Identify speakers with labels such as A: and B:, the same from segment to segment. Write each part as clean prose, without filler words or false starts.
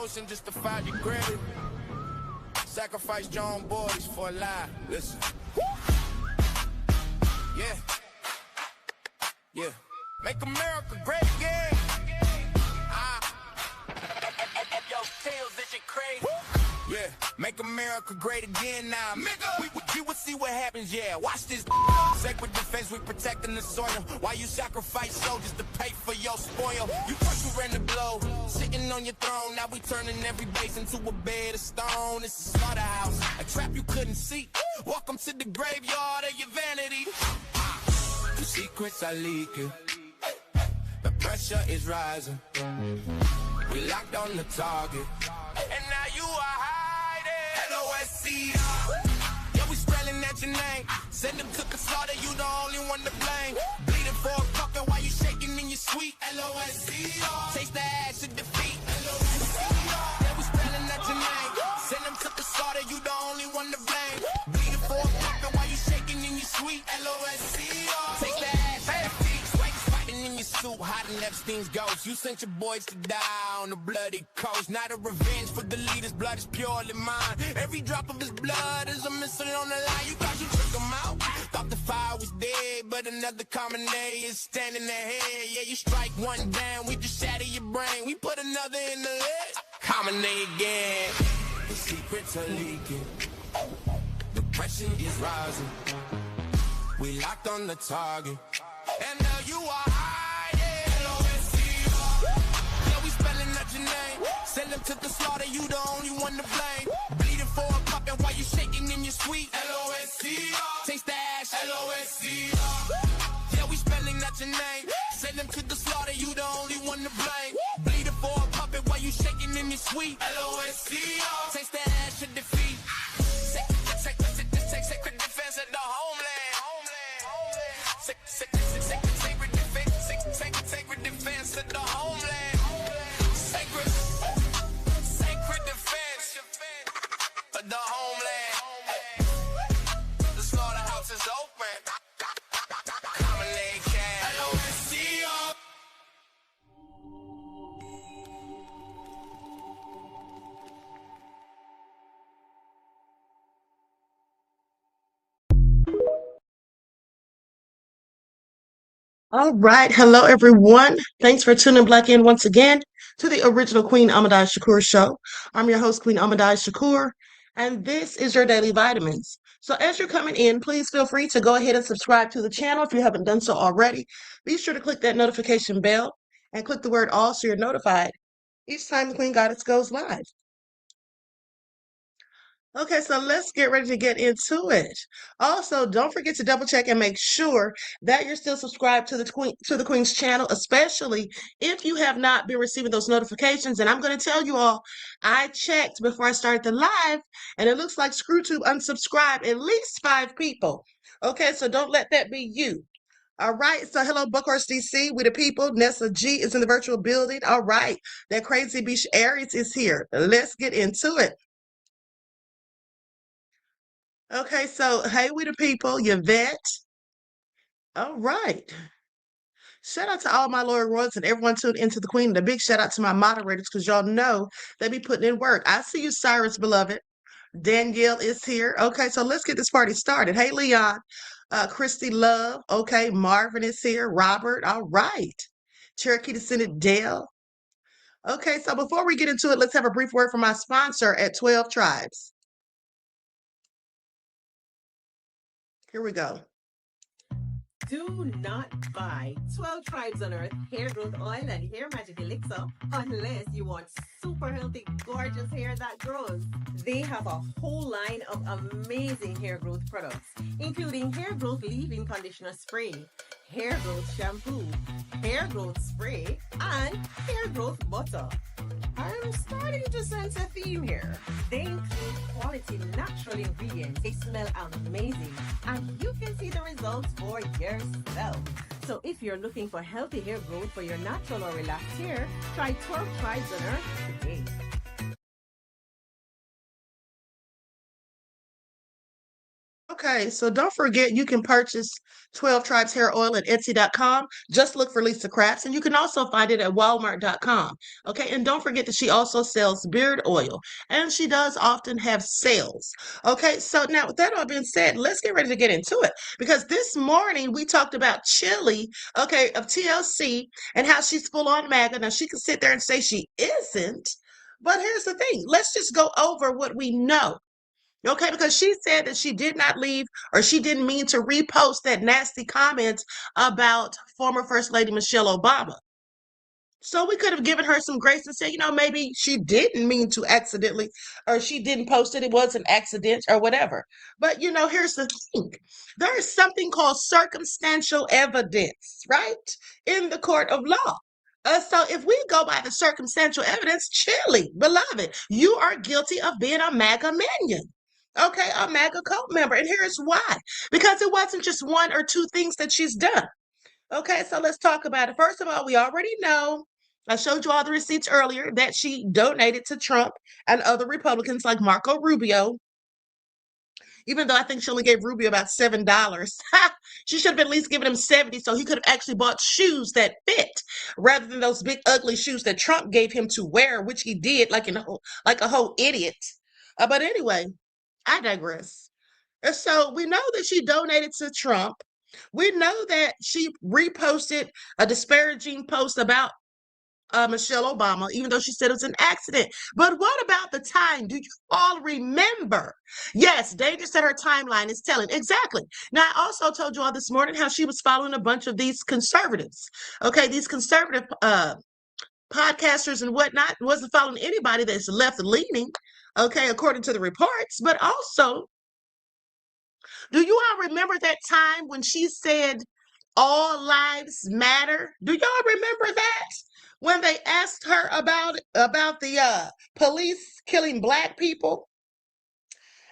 A: emotion justified your grave. Sacrifice your own boys for a lie. Listen. Yeah. Yeah. Make America great again. Yo, Tails, is you crazy? Yeah. Make America great again now. We will see what happens, yeah. Watch this. Sacred defense, we protecting the soil. While you sacrifice soldiers to pay for your spoil. You first you ran the blow, sitting on your throne. Now we turning every base into a bed of stone. It's a slaughterhouse, a trap you couldn't see. Welcome to the graveyard of your vanity. The secrets are leaking. The pressure is rising. We locked on the target. And now you are hiding. LOSCR. Yeah, we spelling at your name. Send them to the slaughter, you the only one to blame. Bleeding for a puppet while you shaking in your sweet. LOSCR. Taste the ash of defeat. LOSCR. Yeah, we spelling at your name. Send them to the slaughter, you the only one to blame. Bleeding for a puppet while you shaking in your sweet. LOSCR. Taste the ash of defeat. In your suit, hiding Epstein's ghost. You sent your boys to die on the bloody coast. Not a revenge for the leader's blood is purely mine. Every drop of his blood is a missile on the line. You thought you took him out, thought the fire was dead, but another common day is standing ahead. Yeah, you strike one down, we just shatter your brain. We put another in the leg. Common day again. The secrets are leaking. The pressure is rising. We locked on the target. And now you are hiding. LOSCR. Yeah, we spelling out your name. Send them to the slaughter, you the only one to blame. Bleeding for a puppet while you shaking in your sweet. LOSCR. Taste the ash. LOSCR. Yeah, we spelling out your name. Send them to the slaughter, you the only one to blame. Bleeding for a puppet while you shaking in your sweet. LOSCR. Taste the ash of defeat. Sacred defense of the homeland. Sacred defense of the homeland. Sacred defense of the homeland. The slaughterhouse is open. Common leg cat. LOSCR.
B: All right. Hello, everyone. Thanks for tuning back in once again to the original Queen Ahmadiyyah Shakur show. I'm your host, Queen Ahmadiyyah Shakur, and this is your daily vitamins. So as you're coming in, please feel free to go ahead and subscribe to the channel if you haven't done so already. Be sure to click that notification bell and click the word all so you're notified each time the Queen Goddess goes live. Okay, so let's get ready to get into it. Also, don't forget to double check and make sure that you're still subscribed to the Queen's channel, especially if you have not been receiving those notifications. And I'm going to tell you all, I checked before I started the live, and it looks like ScrewTube unsubscribed at least 5 people. Okay, so don't let that be you. All right, so hello, Buckhorst DC, we the people. Nessa G is in the virtual building. All right, that crazy beach Aries is here. Let's get into it. Okay, so hey, we the people, Yvette. All right. Shout out to all my loyal royals and everyone tuned into the Queen. And a big shout out to my moderators because y'all know they be putting in work. I see you, Cyrus, beloved. Danielle is here. Okay, so let's get this party started. Hey, Leon. Christy Love. Okay, Marvin is here. Robert. All right. Cherokee Descendant Dale. Okay, so before we get into it, let's have a brief word from my sponsor at 12 Tribes. Here we go.
C: Do not buy 12 Tribes on Earth hair growth oil and hair magic elixir unless you want super healthy, gorgeous hair that grows. They have a whole line of amazing hair growth products, including hair growth leave-in conditioner spray, hair growth shampoo, hair growth spray, and hair growth butter. I'm starting to sense a theme here. They include quality natural ingredients. They smell amazing, and you can see the results for yourself. So if you're looking for healthy hair growth for your natural or relaxed hair, try 12 Tribes on Earth today.
B: Okay, so don't forget you can purchase 12 Tribes Hair Oil at Etsy.com. Just look for Lisa Crafts, and you can also find it at Walmart.com. Okay, and don't forget that she also sells beard oil, and she does often have sales. Okay, so now with that all being said, let's get ready to get into it because this morning we talked about Chili, okay, of TLC and how she's full on MAGA. Now she can sit there and say she isn't, but here's the thing, let's just go over what we know. Okay, because she said that she did not leave or she didn't mean to repost that nasty comment about former First Lady Michelle Obama. So we could have given her some grace and said, maybe she didn't mean to accidentally, or she didn't post it. It was an accident or whatever. But, here's the thing. There is something called circumstantial evidence, right? In the court of law. So if we go by the circumstantial evidence, Chili, beloved, you are guilty of being a MAGA minion. Okay, a MAGA cult member. And here's why. Because it wasn't just one or two things that she's done. Okay, so let's talk about it. First of all, we already know, I showed you all the receipts earlier, that she donated to Trump and other Republicans like Marco Rubio, even though I think she only gave Rubio about $7. She should have at least given him 70 so he could have actually bought shoes that fit rather than those big ugly shoes that Trump gave him to wear, which he did like a whole idiot. But anyway, I digress. And so we know that she donated to Trump. We know that she reposted a disparaging post about Michelle Obama, even though she said it was an accident. But what about the time? Do you all remember? Yes, Danger said her timeline is telling. Exactly. Now, I also told you all this morning how she was following a bunch of these conservatives. Okay, these conservative podcasters and whatnot, wasn't following anybody that's left leaning, okay, according to the reports. But also, do you all remember that time when she said all lives matter? Do y'all remember that? When they asked her about the police killing Black people,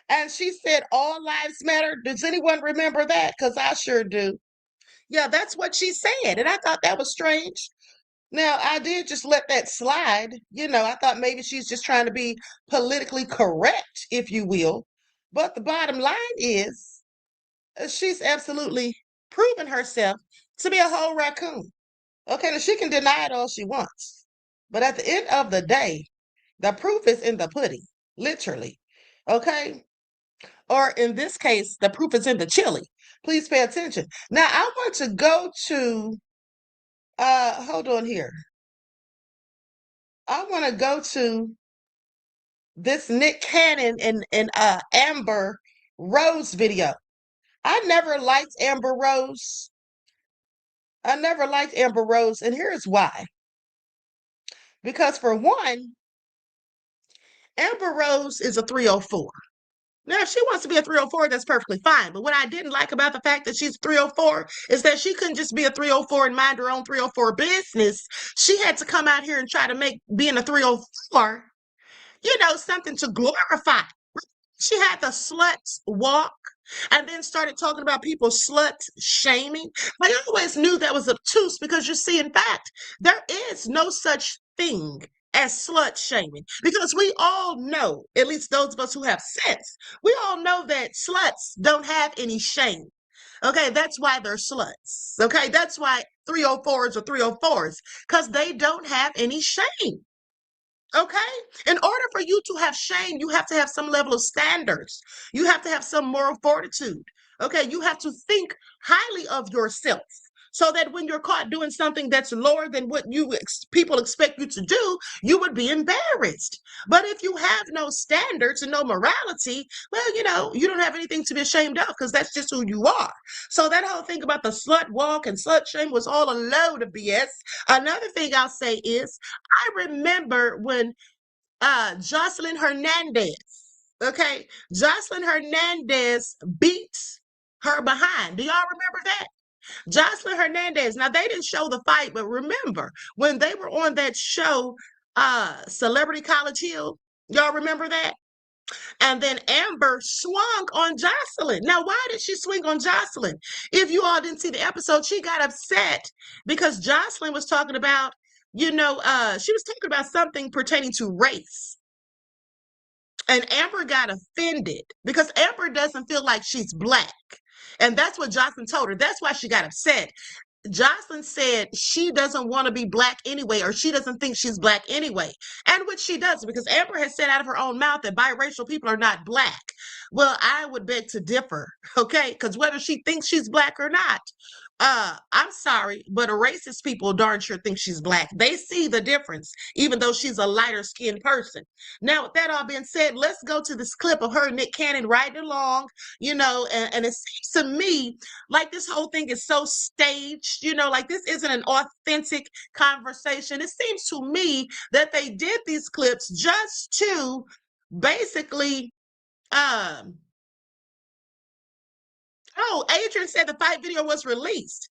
B: and she said all lives matter. Does anyone remember that? Because I sure do. Yeah, that's what she said, and I thought that was strange. Now, I did just let that slide. I thought maybe she's just trying to be politically correct, if you will. But the bottom line is, she's absolutely proven herself to be a whole raccoon. Okay, now she can deny it all she wants. But at the end of the day, the proof is in the pudding, literally. Okay? Or in this case, the proof is in the chili. Please pay attention. Now, I want to go to, hold on here. I want to go to this Nick Cannon and Amber Rose video. I never liked Amber Rose. I never liked Amber Rose, and here's why. Because for one, Amber Rose is a 304. Now, if she wants to be a 304, that's perfectly fine. But what I didn't like about the fact that she's 304 is that she couldn't just be a 304 and mind her own 304 business. She had to come out here and try to make being a 304, something to glorify. She had the slut walk and then started talking about people slut shaming. I always knew that was obtuse because you see, in fact, there is no such thing as slut shaming because we all know, at least those of us who have sense, we all know that sluts don't have any shame. Okay, that's why they're sluts. Okay, that's why 304s are 304s because they don't have any shame. Okay? In order for you to have shame, you have to have some level of standards. You have to have some moral fortitude. Okay? You have to think highly of yourself so that when you're caught doing something that's lower than what people expect you to do, you would be embarrassed. But if you have no standards and no morality, well, you don't have anything to be ashamed of because that's just who you are. So that whole thing about the slut walk and slut shame was all a load of BS. Another thing I'll say is, I remember when Jocelyn Hernandez, okay, Jocelyn Hernandez beat her behind. Do y'all remember that? Jocelyn Hernandez. Now, they didn't show the fight, but remember when they were on that show, Celebrity College Hill, y'all remember that? And then Amber swung on Jocelyn. Now, why did she swing on Jocelyn? If you all didn't see the episode, she got upset because Jocelyn was talking about, she was talking about something pertaining to race. And Amber got offended because Amber doesn't feel like she's black. And that's what Jocelyn told her. That's why she got upset. Jocelyn said she doesn't want to be black anyway, or she doesn't think she's black anyway. And which she does, because Amber has said out of her own mouth that biracial people are not black. Well, I would beg to differ, okay? Because whether she thinks she's black or not, I'm sorry, but a racist people darn sure think she's black. They see the difference, even though she's a lighter skinned person. Now, with that all being said, let's go to this clip of her and Nick Cannon riding along, and it seems to me like this whole thing is so staged, like this isn't an authentic conversation. It seems to me that they did these clips just to basically, oh, Adrian said the fight video was released.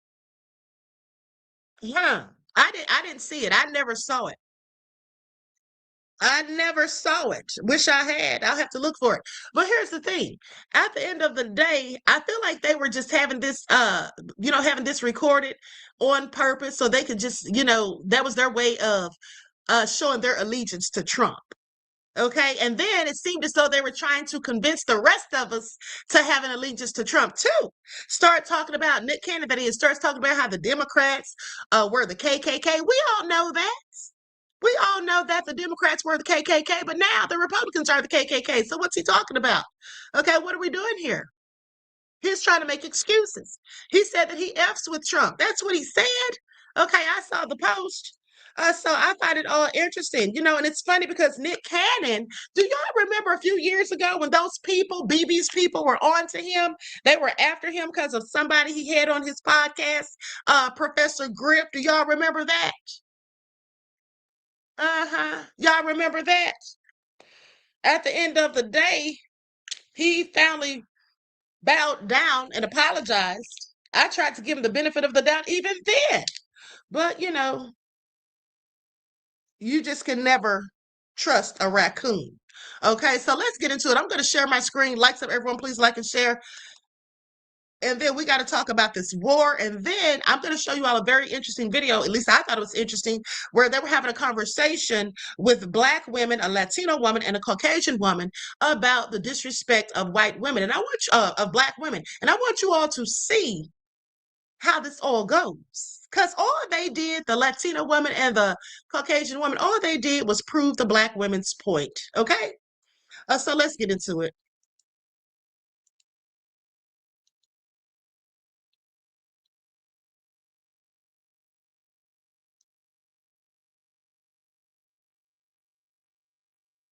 B: Yeah, I didn't see it. I never saw it. I never saw it. Wish I had. I'll have to look for it. But here's the thing. At the end of the day, I feel like they were just having this having this recorded on purpose so they could just, that was their way of showing their allegiance to Trump. Okay. And then it seemed as though they were trying to convince the rest of us to have an allegiance to Trump too. Start talking about Nick Cannon, that is, starts talking about how the Democrats were the KKK. We all know that. We all know that the Democrats were the KKK, but now the Republicans are the KKK. So what's he talking about? Okay, what are we doing here? He's trying to make excuses. He said that he F's with Trump. That's what he said. Okay, I saw the post. So I find it all interesting, and it's funny because Nick Cannon, do y'all remember a few years ago when those people, BB's people, were on to him? They were after him because of somebody he had on his podcast, Professor Grip. Do y'all remember that? Y'all remember that? At the end of the day, he finally bowed down and apologized. I tried to give him the benefit of the doubt even then. But, you just can never trust a raccoon. Okay, so let's get into it. I'm going to share my screen. Likes up, everyone. Please like and share. And then we got to talk about this war. And then I'm going to show you all a very interesting video. At least I thought it was interesting, where they were having a conversation with Black women, a Latino woman and a Caucasian woman, about the disrespect of white women. And I want of Black women. And I want you all to see how this all goes. Because all they did, the Latino woman and the Caucasian woman, all they did was prove the Black women's point. Okay? So let's get into it.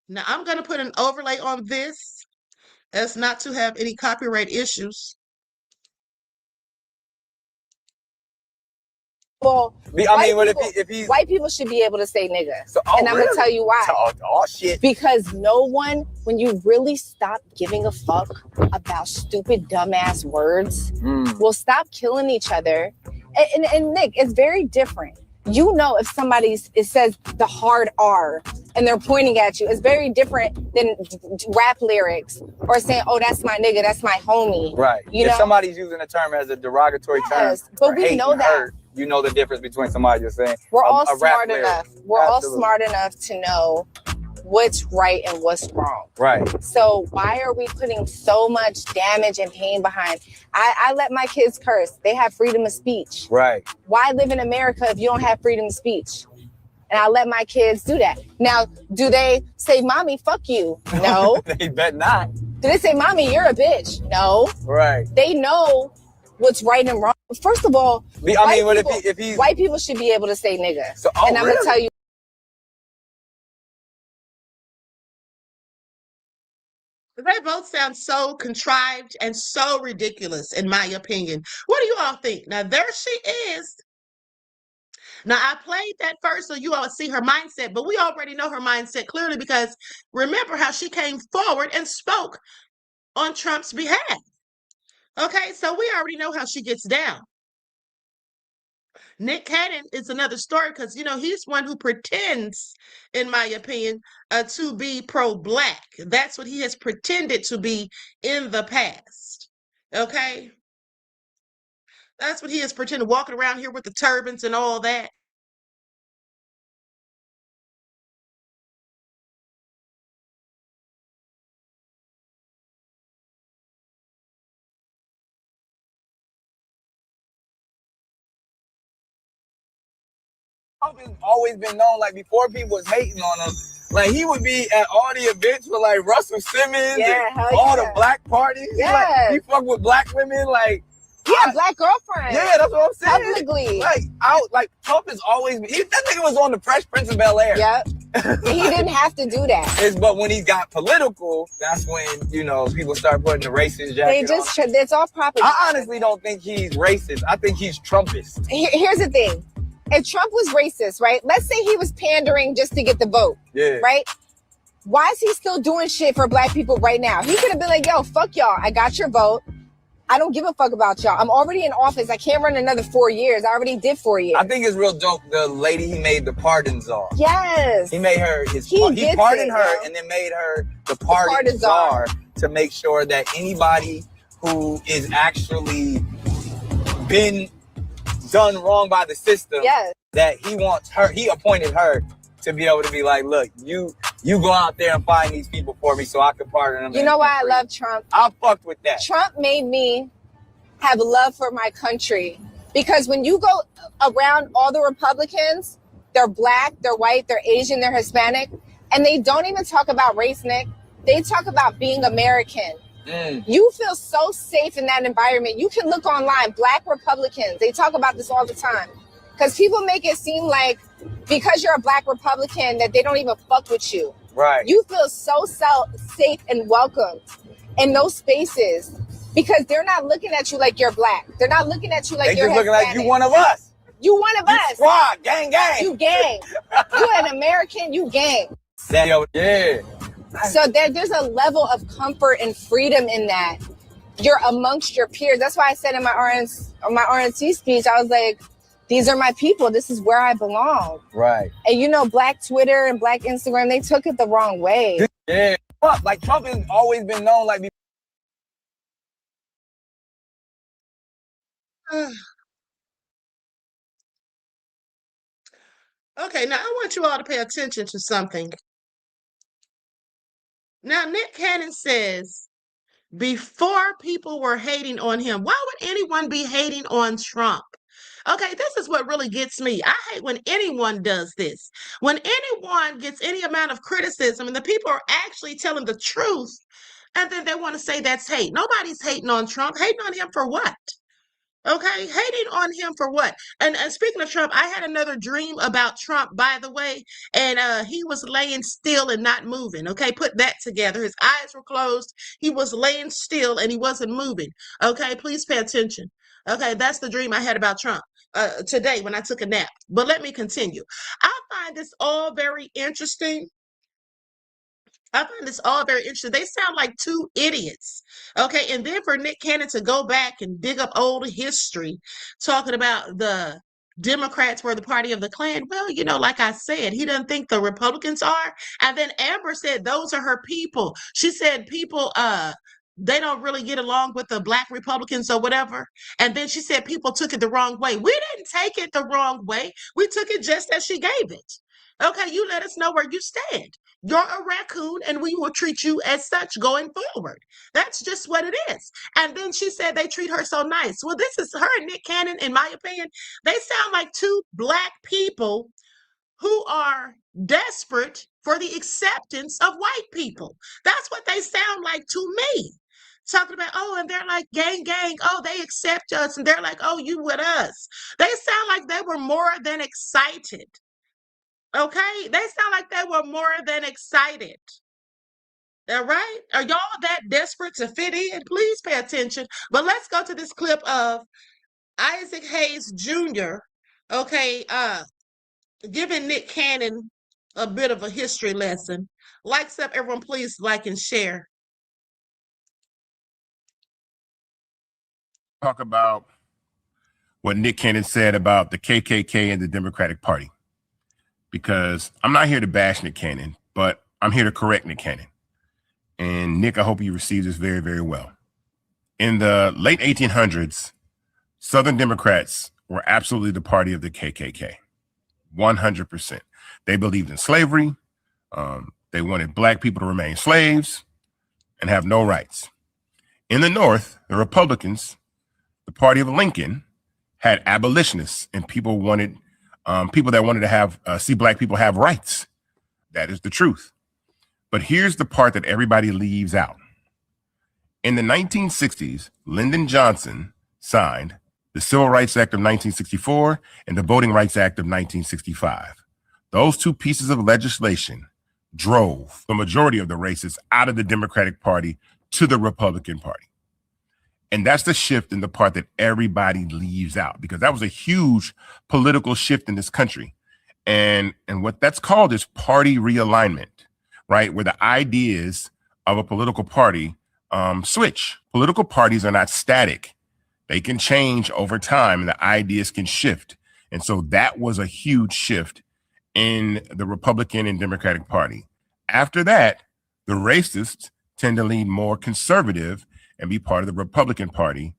B: Now, I'm going to put an overlay on this as not to have any copyright issues.
D: Well,
E: if he's
D: white people should be able to say nigga.
E: So,
D: and I'm gonna tell you why.
E: Oh shit.
D: Because no one, when you really stop giving a fuck about stupid dumbass words, will stop killing each other. And Nick, it's very different. If it says the hard R and they're pointing at you, it's very different than rap lyrics or saying, oh, that's my nigga, that's my homie.
E: Right. If somebody's using a term as a derogatory term,
D: but we know that.
E: Hurt, you know the difference between somebody just saying
D: we're all smart enough. We're all smart enough to know what's right and what's wrong.
E: Right.
D: So why are we putting so much damage and pain behind? I let my kids curse. They have freedom of speech.
E: Right.
D: Why live in America if you don't have freedom of speech? And I let my kids do that. Now, do they say, mommy, fuck you? No.
E: They bet not.
D: Do they say, mommy, you're a bitch? No.
E: Right.
D: They know what's right and wrong. First of all, white people should be able to say nigga.
E: So,
D: and I'm going to tell you.
B: They both sound so contrived and so ridiculous, in my opinion. What do you all think? Now, there she is. Now, I played that first so you all see her mindset, but we already know her mindset clearly because remember how she came forward and spoke on Trump's behalf. Okay, so we already know how she gets down. Nick Cannon is another story because, he's one who pretends, in my opinion, to be pro-Black. That's what he has pretended to be in the past. Okay? That's what he has pretended, walking around here with the turbans and all that.
E: Trump has always been known, like before people was hating on him, like he would be at all the events with like Russell Simmons and all the black parties. Like, he fuck with black women, like
D: black girlfriend.
E: Yeah, that's what I'm saying.
D: Publicly.
E: Like Trump has always been, that nigga was on the Fresh Prince of Bel-Air.
D: Yep. He didn't have to do that.
E: But when he got political, that's when, you know, people start putting the racist jacket on.
D: It's all propaganda.
E: I honestly don't think he's racist. I think he's Trumpist.
D: Here's the thing. If Trump was racist, right? Let's say he was pandering just to get the vote.
E: Yeah.
D: Right? Why is he still doing shit for black people right now? He could have been like, yo, fuck y'all. I got your vote. I don't give a fuck about y'all. I'm already in office. I can't run another 4 years. I already did 4 years.
E: I think it's real dope. The lady he made the pardon czar.
D: Yes.
E: He made her he pardoned her and then made her the pardon czar to make sure that anybody who is actually been done wrong by the system, that he appointed her to be able to be like, look, you go out there and find these people for me so I can pardon them.
D: You know why I love Trump?
E: I fucked with that.
D: Trump made me have love for my country, because when you go around all the Republicans, they're black, they're white, they're Asian, they're Hispanic, and they don't even talk about race, Nick. They talk about being American. You feel so safe in that environment. You can look online, black Republicans, they talk about this all the time. Because people make it seem like because you're a black Republican that they don't even fuck with you.
E: Right.
D: You feel so safe and welcome in those spaces because they're not looking at you like you're black. They're not looking at you like you're
E: Hispanic. They're looking like you one of us.
D: You one of us.
E: Squad, gang.
D: You gang. You an American, you gang.
E: Yeah.
D: So there's a level of comfort and freedom in that. You're amongst your peers. That's why I said in my RNC speech, I was like, these are my people. This is where I belong.
E: Right.
D: And you know, black Twitter and black Instagram, they took it the wrong way.
E: Yeah. Like Trump has always been known like.
B: Okay, now I want you all to pay attention to something. Now, Nick Cannon says, before people were hating on him, why would anyone be hating on Trump? Okay, this is what really gets me. I hate when anyone does this. When anyone gets any amount of criticism and the people are actually telling the truth, and then they want to say that's hate. Nobody's hating on Trump. Hating on him for what? Okay, hating on him for what? And speaking of Trump, I had another dream about Trump, by the way, and he was laying still and not moving. Okay, put that together. His eyes were closed. He was laying still and he wasn't moving. Okay, please pay attention. Okay, that's the dream I had about Trump today when I took a nap. But let me continue. I find this all very interesting. They sound like two idiots. Okay. And then for Nick Cannon to go back and dig up old history, talking about the Democrats were the party of the Klan. Well, you know, like I said, he doesn't think the Republicans are. And then Amber said those are her people. She said people, they don't really get along with the black Republicans or whatever. And then she said people took it the wrong way. We didn't take it the wrong way. We took it just as she gave it. Okay, you let us know where you stand. You're a raccoon and we will treat you as such going forward. That's just what it is. And then she said they treat her so nice. Well, this is her and Nick Cannon, in my opinion. They sound like two black people who are desperate for the acceptance of white people. That's what they sound like to me. Talking about, oh, and they're like, gang, oh, they accept us. And they're like, oh, you with us. They sound like they were more than excited. Okay, they sound like they were more than excited. All right, are y'all that desperate to fit in? Please pay attention. But let's go to this clip of Isaac Hayes Jr. Okay, giving Nick Cannon a bit of a history lesson. Likes up, everyone. Please like and share.
F: Talk about what Nick Cannon said about the KKK and the Democratic Party. Because I'm not here to bash Nick Cannon, but I'm here to correct Nick Cannon. And Nick, I hope you receive this very, very well. In the late 1800s, Southern Democrats were absolutely the party of the KKK, 100%. They believed in slavery. They wanted black people to remain slaves and have no rights. In the North, the Republicans, the party of Lincoln, had abolitionists, and people wanted people that wanted to have see black people have rights. That is the truth. But here's the part that everybody leaves out. In the 1960s, Lyndon Johnson signed the Civil Rights Act of 1964 and the Voting Rights Act of 1965. Those two pieces of legislation drove the majority of the racists out of the Democratic Party to the Republican Party. And that's the shift in the part that everybody leaves out, because that was a huge political shift in this country. And what that's called is party realignment, right? Where the ideas of a political party switch. Political parties are not static. They can change over time and the ideas can shift. And so that was a huge shift in the Republican and Democratic Party. After that, the racists tend to lean more conservative and be part of the Republican Party.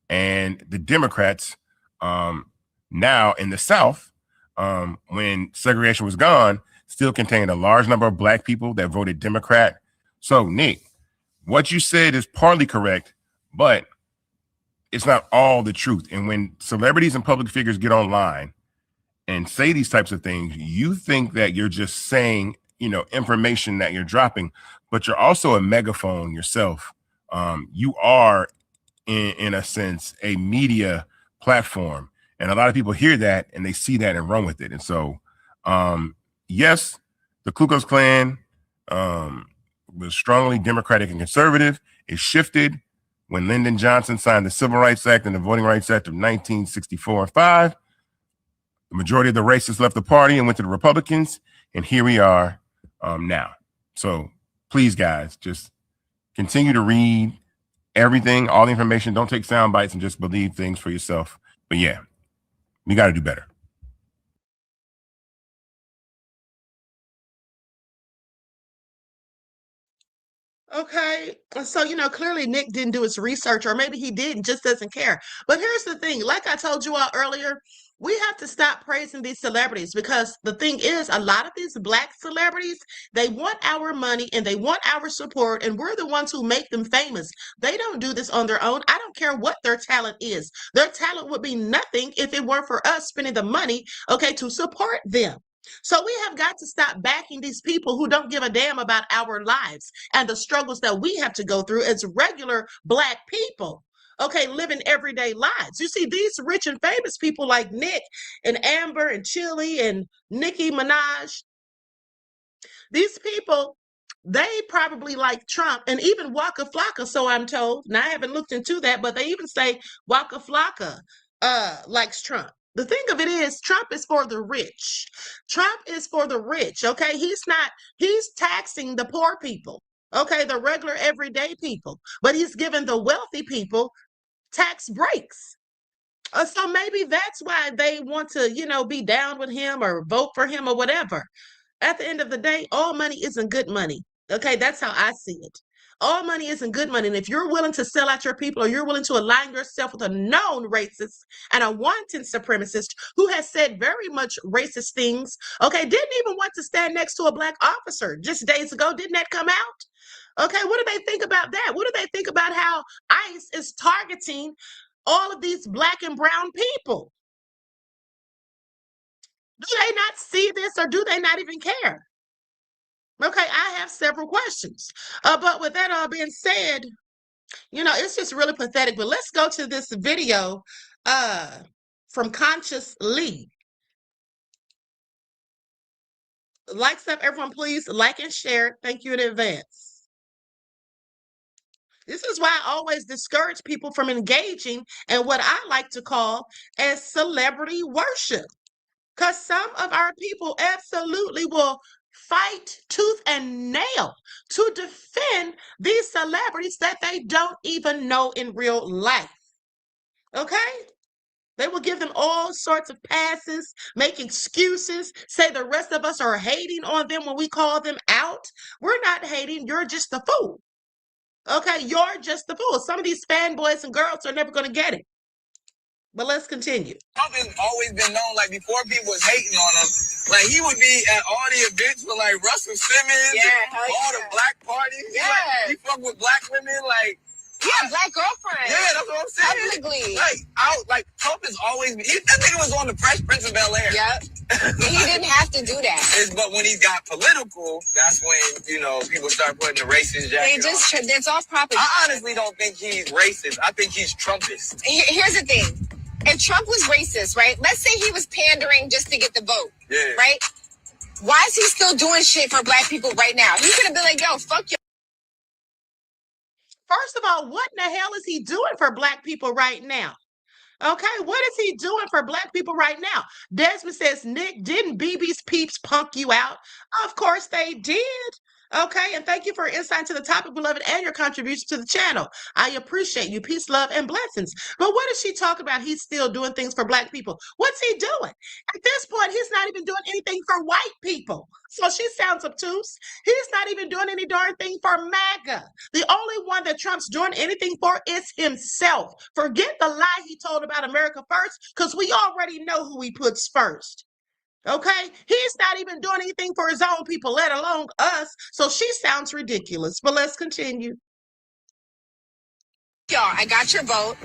F: And the Democrats now in the South, when segregation was gone, still contained a large number of black people that voted Democrat. So, Nick, what you said is partly correct, but it's not all the truth. And when celebrities and public figures get online and say these types of things, you think that you're just saying, information that you're dropping, but you're also a megaphone yourself. You are, in a sense, a media platform. And a lot of people hear that and they see that and run with it. And so, yes, the Ku Klux Klan was strongly Democratic and conservative. It shifted when Lyndon Johnson signed the Civil Rights Act and the Voting Rights Act of 1964 and 5. The majority of the racists left the party and went to the Republicans. And here we are now. So please, guys, just continue to read everything, all the information. Don't take sound bites and just believe things for yourself. But yeah, we got to do better.
B: Okay, so clearly Nick didn't do his research, or maybe he did and just doesn't care. But here's the thing, like I told you all earlier, we have to stop praising these celebrities, because the thing is, a lot of these black celebrities, they want our money and they want our support, and we're the ones who make them famous. They don't do this on their own. I don't care what their talent is. Their talent would be nothing if it weren't for us spending the money, okay, to support them. So we have got to stop backing these people who don't give a damn about our lives and the struggles that we have to go through as regular black people. Okay, living everyday lives. You see, these rich and famous people like Nick and Amber and Chili and Nicki Minaj, these people, they probably like Trump and even Waka Flocka, so I'm told. Now, I haven't looked into that, but they even say Waka Flocka likes Trump. The thing of it is, Trump is for the rich. Trump is for the rich, okay? He's taxing the poor people, okay? The regular everyday people, but he's giving the wealthy people tax breaks. So maybe that's why they want to, be down with him or vote for him or whatever. At the end of the day, all money isn't good money. Okay, that's how I see it. All money isn't good money. And if you're willing to sell out your people, or you're willing to align yourself with a known racist and a wanton supremacist who has said very much racist things, okay, didn't even want to stand next to a black officer just days ago. Didn't that come out? Okay, what do they think about that? What do they think about how ICE is targeting all of these black and brown people? Do they not see this, or do they not even care? Okay, I have several questions. But with that all being said, it's just really pathetic. But let's go to this video from Conscious Lee. Like stuff, everyone, please like and share. Thank you in advance. This is why I always discourage people from engaging in what I like to call as celebrity worship. Because some of our people absolutely will fight tooth and nail to defend these celebrities that they don't even know in real life. Okay? They will give them all sorts of passes, make excuses, say the rest of us are hating on them when we call them out. We're not hating. You're just a fool. Okay? You're just a fool. Some of these fanboys and girls are never going to get it. But let's continue.
E: Trump has always been known, like, before people was hating on him, like, he would be at all the events with, like, Russell Simmons, all the black parties. Yeah. He fuck with black women, like.
D: Yeah, black girlfriend.
E: Yeah, that's what I'm saying.
D: Publicly.
E: Like, Trump has always been, that nigga was on the Fresh Prince of Bel-Air.
D: Yep. He didn't have to do that.
E: But when he got political, that's when, people start putting the racist jacket on.
D: That's all propaganda.
E: I honestly don't think he's racist. I think he's Trumpist.
D: Here's the thing. If Trump was racist, right? Let's say he was pandering just to get the vote.
E: Yeah.
D: Right? Why is he still doing shit for black people right now? He could have been like, yo, fuck you.
B: First of all, what in the hell is he doing for black people right now? Okay, what is he doing for black people right now? Desmond says, Nick, didn't BB's peeps punk you out? Of course they did. Okay, and thank you for your insight to the topic, beloved, and your contribution to the channel. I appreciate you. Peace, love, and blessings. But what is she talking about? He's still doing things for black people. What's he doing? At this point, he's not even doing anything for white people. So she sounds obtuse. He's not even doing any darn thing for MAGA. The only one that Trump's doing anything for is himself. Forget the lie he told about America first, because we already know who he puts first. Okay, he's not even doing anything for his own people, let alone us. So she sounds ridiculous. But let's continue.
D: Y'all, I got your vote.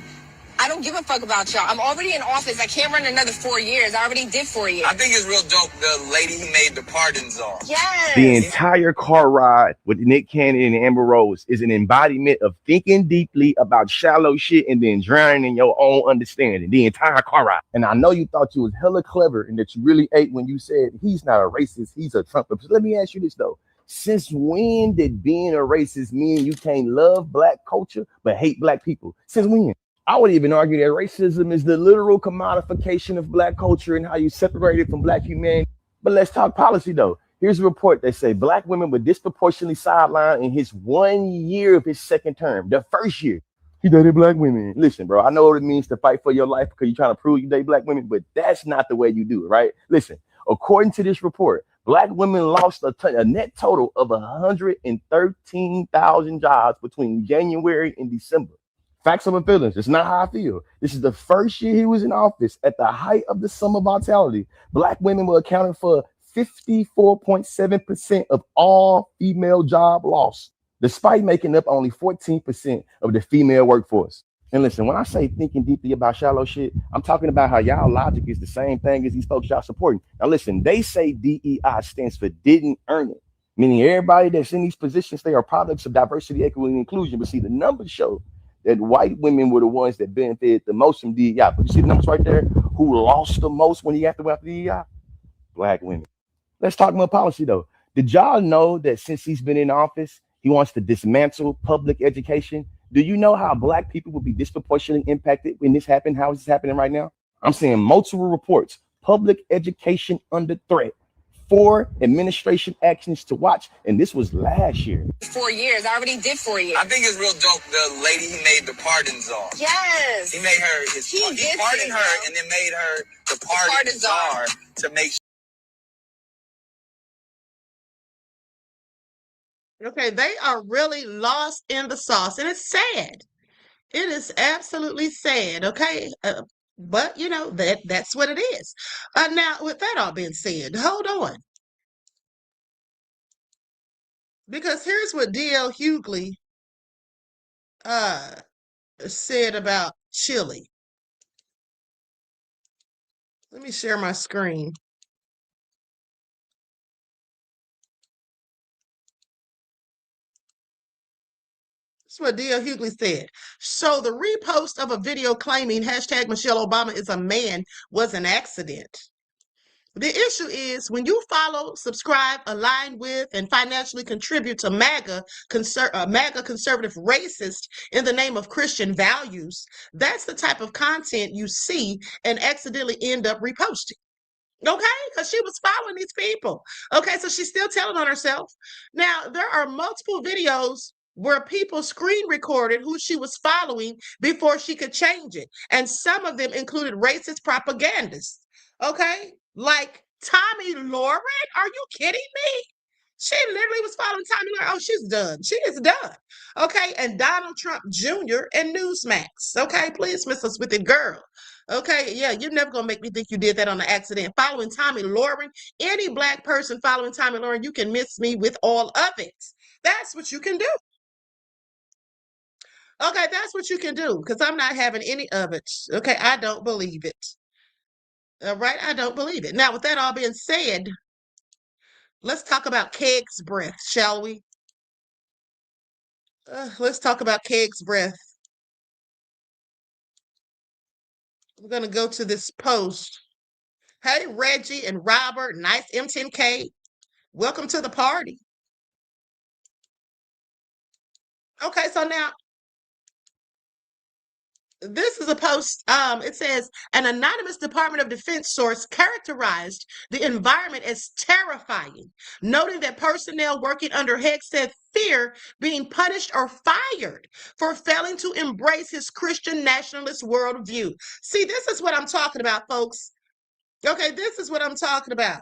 D: I don't give a fuck about y'all. I'm already in office. I can't run another 4 years. I already did 4 years.
E: I think it's real dope the lady he made the pardons on.
D: Yes.
G: The entire car ride with Nick Cannon and Amber Rose is an embodiment of thinking deeply about shallow shit and then drowning in your own understanding. The entire car ride. And I know you thought you was hella clever and that you really ate when you said he's not a racist, he's a Trumper. But let me ask you this though. Since when did being a racist mean you can't love black culture but hate black people? Since when? I would even argue that racism is the literal commodification of black culture and how you separate it from black humanity. But let's talk policy though. Here's a report that say black women were disproportionately sidelined in his 1 year of his second term. The first year he dated black women. Listen, bro, I know what it means to fight for your life because you're trying to prove you date black women, but that's not the way you do it, right? Listen, according to this report, black women lost a net total of 113,000 jobs between January and December. Facts over feelings. It's not how I feel. This is the first year he was in office. At the height of the summer vitality, black women were accounting for 54.7% of all female job loss, despite making up only 14% of the female workforce. And listen, when I say thinking deeply about shallow shit, I'm talking about how y'all logic is the same thing as these folks y'all supporting. Now listen, they say DEI stands for didn't earn it, meaning everybody that's in these positions, they are products of diversity, equity, and inclusion. But see, the numbers show that white women were the ones that benefited the most from DEI. But you see the numbers right there? Who lost the most when he had to go after DEI? Black women. Let's talk more policy though. Did y'all know that since he's been in office, he wants to dismantle public education? Do you know how black people will be disproportionately impacted when this happened? How is this happening right now? I'm seeing multiple reports. Public education under threat. 4 administration actions to watch, and this was last year.
D: 4 years. I already did 4 years.
E: I think it's real dope the lady he made the pardons on.
D: Yes.
E: He made her he pardoned her and then made her the pardon czar to make sure.
B: Okay, they are really lost in the sauce, and it's sad. It is absolutely sad. Okay, but you know that's what it is. Now, with that all being said, hold on, because here's what D.L. Hughley said about Chile. Let me share my screen. That's what D.L. Hughley said. So the repost of a video claiming hashtag Michelle Obama is a man was an accident. The issue is when you follow, subscribe, align with, and financially contribute to MAGA conservative racist in the name of Christian values, that's the type of content you see and accidentally end up reposting. Okay, because she was following these people. Okay, so she's still telling on herself. Now, there are multiple videos where people screen recorded who she was following before she could change it. And some of them included racist propagandists. Okay, like Tommy Lauren. Are you kidding me? She literally was following Tommy Lauren. Oh, she's done. She is done. Okay, and Donald Trump Jr. and Newsmax. Okay, please miss us with it, girl. Okay, yeah, you're never gonna make me think you did that on an accident. Following Tommy Lauren, any black person following Tommy Lauren, you can miss me with all of it. That's what you can do. Okay, that's what you can do, because I'm not having any of it. Okay, I don't believe it. All right, I don't believe it. Now, with that all being said, let's talk about Keg's breath, shall we? Let's talk about Keg's breath. We're going to go to this post. Hey, Reggie and Robert, nice M10K. Welcome to the party. Okay, so now this is a post. It says an anonymous Department of Defense source characterized the environment as terrifying, noting that personnel working under Hegg said fear being punished or fired for failing to embrace his Christian nationalist worldview. See, this is what I'm talking about, folks. Okay, this is what I'm talking about.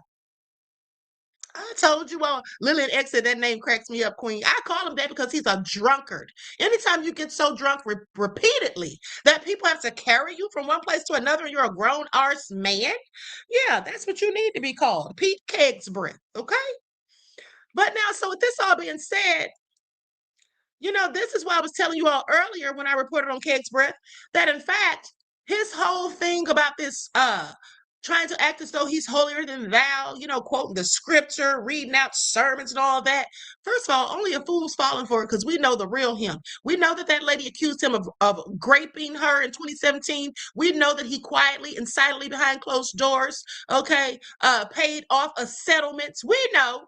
B: I told you all, Lillian X said that name cracks me up, Queen. I call him that because he's a drunkard. Anytime you get so drunk repeatedly that people have to carry you from one place to another and you're a grown arse man, yeah, that's what you need to be called. Pete Keg's breath, okay? But now, so with this all being said, you know, this is why I was telling you all earlier when I reported on Keg's breath that in fact, his whole thing about this trying to act as though he's holier than thou, you know, quoting the scripture, reading out sermons and all that. First of all, only a fool's falling for it because we know the real him. We know that that lady accused him of raping her in 2017. We know that he quietly and silently behind closed doors, okay, paid off a settlement. We know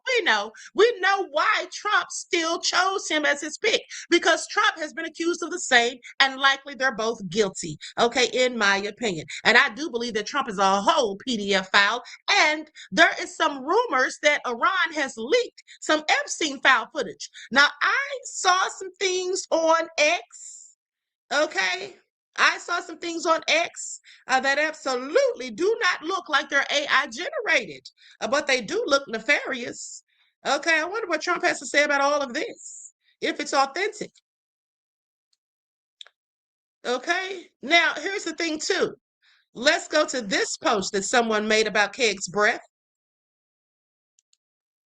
B: why Trump still chose him as his pick, because Trump has been accused of the same, and likely they're both guilty, okay, in my opinion. And I do believe that Trump is a whole PDF file, and there is some rumors that Iran has leaked some Epstein file footage. Now, I saw some things on X, okay? I saw some things on X that absolutely do not look like they're AI generated, but they do look nefarious. Okay, I wonder what Trump has to say about all of this, if it's authentic. Okay, now here's the thing too. Let's go to this post that someone made about Keg's breath.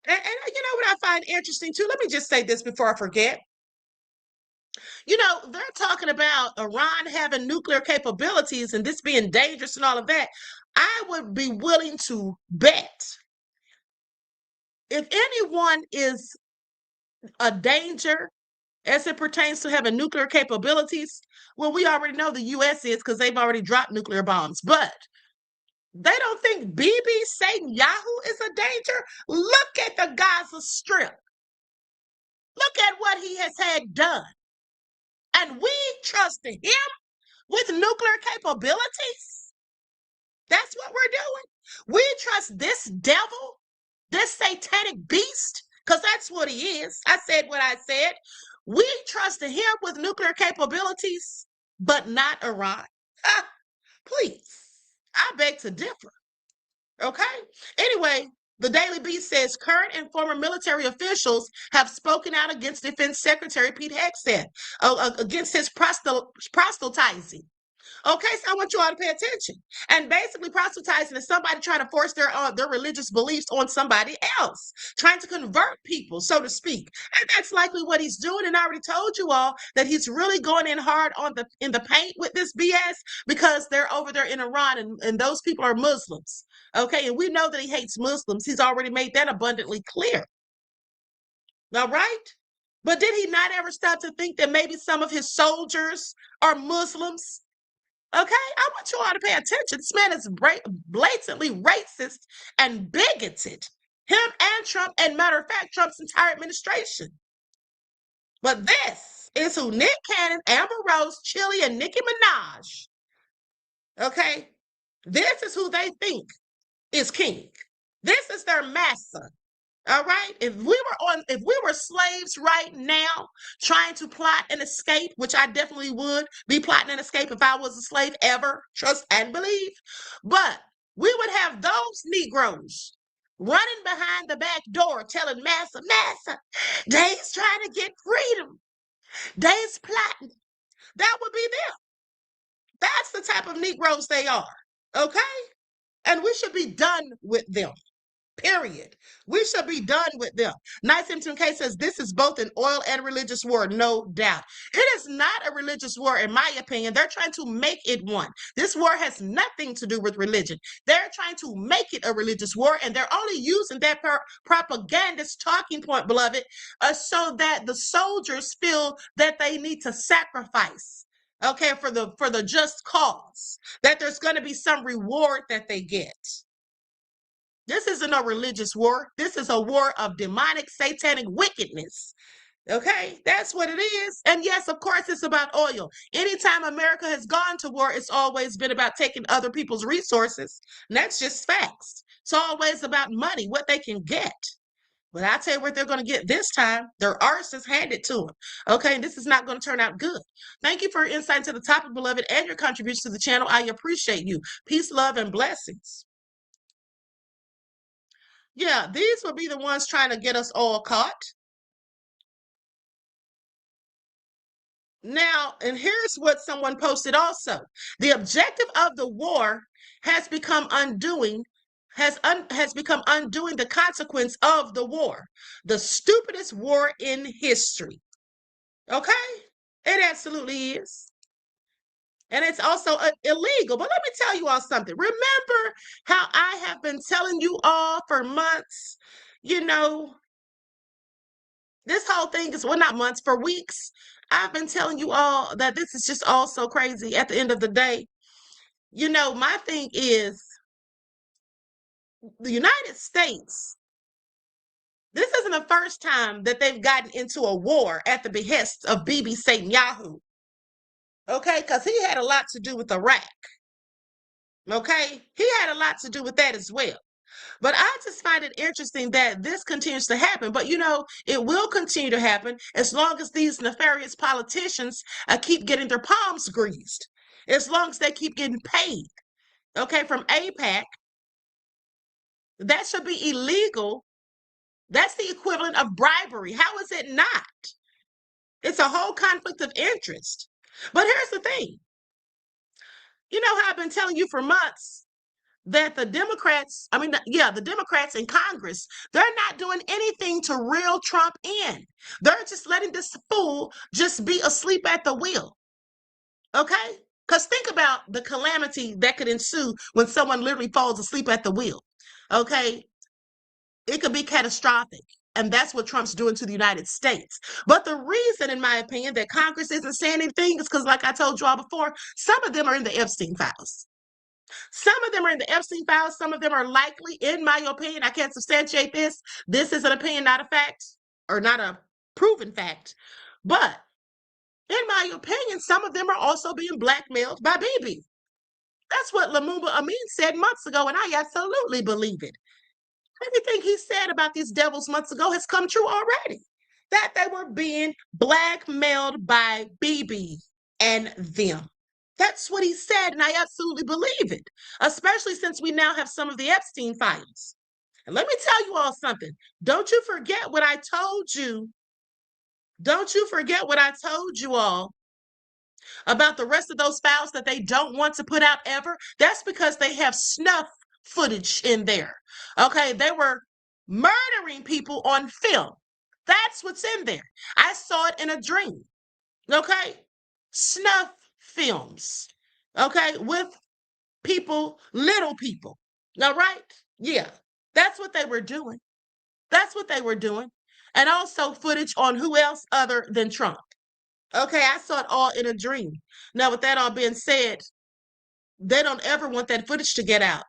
B: And you know what I find interesting too? Let me just say this before I forget. You know, they're talking about Iran having nuclear capabilities and this being dangerous and all of that. I would be willing to bet if anyone is a danger as it pertains to having nuclear capabilities, well, we already know the U.S. is because they've already dropped nuclear bombs. But they don't think Bibi Satan Yahoo is a danger. Look at the Gaza Strip. Look at what he has had done. And we trust him with nuclear capabilities. That's what we're doing. We trust this devil, this satanic beast, because that's what he is. I said what I said. We trust him with nuclear capabilities, but not Iran. Please, I beg to differ. Okay. Anyway, the Daily Beast says current and former military officials have spoken out against Defense Secretary Pete Hegseth, against his proselytizing. Okay, so I want you all to pay attention. And basically, proselytizing is somebody trying to force their religious beliefs on somebody else, trying to convert people, so to speak. And that's likely what he's doing. And I already told you all that he's really going in hard in the paint with this BS because they're over there in Iran, and those people are Muslims. Okay, and we know that he hates Muslims. He's already made that abundantly clear. All right? But did he not ever stop to think that maybe some of his soldiers are Muslims? Okay, I want you all to pay attention. This man is blatantly racist and bigoted. Him and Trump, and matter of fact, Trump's entire administration. But this is who Nick Cannon, Amber Rose, Chili, and Nicki Minaj. Okay, this is who they think is king. This is their master. All right. If we were slaves right now trying to plot an escape, which I definitely would be plotting an escape if I was a slave ever, trust and believe. But we would have those Negroes running behind the back door telling Massa, they's trying to get freedom. They's plotting. That would be them. That's the type of Negroes they are. Okay. And we should be done with them. Period. We should be done with them. Nice M2K says this is both an oil and religious war, no doubt. It is not a religious war, in my opinion. They're trying to make it one. This war has nothing to do with religion. They're trying to make it a religious war, and they're only using that propagandist talking point, beloved, so that the soldiers feel that they need to sacrifice, okay, for the just cause, that there's going to be some reward that they get. This isn't a religious war. This is a war of demonic, satanic wickedness. Okay, that's what it is. And yes, of course, it's about oil. Anytime America has gone to war, it's always been about taking other people's resources. And that's just facts. It's always about money, what they can get. But I'll tell you what they're going to get this time. Their arse is handed to them. Okay, this is not going to turn out good. Thank you for your insight into the topic, beloved, and your contribution to the channel. I appreciate you. Peace, love, and blessings. Yeah, these will be the ones trying to get us all caught. Now, and here's what someone posted also. The objective of the war has become undoing the consequence of the war. The stupidest war in history. Okay? It absolutely is. And it's also illegal. But let me tell you all something. Remember how I have been telling you all for months, you know, this whole thing is, well, not months, for weeks. I've been telling you all that this is just all so crazy at the end of the day. You know, my thing is the United States, this isn't the first time that they've gotten into a war at the behest of Bibi Netanyahu. Okay, because he had a lot to do with Iraq. Okay, he had a lot to do with that as well. But I just find it interesting that this continues to happen. But, you know, it will continue to happen as long as these nefarious politicians keep getting their palms greased, as long as they keep getting paid, okay, from AIPAC. That should be illegal. That's the equivalent of bribery. How is it not? It's a whole conflict of interest. But here's the thing. You know how I've been telling you for months that the Democrats in Congress, they're not doing anything to reel Trump in. They're just letting this fool just be asleep at the wheel. Okay? Because think about the calamity that could ensue when someone literally falls asleep at the wheel. Okay? It could be catastrophic. And that's what Trump's doing to the United States. But the reason, in my opinion, that Congress isn't saying anything is because, like I told you all before, some of them are in the Epstein files. Some of them are in the Epstein files. Some of them are likely, in my opinion, I can't substantiate this. This is an opinion, not a fact, or not a proven fact. But in my opinion, some of them are also being blackmailed by Bibi. That's what Lumumba Amin said months ago, and I absolutely believe it. Everything he said about these devils months ago has come true already. That they were being blackmailed by Bibi and them. That's what he said, and I absolutely believe it, especially since we now have some of the Epstein files. And let me tell you all something. Don't you forget what I told you. Don't you forget what I told you all about the rest of those files that they don't want to put out ever. That's because they have snuff footage in there. Okay, they were murdering people on film. That's what's in there. I saw it in a dream. Okay, snuff films, okay, with people, little people. All right? Yeah, that's what they were doing. That's what they were doing. And also footage on who else other than Trump. Okay, I saw it all in a dream. Now, with that all being said, they don't ever want that footage to get out.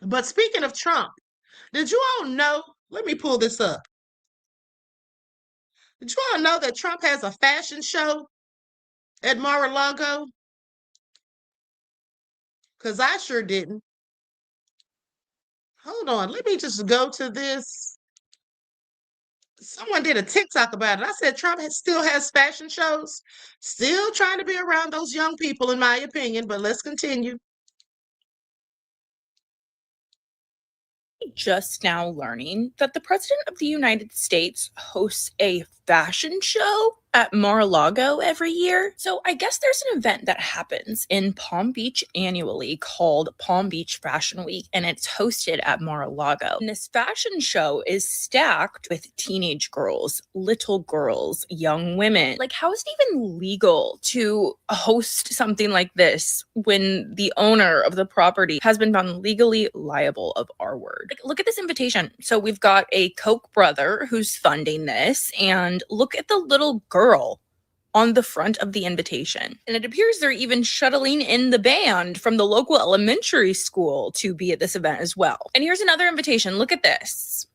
B: But speaking of Trump, did you all know? Let me pull this up. Did you all know that Trump has a fashion show at Mar-a-Lago? Because I sure didn't. Hold on, let me just go to this. Someone did a TikTok about it. I said Trump still has fashion shows. Still trying to be around those young people, in my opinion, but let's continue.
H: Just now learning that the President of the United States hosts a fashion show? at Mar-a-Lago every year. So I guess there's an event that happens in Palm Beach annually called Palm Beach Fashion Week, and it's hosted at Mar-a-Lago. And this fashion show is stacked with teenage girls, little girls, young women. Like, how is it even legal to host something like this when the owner of the property has been found legally liable of R-word? Like, look at this invitation. So we've got a Koch brother who's funding this, and look at the little girl on the front of the invitation. And it appears they're even shuttling in the band from the local elementary school to be at this event as well. And here's another invitation. Look at this.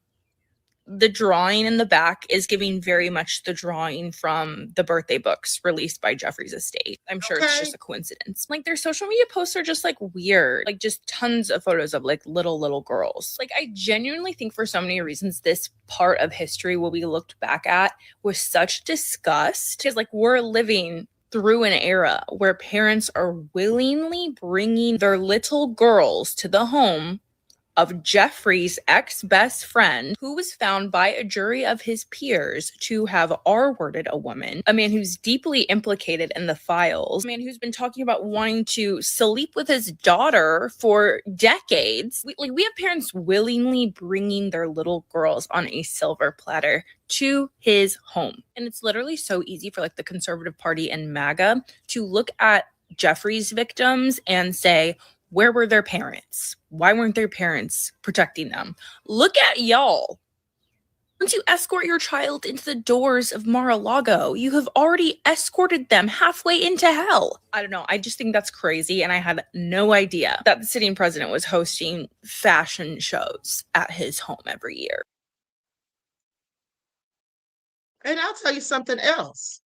H: The drawing in the back is giving very much the drawing from the birthday books released by Jeffrey's estate. I'm sure it's just a coincidence. Like, their social media posts are just like weird, like just tons of photos of like little girls. Like, I genuinely think for so many reasons, this part of history will be looked back at with such disgust, because like we're living through an era where parents are willingly bringing their little girls to the home of Jeffrey's ex-best friend, who was found by a jury of his peers to have R-worded a woman, a man who's deeply implicated in the files, a man who's been talking about wanting to sleep with his daughter for decades. We have parents willingly bringing their little girls on a silver platter to his home. And it's literally so easy for like the conservative party and MAGA to look at Jeffrey's victims and say, where were their parents? Why weren't their parents protecting them? Look at y'all. Once you escort your child into the doors of Mar-a-Lago, you have already escorted them halfway into hell. I don't know. I just think that's crazy. And I had no idea that the sitting president was hosting fashion shows at his home every year.
B: And I'll tell you something else.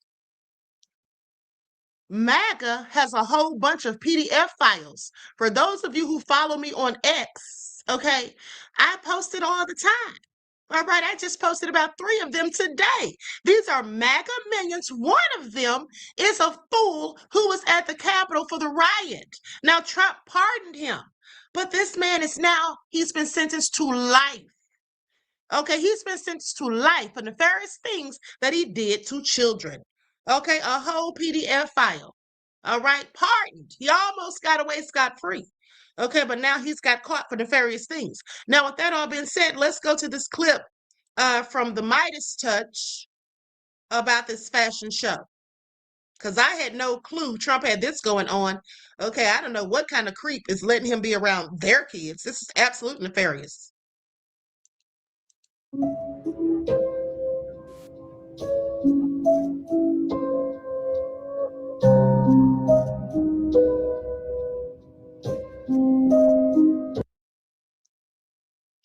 B: MAGA has a whole bunch of PDF files. For those of you who follow me on X, okay, I post it all the time. All right, I just posted about 3 of them today. These are MAGA minions. One of them is a fool who was at the Capitol for the riot. Now, Trump pardoned him, but this man he's been sentenced to life. Okay, he's been sentenced to life for nefarious things that he did to children. Okay, a whole PDF file. All right, pardoned. He almost got away scot-free. Okay, but now he's got caught for nefarious things. Now, with that all being said, let's go to this clip from the Midas Touch about this fashion show. Because I had no clue Trump had this going on. Okay, I don't know what kind of creep is letting him be around their kids. This is absolutely nefarious.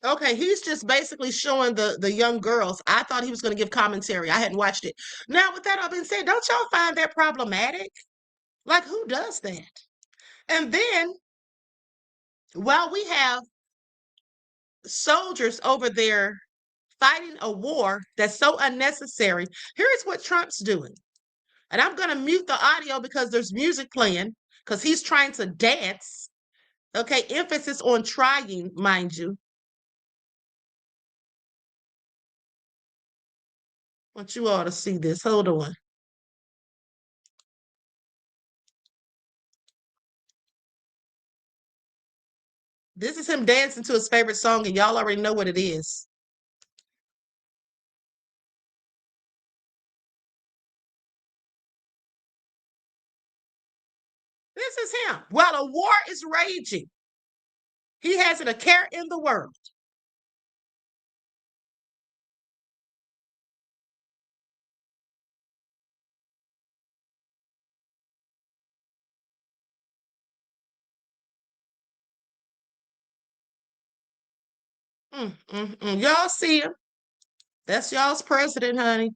B: Okay, he's just basically showing the young girls. I thought he was going to give commentary. I hadn't watched it. Now, with that all being said, don't y'all find that problematic? Like, who does that? And then, while we have soldiers over there fighting a war that's so unnecessary, here's what Trump's doing. And I'm going to mute the audio because there's music playing, because he's trying to dance. Okay, emphasis on trying, mind you. I want you all to see this. Hold on. This is him dancing to his favorite song, and y'all already know what it is. This is him. While a war is raging, he hasn't a care in the world. Y'all see him. That's y'all's president, honey.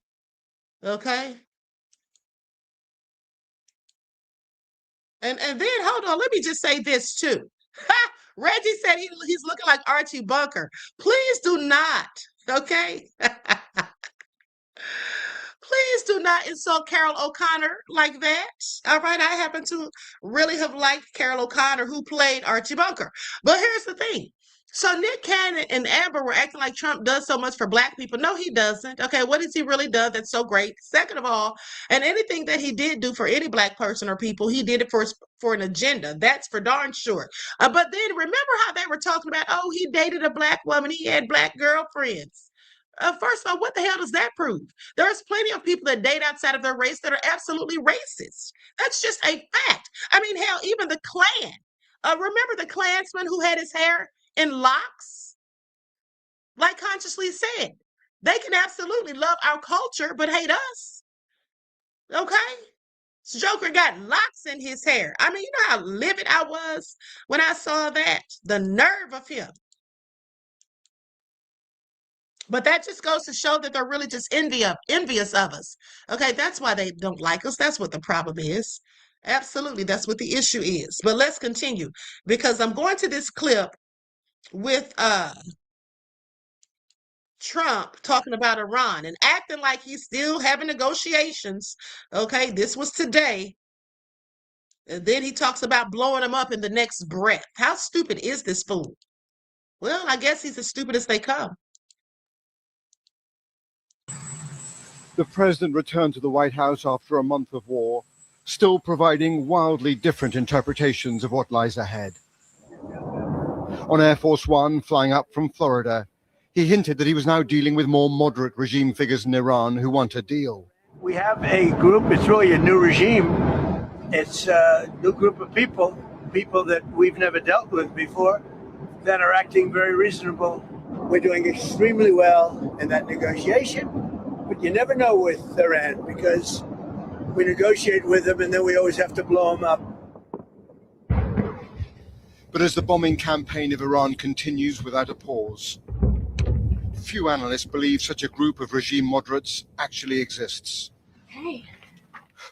B: Okay. And then hold on, let me just say this too. Reggie said he's looking like Archie Bunker. Please do not, okay? Please do not insult Carol O'Connor like that. All right, I happen to really have liked Carol O'Connor, who played Archie Bunker. But here's the thing. So Nick Cannon and Amber were acting like Trump does so much for Black people. No, he doesn't. Okay, what has he really done that's so great? Second of all, and anything that he did do for any Black person or people, he did it for an agenda. That's for darn sure. But then remember how they were talking about, oh, he dated a Black woman, he had Black girlfriends. First of all, what the hell does that prove? There's plenty of people that date outside of their race that are absolutely racist. That's just a fact. I mean, hell, even the Klan. Remember the Klansman who had his hair in locks? Like Consciously said, they can absolutely love our culture but hate us. Okay? Joker got locks in his hair. I mean, you know how livid I was when I saw that? The nerve of him. But that just goes to show that they're really just envious of us. Okay, that's why they don't like us. That's what the problem is. Absolutely, that's what the issue is. But let's continue because I'm going to this clip with Trump talking about Iran and acting like he's still having negotiations. Okay, this was today. And then he talks about blowing them up in the next breath. How stupid is this fool? Well, I guess he's as stupid as they come.
I: The president returned to the White House after a month of war, still providing wildly different interpretations of what lies ahead. On Air Force One, flying up from Florida, he hinted that he was now dealing with more moderate regime figures in Iran who want a deal.
J: We have a group, it's really a new regime. It's a new group of people that we've never dealt with before, that are acting very reasonable. We're doing extremely well in that negotiation, but you never know with Iran because we negotiate with them and then we always have to blow them up.
I: But as the bombing campaign of Iran continues without a pause, few analysts believe such a group of regime moderates actually exists.
K: Hey.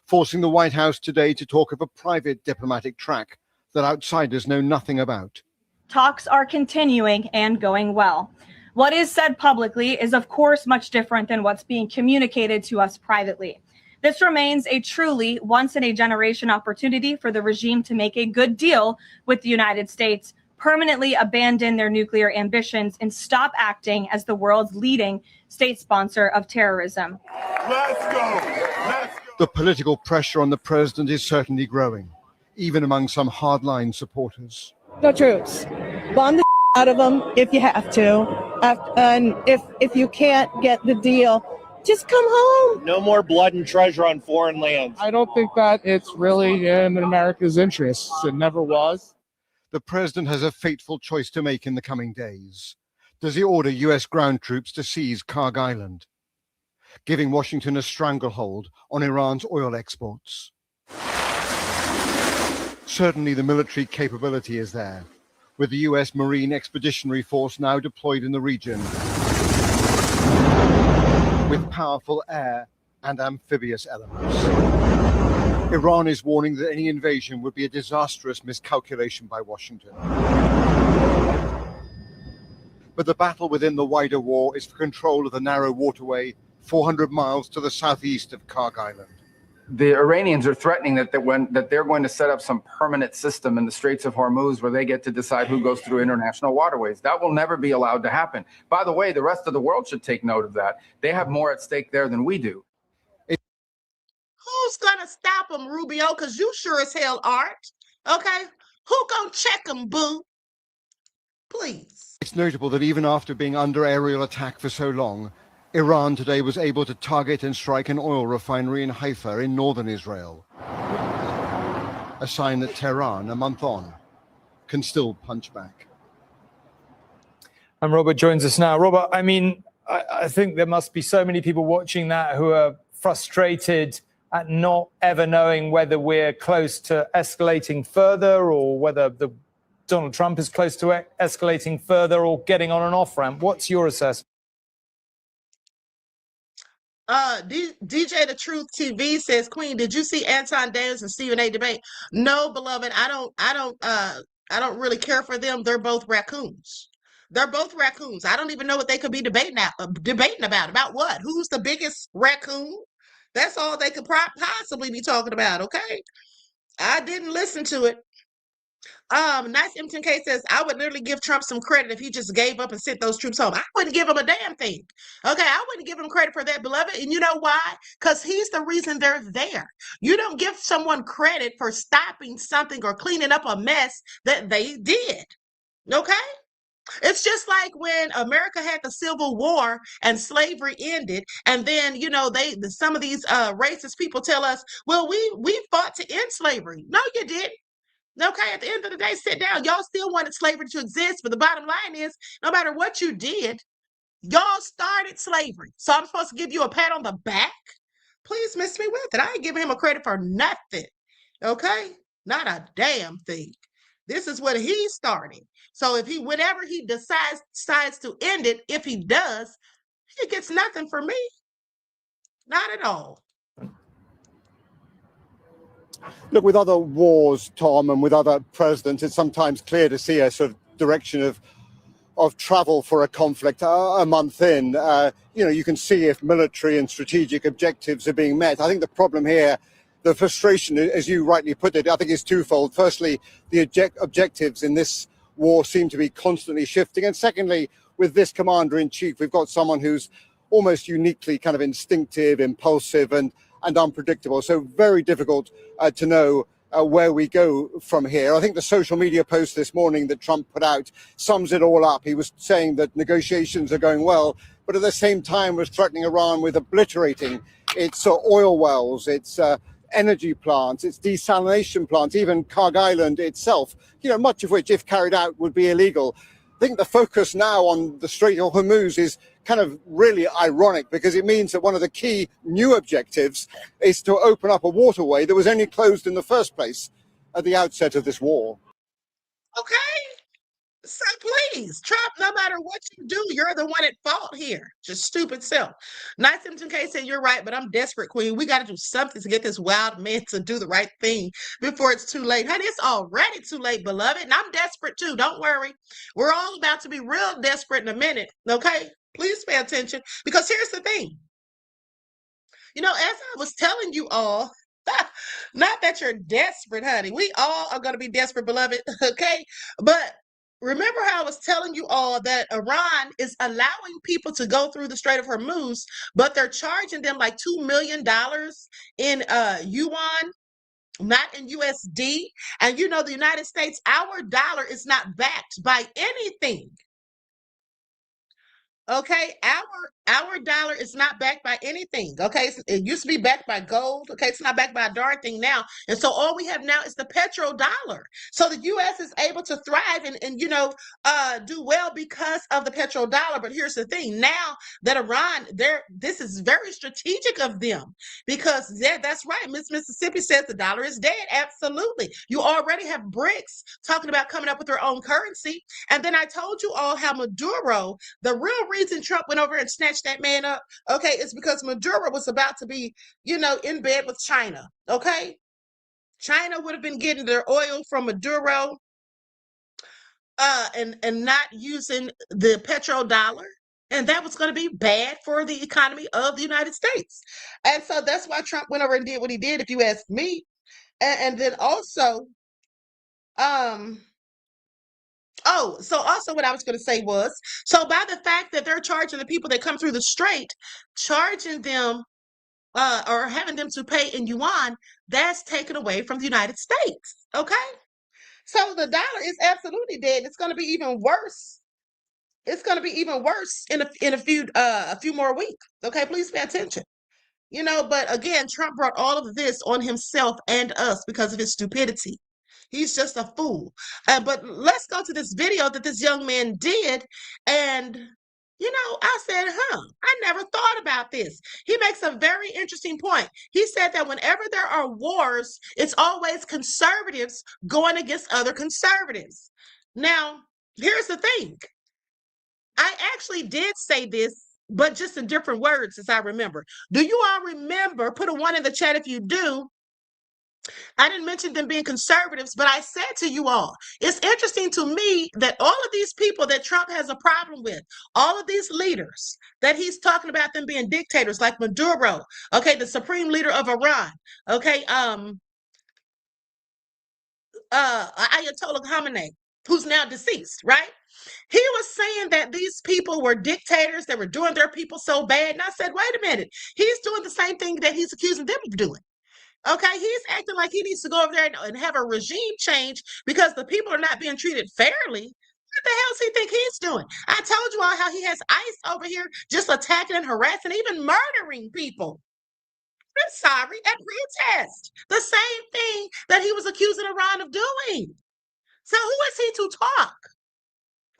I: Forcing the White House today to talk of a private diplomatic track that outsiders know nothing about.
K: Talks are continuing and going well. What is said publicly is, of course, much different than what's being communicated to us privately. This remains a truly once-in-a-generation opportunity for the regime to make a good deal with the United States, permanently abandon their nuclear ambitions, and stop acting as the world's leading state sponsor of terrorism.
I: Let's go! Let's go! The political pressure on the president is certainly growing, even among some hardline supporters.
L: No troops. Bomb the out of them if you have to. And if you can't get the deal, just come home.
M: No more blood and treasure on foreign lands.
N: I don't think that it's really in America's interests. It never was.
I: The president has a fateful choice to make in the coming days. Does he order U.S. ground troops to seize Karg Island, giving Washington a stranglehold on Iran's oil exports? Certainly the military capability is there, with the U.S. Marine Expeditionary Force now deployed in the region, with powerful air and amphibious elements. Iran is warning that any invasion would be a disastrous miscalculation by Washington. But the battle within the wider war is for control of the narrow waterway 400 miles to the southeast of Karg Island.
O: The Iranians are threatening that they're going to set up some permanent system in the Straits of Hormuz where they get to decide who goes through international waterways. That will never be allowed to happen. By the way, the rest of the world should take note of that. They have more at stake there than we do.
B: Who's gonna stop them, Rubio? Because you sure as hell aren't. Okay? Who gonna check them, boo? Please.
I: It's notable that even after being under aerial attack for so long, Iran today was able to target and strike an oil refinery in Haifa in northern Israel. A sign that Tehran, a month on, can still punch back.
P: And Robert joins us now. Robert, I mean, I think there must be so many people watching that who are frustrated at not ever knowing whether we're close to escalating further or whether Donald Trump is close to escalating further or getting on an off-ramp. What's your assessment?
B: DJ The Truth TV says, Queen, did you see Anton Daniels and Stephen A debate? No, beloved, I don't really care for them. They're both raccoons. They're both raccoons. I don't even know what they could be debating about. About what? Who's the biggest raccoon? That's all they could possibly be talking about, okay? I didn't listen to it. Nice M10K says, I would literally give Trump some credit if he just gave up and sent those troops home. I wouldn't give him a damn thing. Okay, I wouldn't give him credit for that, beloved. And you know why? Because he's the reason they're there. You don't give someone credit for stopping something or cleaning up a mess that they did. Okay? It's just like when America had the Civil War and slavery ended, and then some of these racist people tell us, well, we fought to end slavery. No, you didn't. Okay, at the end of the day, sit down. Y'all still wanted slavery to exist, but the bottom line is, no matter what you did, y'all started slavery. So I'm supposed to give you a pat on the back? Please miss me with it. I ain't giving him a credit for nothing. Okay? Not a damn thing. This is what he started. So if whenever he decides to end it, if he does, he gets nothing from me. Not at all.
I: Look, with other wars, Tom, and with other presidents, it's sometimes clear to see a sort of direction of travel for a conflict a month in. You can see if military and strategic objectives are being met. I think the problem here, the frustration, as you rightly put it, I think is twofold. Firstly, the objectives in this war seem to be constantly shifting. And secondly, with this commander-in-chief, we've got someone who's almost uniquely kind of instinctive, impulsive, and unpredictable. So very difficult to know where we go from here. I think the social media post this morning that Trump put out sums it all up. He was saying that negotiations are going well, but at the same time was threatening Iran with obliterating its oil wells, its energy plants, its desalination plants, even Karg Island itself, much of which, if carried out, would be illegal. I think the focus now on the Strait of Hormuz is kind of really ironic, because it means that one of the key new objectives is to open up a waterway that was only closed in the first place at the outset of this war.
B: Okay? So please, Trump, no matter what you do, you're the one at fault here. Just stupid self. Nice M10K said, you're right, but I'm desperate, Queen. We got to do something to get this wild man to do the right thing before it's too late. Honey, it's already too late, beloved. And I'm desperate too. Don't worry. We're all about to be real desperate in a minute. Okay? Please pay attention. Because here's the thing. As I was telling you all, not that you're desperate, honey. We all are going to be desperate, beloved. Okay? But remember how I was telling you all that Iran is allowing people to go through the Strait of Hormuz, but they're charging them like $2 million in yuan, not in USD. And the United States, our dollar is not backed by anything. Okay, our dollar is not backed by anything. Okay, it used to be backed by gold. Okay, it's not backed by a darn thing now. And so all we have now is the petrodollar. So the U.S. is able to thrive and do well because of the petrodollar. But here's the thing: now that Iran, this is very strategic of them, because that's right. Miss Mississippi says the dollar is dead. Absolutely, you already have BRICS talking about coming up with their own currency. And then I told you all how Maduro, the real reason Trump went over and snatched that man up, okay, is because Maduro was about to be, in bed with China, okay? China would have been getting their oil from Maduro and not using the petrodollar. And that was going to be bad for the economy of the United States. And so that's why Trump went over and did what he did, if you ask me. And then also, so also what I was going to say was, so by the fact that they're charging the people that come through the strait, charging them or having them to pay in yuan, that's taken away from the United States. Okay? So the dollar is absolutely dead. It's going to be even worse. It's going to be even worse in a few more weeks. Okay? Please pay attention. But again, Trump brought all of this on himself and us because of his stupidity. He's just a fool. But let's go to this video that this young man did. And, I said, I never thought about this. He makes a very interesting point. He said that whenever there are wars, it's always conservatives going against other conservatives. Now, here's the thing. I actually did say this, but just in different words, as I remember. Do you all remember? Put a 1 in the chat if you do. I didn't mention them being conservatives, but I said to you all, it's interesting to me that all of these people that Trump has a problem with, all of these leaders that he's talking about them being dictators, like Maduro, okay, the supreme leader of Iran, okay, Ayatollah Khamenei, who's now deceased, right? He was saying that these people were dictators that were doing their people so bad. And I said, wait a minute, he's doing the same thing that he's accusing them of doing. Okay, he's acting like he needs to go over there and have a regime change because the people are not being treated fairly. What the hell does he think he's doing? I told you all how he has ICE over here just attacking and harassing, even murdering people. I'm sorry, at protest. The same thing that he was accusing Iran of doing. So who is he to talk?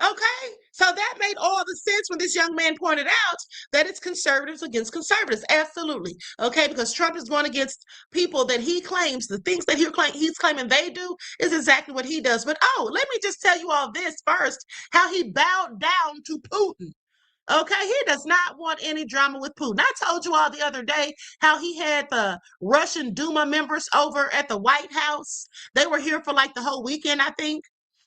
B: Okay, so that made all the sense when this young man pointed out that it's conservatives against conservatives. Absolutely. Okay, because Trump is going against people that he claims, the things that he's claiming they do is exactly what he does. But let me just tell you all this first, how he bowed down to Putin. Okay, he does not want any drama with Putin. I told you all the other day how he had the Russian Duma members over at the White House. They were here for like the whole weekend, I think.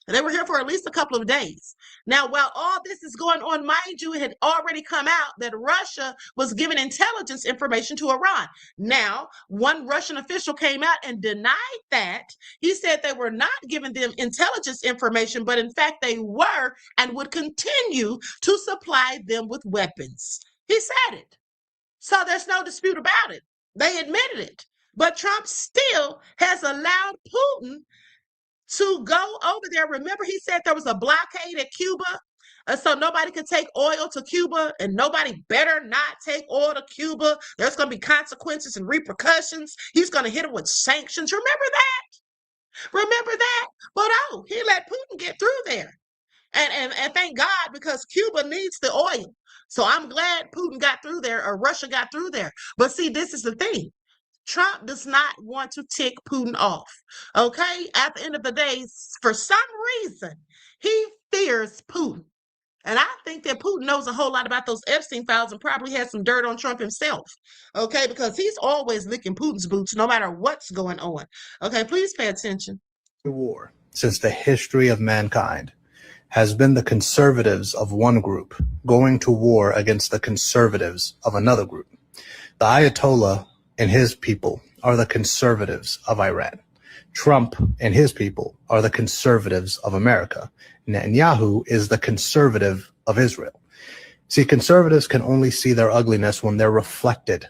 B: They were here for at least a couple of days. Now, while all this is going on, mind you, it had already come out that Russia was giving intelligence information to Iran. Now, one Russian official came out and denied that. He said they were not giving them intelligence information, but in fact, they were and would continue to supply them with weapons. He said it. So there's no dispute about it. They admitted it. But Trump still has allowed Putin to go over there. Remember, he said there was a blockade at Cuba, so nobody could take oil to Cuba, and nobody better not take oil to Cuba. There's going to be consequences and repercussions. He's going to hit them with sanctions. Remember that? Remember that? But he let Putin get through there. And thank God, because Cuba needs the oil. So I'm glad Putin got through there, or Russia got through there. But see, this is the thing. Trump does not want to tick Putin off. Okay? At the end of the day, for some reason, he fears Putin. And I think that Putin knows a whole lot about those Epstein files and probably has some dirt on Trump himself. Okay? Because he's always licking Putin's boots no matter what's going on. Okay? Please pay attention.
Q: War, since the history of mankind, has been the conservatives of one group going to war against the conservatives of another group. The Ayatollah and his people are the conservatives of Iran. Trump and his people are the conservatives of America. Netanyahu is the conservative of Israel. See, conservatives can only see their ugliness when they're reflected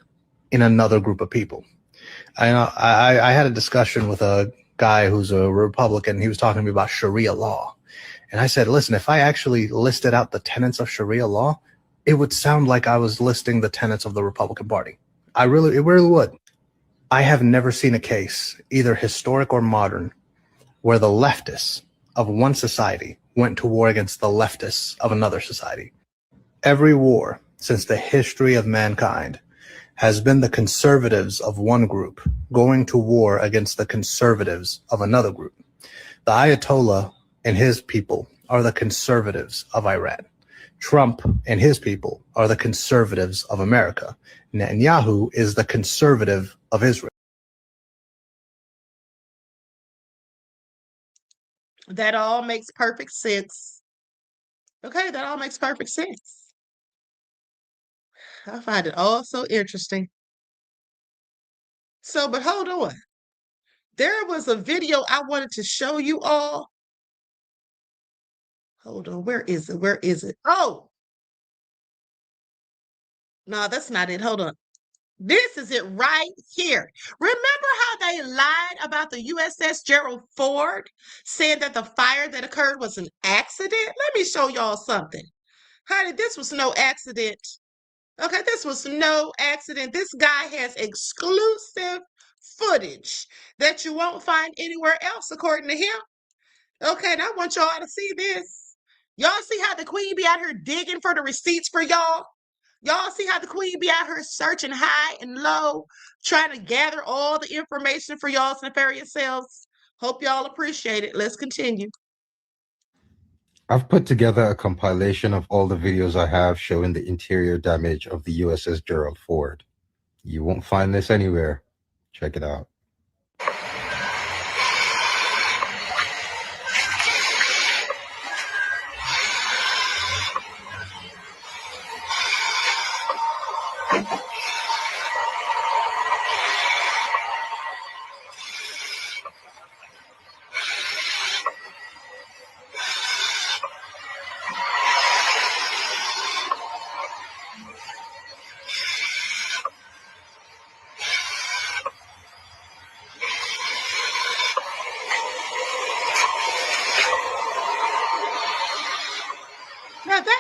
Q: in another group of people. I had a discussion with a guy who's a Republican. He was talking to me about Sharia law. And I said, listen, if I actually listed out the tenets of Sharia law, it would sound like I was listing the tenets of the Republican Party. It really would. I have never seen a case, either historic or modern, where the leftists of one society went to war against the leftists of another society. Every war since the history of mankind has been the conservatives of one group going to war against the conservatives of another group. The Ayatollah and his people are the conservatives of Iran. Trump and his people are the conservatives of America. Netanyahu is the conservative of Israel.
B: That all makes perfect sense. Okay, that all makes perfect sense. I find it all so interesting. So, but hold on. There was a video I wanted to show you all. Hold on, where is it? Where is it? Oh! No, that's not it. Hold on. This is it right here. Remember how they lied about the USS Gerald Ford, saying that the fire that occurred was an accident? Let me show y'all something. Honey, this was no accident. Okay, this was no accident. This guy has exclusive footage that you won't find anywhere else, according to him. Okay, and I want y'all to see this. Y'all see how the queen be out here digging for the receipts for y'all? Y'all see how the queen be out here searching high and low, trying to gather all the information for y'all's nefarious selves? Hope y'all appreciate it. Let's continue.
R: I've put together a compilation of all the videos I have showing the interior damage of the USS Gerald Ford. You won't find this anywhere. Check it out.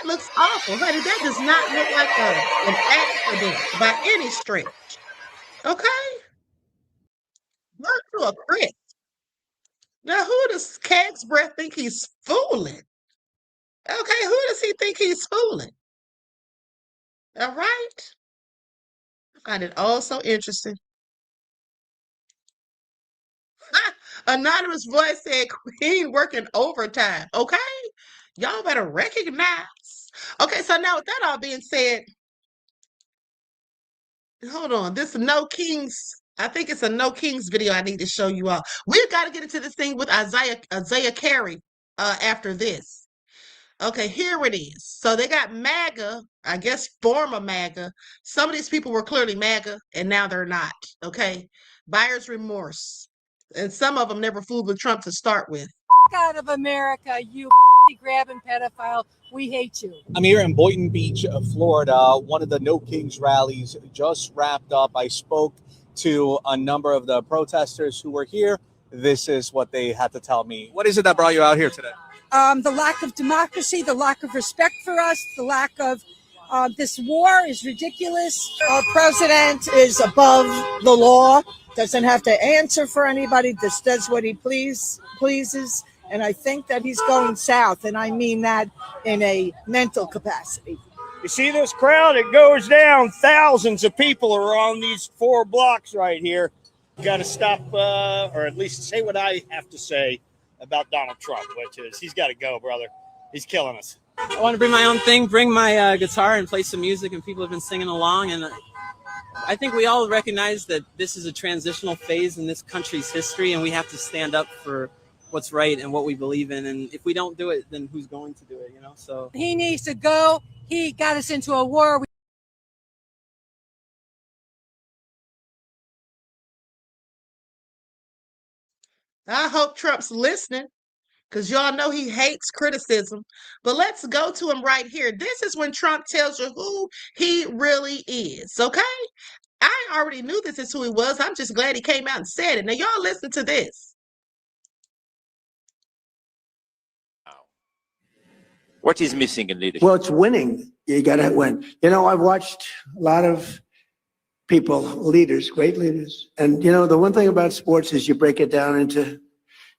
B: looks awful, honey. That does not look like an accident by any stretch. Okay? Look to a crisp. Now, who does Keg's Breath think he's fooling? Okay, who does he think he's fooling? All right? I find it all so interesting. Anonymous voice said, Queen working overtime. Okay? Y'all better recognize. Okay, so now with that all being said, hold on. This No Kings, I think it's a No Kings video I need to show you all. We've got to get into this thing with Isaiah Carey after this. Okay, here it is. So they got MAGA, I guess former MAGA. Some of these people were clearly MAGA, and now they're not. Okay? Buyer's remorse. And some of them never fooled with Trump to start with.
S: Out of America, you grabbing pedophile. We hate you.
T: I'm here in Boynton Beach, Florida. One of the No Kings rallies just wrapped up. I spoke to a number of the protesters who were here. This is what they had to tell me. What is it that brought you out here today?
S: The lack of democracy, the lack of respect for us, the lack of this war is ridiculous.
L: Our president is above the law, doesn't have to answer for anybody, just does what he pleases. And I think that he's going south, and I mean that in a mental capacity.
M: You see this crowd? It goes down. Thousands of people are on these 4 blocks right here. You got to stop, or at least say what I have to say about Donald Trump, which is he's got to go, brother. He's killing us.
U: I want to bring my own thing, bring my guitar and play some music, and people have been singing along. And I think we all recognize that this is a transitional phase in this country's history, and we have to stand up for what's right and what we believe in. And if we don't do it, then who's going to do it, you know? So
S: he needs to go. He got us into a war.
B: I hope Trump's listening, because y'all know he hates criticism. But let's go to him right here. This is when Trump tells you who he really is, okay? I already knew this is who he was. I'm just glad he came out and said it. Now, y'all listen to this.
V: What is missing in leadership?
W: Well, it's winning. You got to win. You know, I've watched a lot of people, leaders, great leaders. And, you know, the one thing about sports is you break it down into,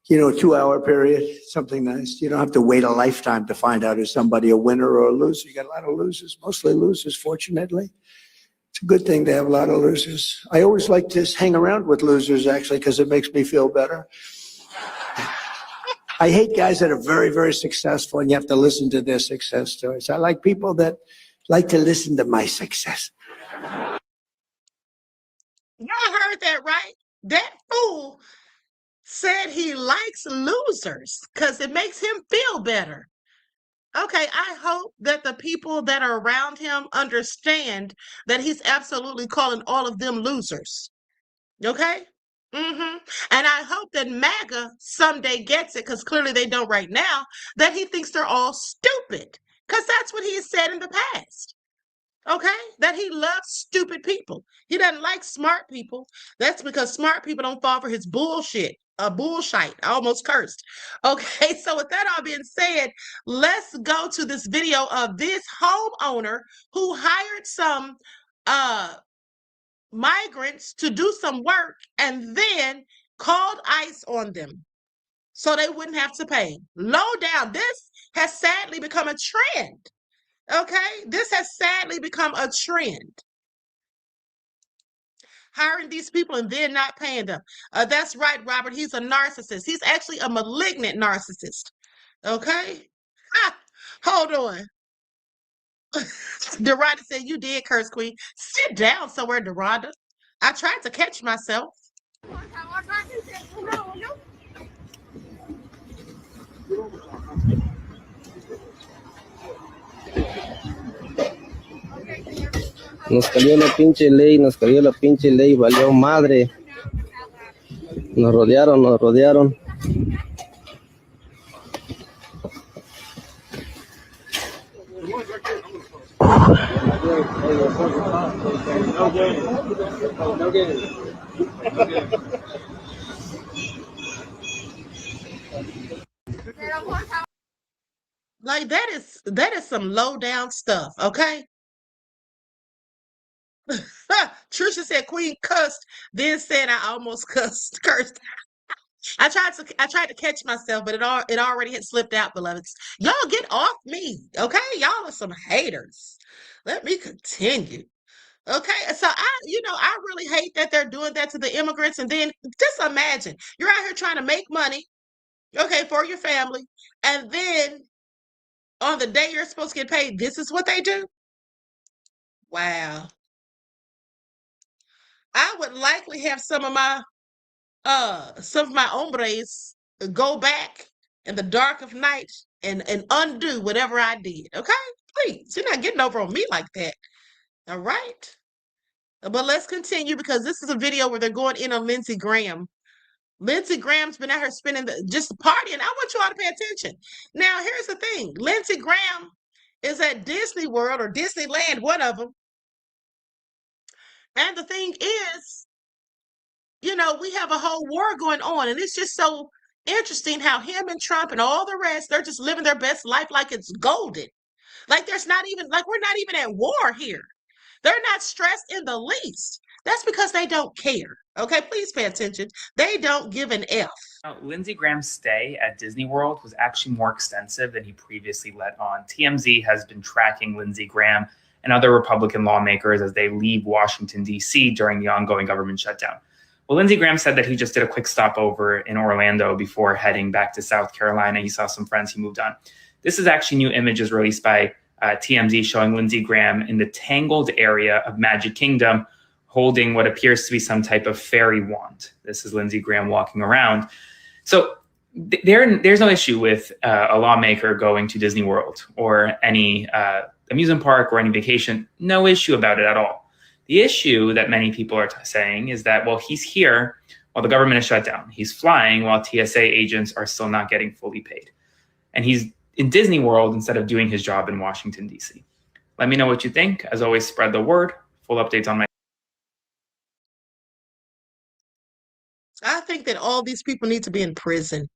W: you know, a 2-hour period, something nice. You don't have to wait a lifetime to find out is somebody a winner or a loser. You got a lot of losers, mostly losers, fortunately. It's a good thing to have a lot of losers. I always like to hang around with losers, actually, because it makes me feel better. I hate guys that are very, very successful and you have to listen to their success stories. I like people that like to listen to my success.
B: Y'all heard that, right? That fool said he likes losers because it makes him feel better. Okay, I hope that the people that are around him understand that he's absolutely calling all of them losers. Okay? And I hope that MAGA someday gets it, because clearly they don't right now, that he thinks they're all stupid, because that's what he has said in the past. Okay? That he loves stupid people. He doesn't like smart people. That's because smart people don't fall for his bullshit. Bullshit. I almost cursed. Okay, so with that all being said, let's go to this video of this homeowner who hired some migrants to do some work and then called ICE on them so they wouldn't have to pay. Low down. This has sadly become a trend. Okay? This has sadly become a trend. Hiring these people and then not paying them. That's right, Robert. He's a narcissist. He's actually a malignant narcissist. Okay? Hold on. Deronda said, you did curse, Queen. Sit down somewhere, Deronda. I tried to catch myself.
X: Nos cayó la pinche ley, valió madre. Nos rodearon.
B: Like that is some low down stuff, okay? Trisha said Queen cussed, then said I almost cursed. I tried to catch myself, but it already had slipped out, beloveds. Y'all get off me, okay? Y'all are some haters. Let me continue. Okay, so I really hate that they're doing that to the immigrants. And then just imagine you're out here trying to make money, okay, for your family, and then on the day you're supposed to get paid, this is what they do. Wow. I would likely have some of my hombres go back in the dark of night and undo whatever I did. Okay, please, you're not getting over on me like that. All right. But let's continue because this is a video where they're going in on Lindsey Graham. Lindsey Graham's been out here spending just partying. I want you all to pay attention. Now, here's the thing. Lindsey Graham is at Disney World or Disneyland, one of them. And the thing is, we have a whole war going on. And it's just so interesting how him and Trump and all the rest, they're just living their best life like it's golden. Like we're not even at war here. They're not stressed in the least. That's because they don't care. Okay, please pay attention. They don't give an F.
A: Now, Lindsey Graham's stay at Disney World was actually more extensive than he previously let on. TMZ has been tracking Lindsey Graham and other Republican lawmakers as they leave Washington, D.C. during the ongoing government shutdown. Well, Lindsey Graham said that he just did a quick stopover in Orlando before heading back to South Carolina. He saw some friends, he moved on. This is actually new images released by TMZ showing Lindsey Graham in the Tangled area of Magic Kingdom holding what appears to be some type of fairy wand. This is Lindsey Graham walking around. So there's no issue with a lawmaker going to Disney World or any amusement park or any vacation. No issue about it at all. The issue that many people are saying is that, well, he's here while the government is shut down. He's flying while TSA agents are still not getting fully paid. And he's in Disney World instead of doing his job in Washington, D.C. Let me know what you think. As always, spread the word. Full updates on my...
B: I think that all these people need to be in prison.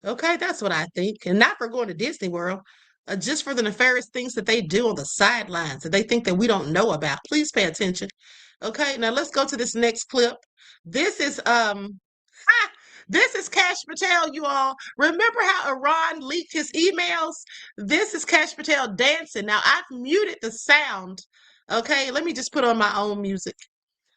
B: Okay, that's what I think. And not for going to Disney World, just for the nefarious things that they do on the sidelines that they think that we don't know about. Please pay attention. Okay, now let's go to this next clip. This is Kash Patel, you all. Remember how Iran leaked his emails? This is Kash Patel dancing. Now, I've muted the sound. Okay, let me just put on my own music.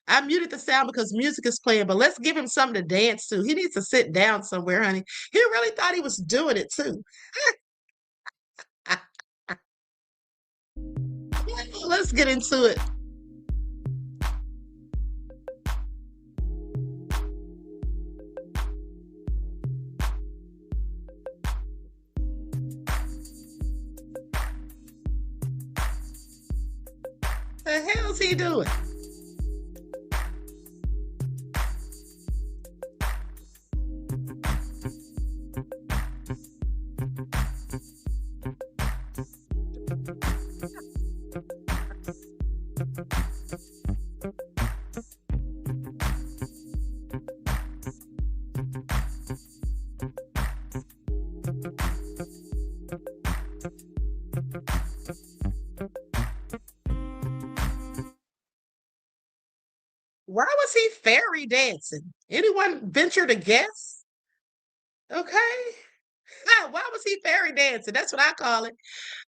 B: I muted the sound because music is playing, but let's give him something to dance to. He needs to sit down somewhere, honey. He really thought he was doing it, too. Let's get into it. The hell's he doing? Why was he fairy dancing? Anyone venture to guess? Okay. Why was he fairy dancing? That's what I call it.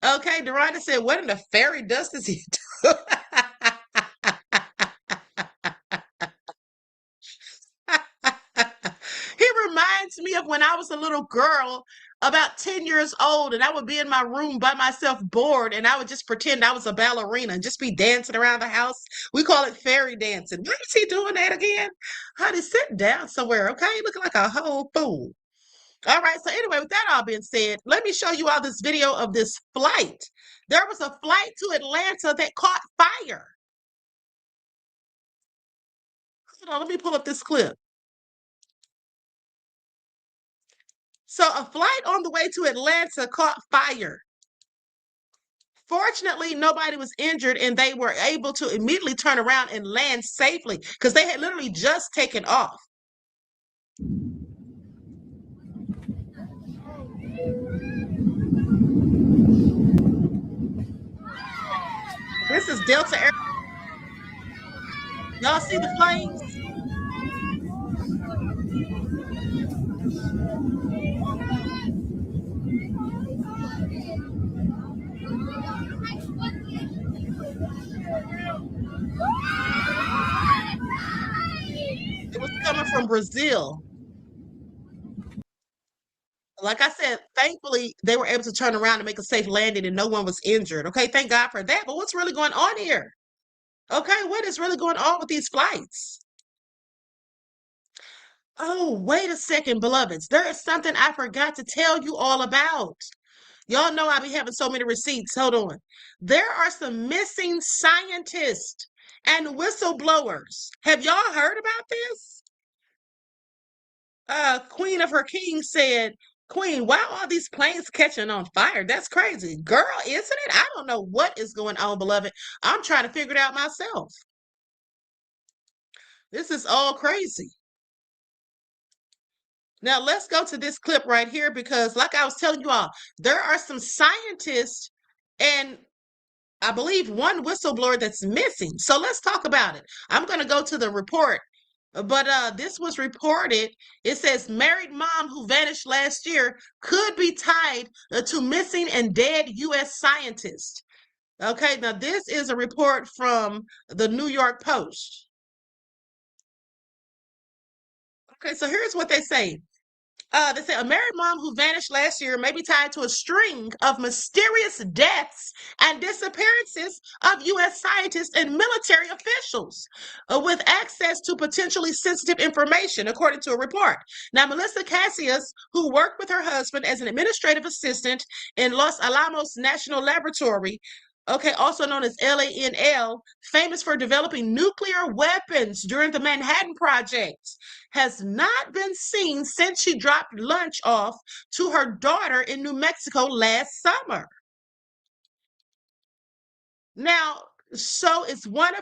B: Okay, Deronda said, what in the fairy dust is he doing? He reminds me of when I was a little girl, about 10 years old, and I would be in my room by myself bored, and I would just pretend I was a ballerina and just be dancing around the house. We call it fairy dancing. Why is he doing that again? Honey, sit down somewhere, okay? Looking like a whole fool. All right, so anyway, with that all being said, let me show you all this video of this flight. There was a flight to Atlanta that caught fire. Hold on, let me pull up this clip. So a flight on the way to Atlanta caught fire. Fortunately, nobody was injured, and they were able to immediately turn around and land safely because they had literally just taken off. This is Delta Air. Y'all see the flames? It was coming from Brazil. Like I said, thankfully, they were able to turn around and make a safe landing and no one was injured. Okay, thank God for that. But what's really going on here? Okay, what is really going on with these flights? Oh, wait a second, beloveds. There is something I forgot to tell you all about. Y'all know I be having so many receipts. Hold on. There are some missing scientists and whistleblowers. Have y'all heard about this? Queen of her king said, Queen, why are these planes catching on fire? That's crazy. Girl, isn't it? I don't know what is going on, beloved. I'm trying to figure it out myself. This is all crazy. Now, let's go to this clip right here because, like I was telling you all, there are some scientists and I believe one whistleblower that's missing. So let's talk about it. I'm going to go to the report. But this was reported. It says married mom who vanished last year could be tied to missing and dead U.S. scientist. Okay, now this is a report from the New York Post. Okay, so here's what they say. They say a married mom who vanished last year may be tied to a string of mysterious deaths and disappearances of U.S. scientists and military officials with access to potentially sensitive information, according to a report. Now, Melissa Cassius, who worked with her husband as an administrative assistant in Los Alamos National Laboratory, okay, also known as LANL, famous for developing nuclear weapons during the Manhattan Project, has not been seen since she dropped lunch off to her daughter in New Mexico last summer. Now, she is one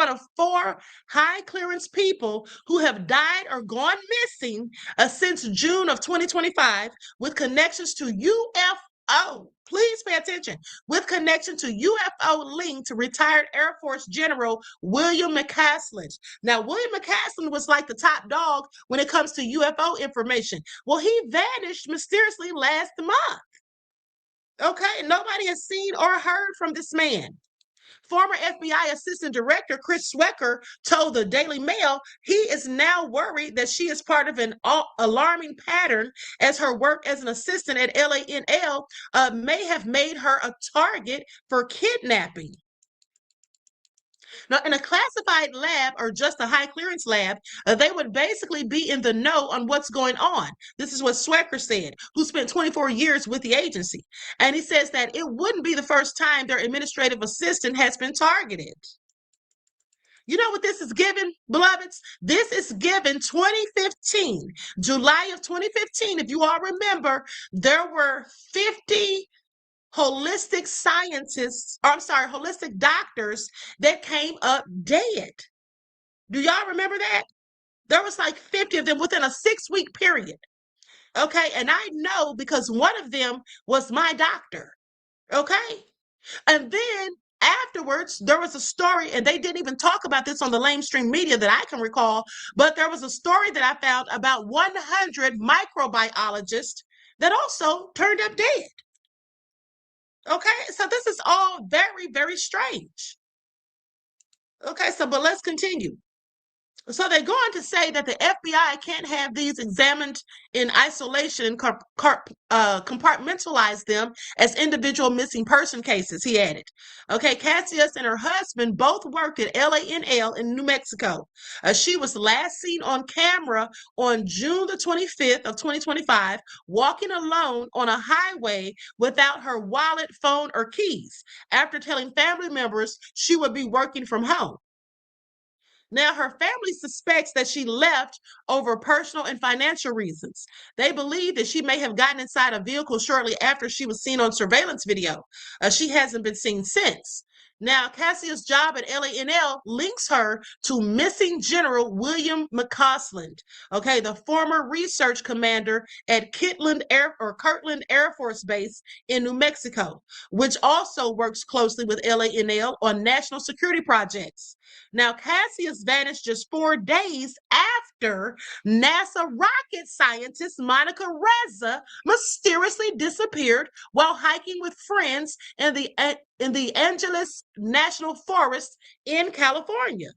B: of 4 high clearance people who have died or gone missing since June of 2025 with connections to UFO. Please pay attention. With connection to UFO linked to retired Air Force General William McCaslin. Now, William McCaslin was like the top dog when it comes to UFO information. Well, he vanished mysteriously last month. Okay, nobody has seen or heard from this man. Former FBI Assistant Director Chris Swecker told the Daily Mail he is now worried that she is part of an alarming pattern as her work as an assistant at LANL may have made her a target for kidnapping. Now, in a classified lab or just a high clearance lab, they would basically be in the know on what's going on. This is what Swecker said, who spent 24 years with the agency. And he says that it wouldn't be the first time their administrative assistant has been targeted. You know what this is given, beloveds? This is given 2015, July of 2015. If you all remember, there were 50 holistic doctors that came up dead. Do y'all remember that? There was like 50 of them within a 6-week period. Okay, and I know because one of them was my doctor. Okay, and then afterwards, there was a story, and they didn't even talk about this on the lamestream media that I can recall, but there was a story that I found about 100 microbiologists that also turned up dead. Okay, so this is all very, very strange. Okay, but let's continue. So they go on to say that the FBI can't have these examined in isolation and compartmentalize them as individual missing person cases, he added. Okay, Cassius and her husband both worked at LANL in New Mexico. She was last seen on camera on June the 25th of 2025, walking alone on a highway without her wallet, phone, or keys, after telling family members she would be working from home. Now, her family suspects that she left over personal and financial reasons. They believe that she may have gotten inside a vehicle shortly after she was seen on surveillance video. She hasn't been seen since. Now, Cassia's job at LANL links her to missing General William McCausland, okay, the former research commander at Kirtland Air Force Base in New Mexico, which also works closely with LANL on national security projects. Now, Cassia's vanished just 4 days after NASA rocket scientist Monica Reza mysteriously disappeared while hiking with friends in the Angeles National Forest in California.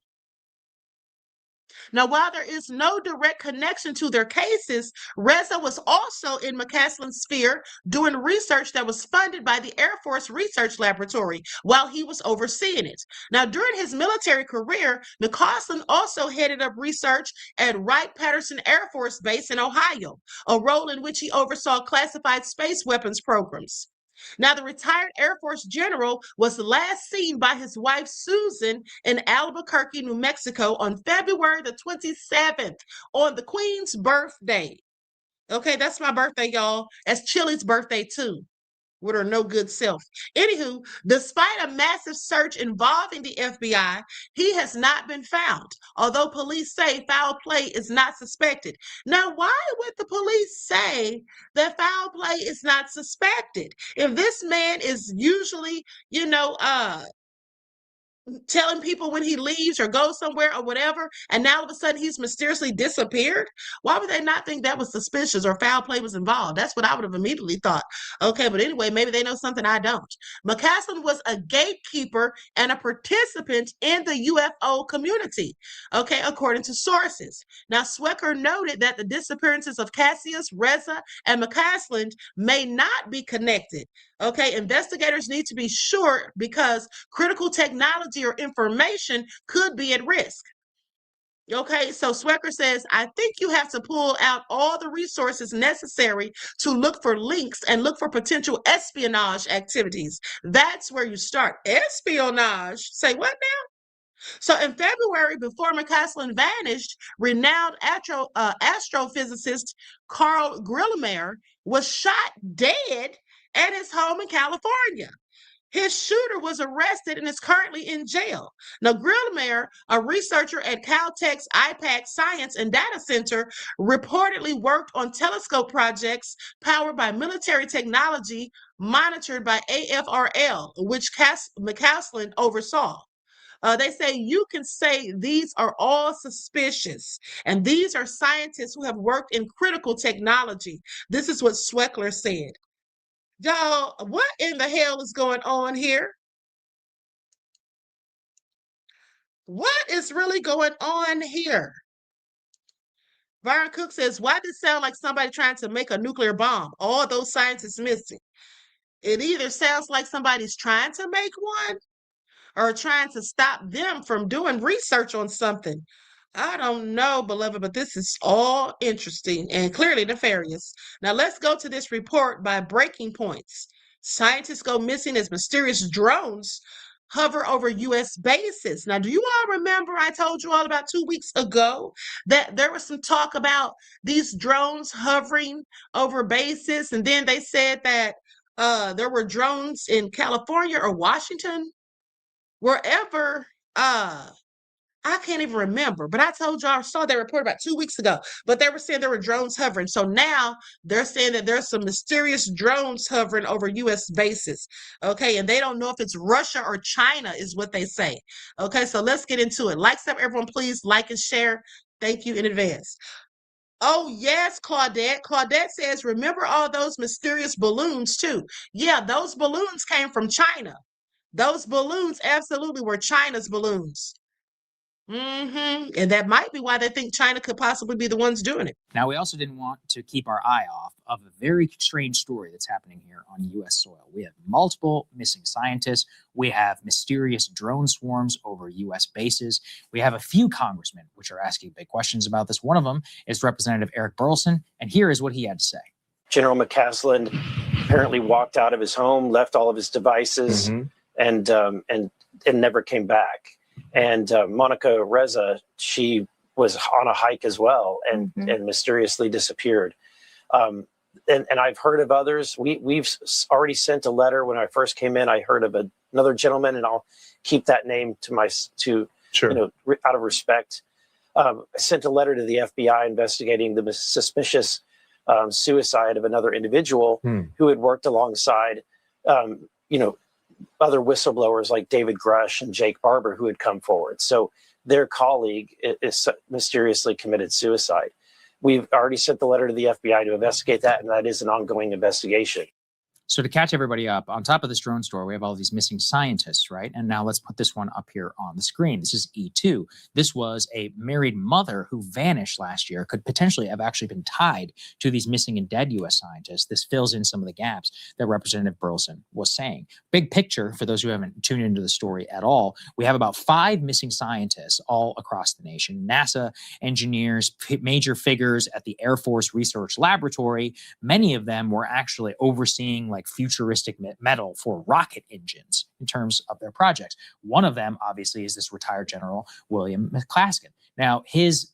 B: Now, while there is no direct connection to their cases, Reza was also in McCausland's sphere doing research that was funded by the Air Force Research Laboratory while he was overseeing it. Now, during his military career, McCausland also headed up research at Wright-Patterson Air Force Base in Ohio, a role in which he oversaw classified space weapons programs. Now, the retired Air Force general was last seen by his wife, Susan, in Albuquerque, New Mexico on February the 27th, on the Queen's birthday. Okay, that's my birthday, y'all. That's Chili's birthday, too, with her no good self. Anywho, despite a massive search involving the FBI, he has not been found, although police say foul play is not suspected. Now, why would the police say that foul play is not suspected? If this man is usually, telling people when he leaves or goes somewhere or whatever, and now all of a sudden he's mysteriously disappeared, why would they not think that was suspicious or foul play was involved? That's what I would have immediately thought. Okay, but anyway, maybe they know something I don't. McCausland was a gatekeeper and a participant in the UFO community, okay, according to sources. Now, Shakur noted that the disappearances of Cassius, Reza, and McCausland may not be connected. Okay, investigators need to be sure because critical technology or information could be at risk. Okay, so Shakur says, I think you have to pull out all the resources necessary to look for links and look for potential espionage activities. That's where you start. Espionage? Say what now? So in February, before McCausland vanished, renowned astrophysicist Carl Grillemeyer was shot dead at his home in California. His shooter was arrested and is currently in jail. Now, Grillemeyer, a researcher at Caltech's IPAC Science and Data Center, reportedly worked on telescope projects powered by military technology monitored by AFRL, which McCausland oversaw. They say you can say these are all suspicious, and these are scientists who have worked in critical technology. This is what Shakur said. Y'all, what in the hell is going on here? What is really going on here? Byron Cook says, why does it sound like somebody trying to make a nuclear bomb? All those scientists missing. It either sounds like somebody's trying to make one or trying to stop them from doing research on something. I don't know, beloved, but this is all interesting and clearly nefarious. Now let's go to this report by Breaking Points. Scientists go missing as mysterious drones hover over U.S. bases. Now, do you all remember I told you all about 2 weeks ago that there was some talk about these drones hovering over bases, and then they said that there were drones in California or Washington, wherever, I can't even remember, but I told you I saw that report about 2 weeks ago, but they were saying there were drones hovering. So now they're saying that there's some mysterious drones hovering over U.S. bases. Okay, and they don't know if it's Russia or China is what they say. Okay, so let's get into it. Like stuff, everyone, please like and share. Thank you in advance. Oh, yes, Claudette. Claudette says, remember all those mysterious balloons too. Yeah, those balloons came from China. Those balloons absolutely were China's balloons. And that might be why they think China could possibly be the ones doing it.
C: Now, we also didn't want to keep our eye off of a very strange story that's happening here on U.S. soil. We have multiple missing scientists. We have mysterious drone swarms over U.S. bases. We have a few congressmen which are asking big questions about this. One of them is Representative Eric Burleson, and here is what he had to say.
D: General McCausland apparently walked out of his home, left all of his devices, and never came back. And Monica Reza, she was on a hike as well and mysteriously disappeared. And I've heard of others. We've already sent a letter. When I first came in, I heard of another gentleman, and I'll keep that name to out of respect. I sent a letter to the FBI investigating the suspicious suicide of another individual who had worked alongside, other whistleblowers like David Grush and Jake Barber who had come forward. So their colleague is mysteriously committed suicide. We've already sent the letter to the FBI to investigate that, and that is an ongoing investigation.
C: So to catch everybody up, on top of this drone story, we have all these missing scientists, right? And now let's put this one up here on the screen. This is E2. This was a married mother who vanished last year, could potentially have actually been tied to these missing and dead U.S. scientists. This fills in some of the gaps that Representative Burleson was saying. Big picture, for those who haven't tuned into the story at all, we have about 5 missing scientists all across the nation. NASA engineers, major figures at the Air Force Research Laboratory. Many of them were actually overseeing like futuristic metal for rocket engines in terms of their projects. One of them, obviously, is this retired General William McClaskin. Now, his,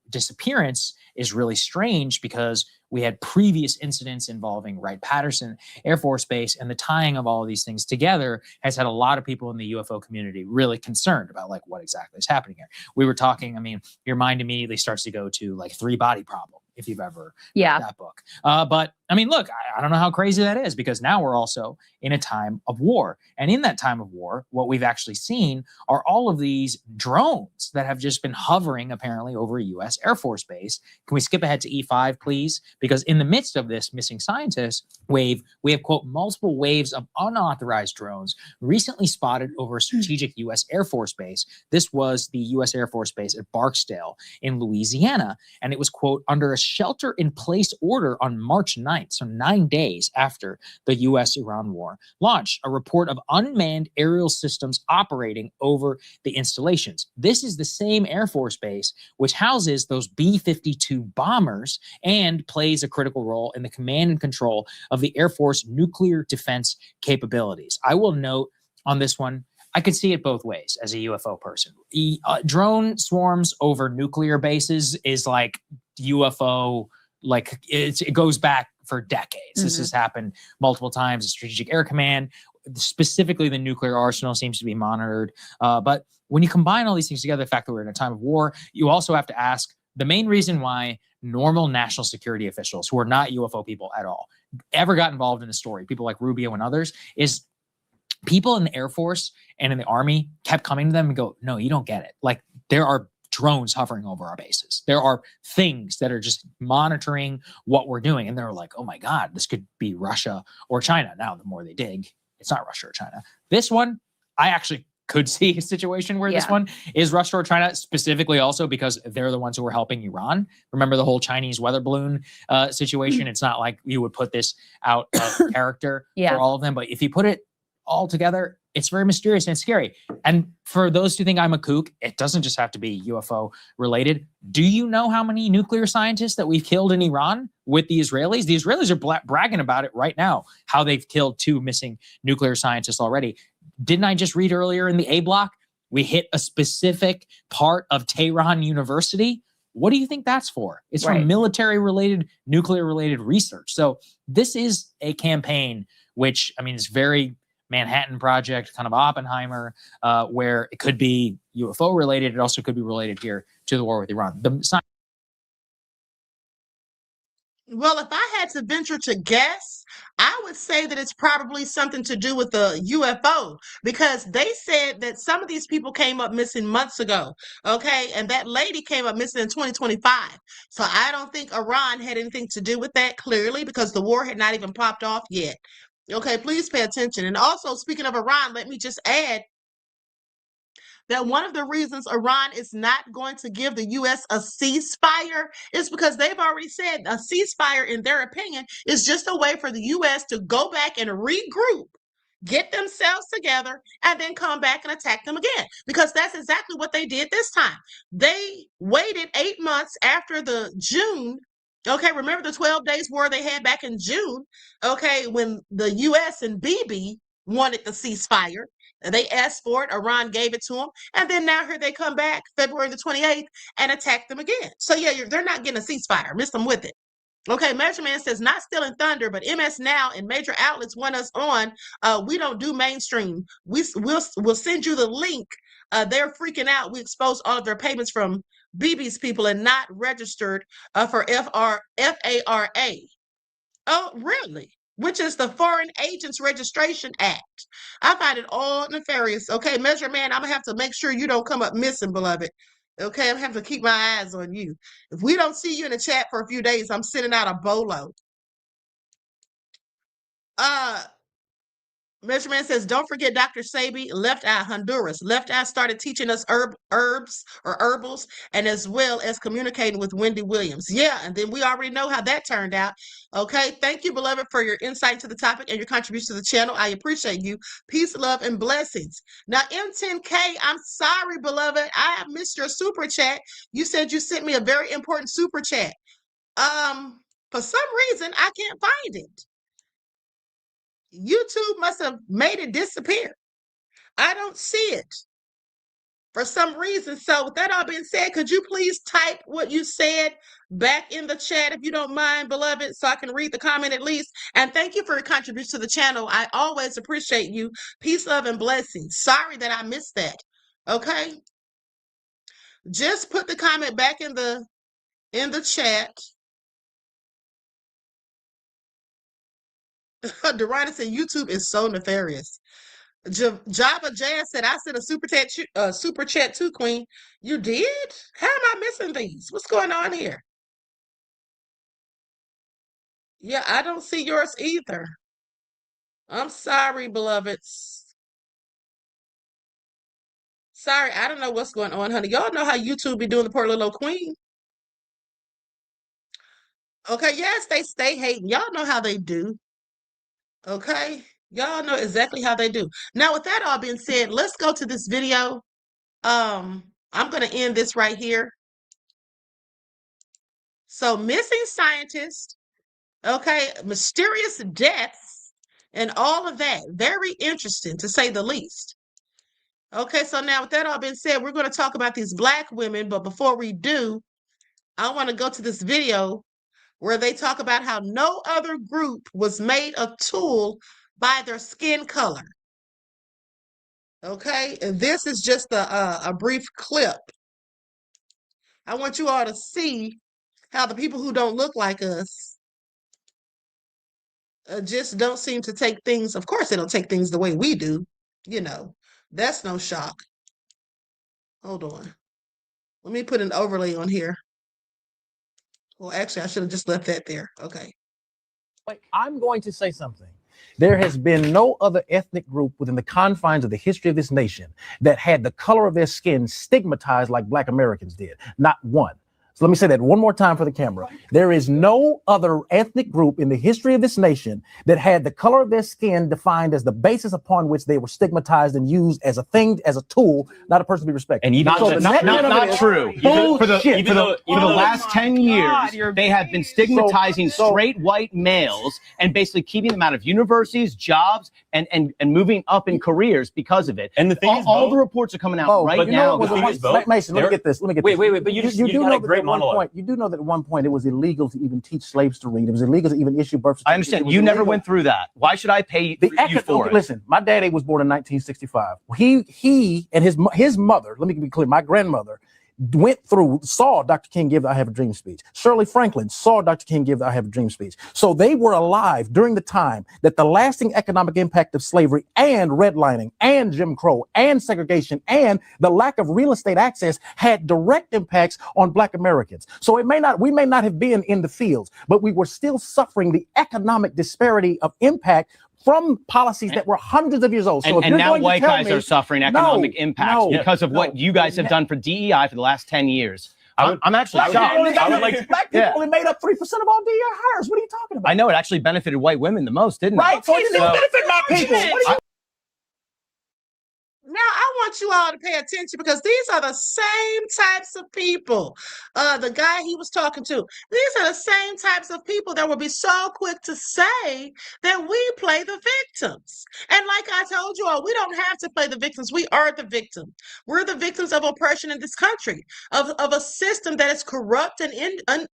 C: disappearance is really strange because we had previous incidents involving Wright-Patterson Air Force Base, and the tying of all of these things together has had a lot of people in the UFO community really concerned about like what exactly is happening here. We were talking, your mind immediately starts to go to like 3 Body Problem, if you've ever read that book. But look, I don't know how crazy that is, because now we're also in a time of war. And in that time of war, what we've actually seen are all of these drones that have just been hovering apparently over a U.S. Air Force base. Can we skip ahead to E5, please? Because in the midst of this missing scientist wave, we have, quote, multiple waves of unauthorized drones recently spotted over a strategic U.S. Air Force base. This was the U.S. Air Force base at Barksdale in Louisiana. And it was, quote, under a shelter-in-place order on March 9th. So 9 days after the U.S.-Iran war launch, a report of unmanned aerial systems operating over the installations. This is the same Air Force base which houses those B-52 bombers and plays a critical role in the command and control of the Air Force nuclear defense capabilities. I will note on this one, I could see it both ways as a UFO person. Drone swarms over nuclear bases is like UFO, like it goes back for decades. This has happened multiple times. The Strategic Air Command, specifically the nuclear arsenal, seems to be monitored. But when you combine all these things together, the fact that we're in a time of war, you also have to ask the main reason why normal national security officials who are not UFO people at all ever got involved in the story, people like Rubio and others, is people in the Air Force and in the Army kept coming to them and go, no, you don't get it. Like, there are drones hovering over our bases. There are things that are just monitoring what we're doing. And they're like, oh my God, this could be Russia or China. Now, the more they dig, it's not Russia or China. This one, I actually could see a situation where this one is Russia or China, specifically also because they're the ones who were helping Iran. Remember the whole Chinese weather balloon situation? It's not like you would put this out of character for all of them. But if you put it all together, it's very mysterious and scary. And for those who think I'm a kook, it doesn't just have to be UFO related. Do you know how many nuclear scientists that we've killed in Iran with the Israelis? The Israelis are bragging about it right now, how they've killed 2 missing nuclear scientists already. Didn't I just read earlier in the A block, we hit a specific part of Tehran University? What do you think that's for? It's for military related, nuclear related research. So this is a campaign which, is very Manhattan Project, kind of Oppenheimer, where it could be UFO related. It also could be related here to the war with Iran.
B: Well, if I had to venture to guess, I would say that it's probably something to do with the UFO, because they said that some of these people came up missing months ago, okay? And that lady came up missing in 2025. So I don't think Iran had anything to do with that, clearly, because the war had not even popped off yet. Okay, please pay attention. And also, speaking of Iran, let me just add that one of the reasons Iran is not going to give the U.S. a ceasefire is because they've already said a ceasefire, in their opinion, is just a way for the U.S. to go back and regroup, get themselves together, and then come back and attack them again. Because that's exactly what they did this time. They waited 8 months after the June. Okay, remember the 12 days war they had back in June, okay, when the U.S. and Bibi wanted the ceasefire. They asked for it, Iran gave it to them, and then now here they come back February the 28th and attack them again. So yeah, they're not getting a ceasefire. Miss them with it. Okay, Measure Man says, not stealing thunder, but MS Now and major outlets want us on. We don't do mainstream. We'll send you the link. They're freaking out. We exposed all of their payments from BB's people and not registered for FARA. Oh, really? Which is the Foreign Agents Registration Act. I find it all nefarious. Okay, Measure Man, I'm gonna have to make sure you don't come up missing, beloved. Okay, I'm gonna have to keep my eyes on you. If we don't see you in the chat for a few days, I'm sending out a bolo. Measure Man says, don't forget Dr. Sabi, Left Eye, Honduras. Left Eye started teaching us herbs or herbals, and as well as communicating with Wendy Williams. Yeah, and then we already know how that turned out. Okay, thank you, beloved, for your insight to the topic and your contribution to the channel. I appreciate you. Peace, love, and blessings. Now, M10K, I'm sorry, beloved. I have missed your super chat. You said you sent me a very important super chat. For some reason, I can't find it. YouTube must have made it disappear. I don't see it for some reason. So with that all being said, could you please type what you said back in the chat, if you don't mind, beloved, so I can read the comment at least. And thank you for your contribution to the channel. I always appreciate you. Peace, love, and blessings. Sorry that I missed that. Okay. Just put the comment back in the chat. Dorana said YouTube is so nefarious. Java Jazz said, I sent a super chat too, Queen. You did? How am I missing these? What's going on here? Yeah, I don't see yours either. I'm sorry, beloveds. Sorry, I don't know what's going on, honey. Y'all know how YouTube be doing the poor little queen. Okay, yes, they stay hating. Y'all know how they do. Okay, y'all know exactly how they do. Now, with that all being said, let's go to this video. I'm going to end this right here. So, missing scientists, okay, mysterious deaths, and all of that. Very interesting, to say the least. Okay, so now with that all being said, we're going to talk about these Black women. But before we do, I want to go to this video where they talk about how no other group was made a tool by their skin color. Okay, and this is just a brief clip. I want you all to see how the people who don't look like us just don't seem to take things. Of course, they don't take things the way we do. You know, that's no shock. Hold on. Let me put an overlay on here. Well, actually, I should have just left that there. Okay.
E: I'm going to say something. There has been no other ethnic group within the confines of the history of this nation that had the color of their skin stigmatized like Black Americans did. Not one. So let me say that one more time for the camera. There is no other ethnic group in the history of this nation that had the color of their skin defined as the basis upon which they were stigmatized and used as a thing, as a tool, not a person to be respected.
F: And even not true. Even for the last 10 years, they have been stigmatizing straight white males and basically keeping them out of universities, jobs, and moving up in careers because of it. And the thing is, all the reports are coming out right now.
E: Mason, let me get this.
F: Wait, but you got a great monologue.
E: You do know that at one point it was illegal to even teach slaves to read. It was illegal to even issue birth certificates.
F: I understand. You never went through that. Why should I pay you for it?
E: Listen, my daddy was born in 1965. He and his mother, let me be clear, my grandmother, saw Dr. King give the I Have a Dream speech. Shirley Franklin saw Dr. King give the I Have a Dream speech. So they were alive during the time that the lasting economic impact of slavery and redlining and Jim Crow and segregation and the lack of real estate access had direct impacts on Black Americans. So we may not have been in the fields, but we were still suffering the economic disparity of impact from policies that were hundreds of years old. So
F: and now white guys are suffering economic impacts because of what you guys have done for DEI for the last 10 years. I'm actually shocked.
E: Black people only made up 3% of all DEI hires. What are you talking about?
F: I know it actually benefited white women the most, didn't it?
E: Right. So it didn't benefit my people.
B: Now, I want you all to pay attention because these are the same types of people. The guy he was talking to, these are the same types of people that will be so quick to say that we play the victims. And like I told you all, we don't have to play the victims. We are the victim. We're the victims of oppression in this country, of a system that is corrupt and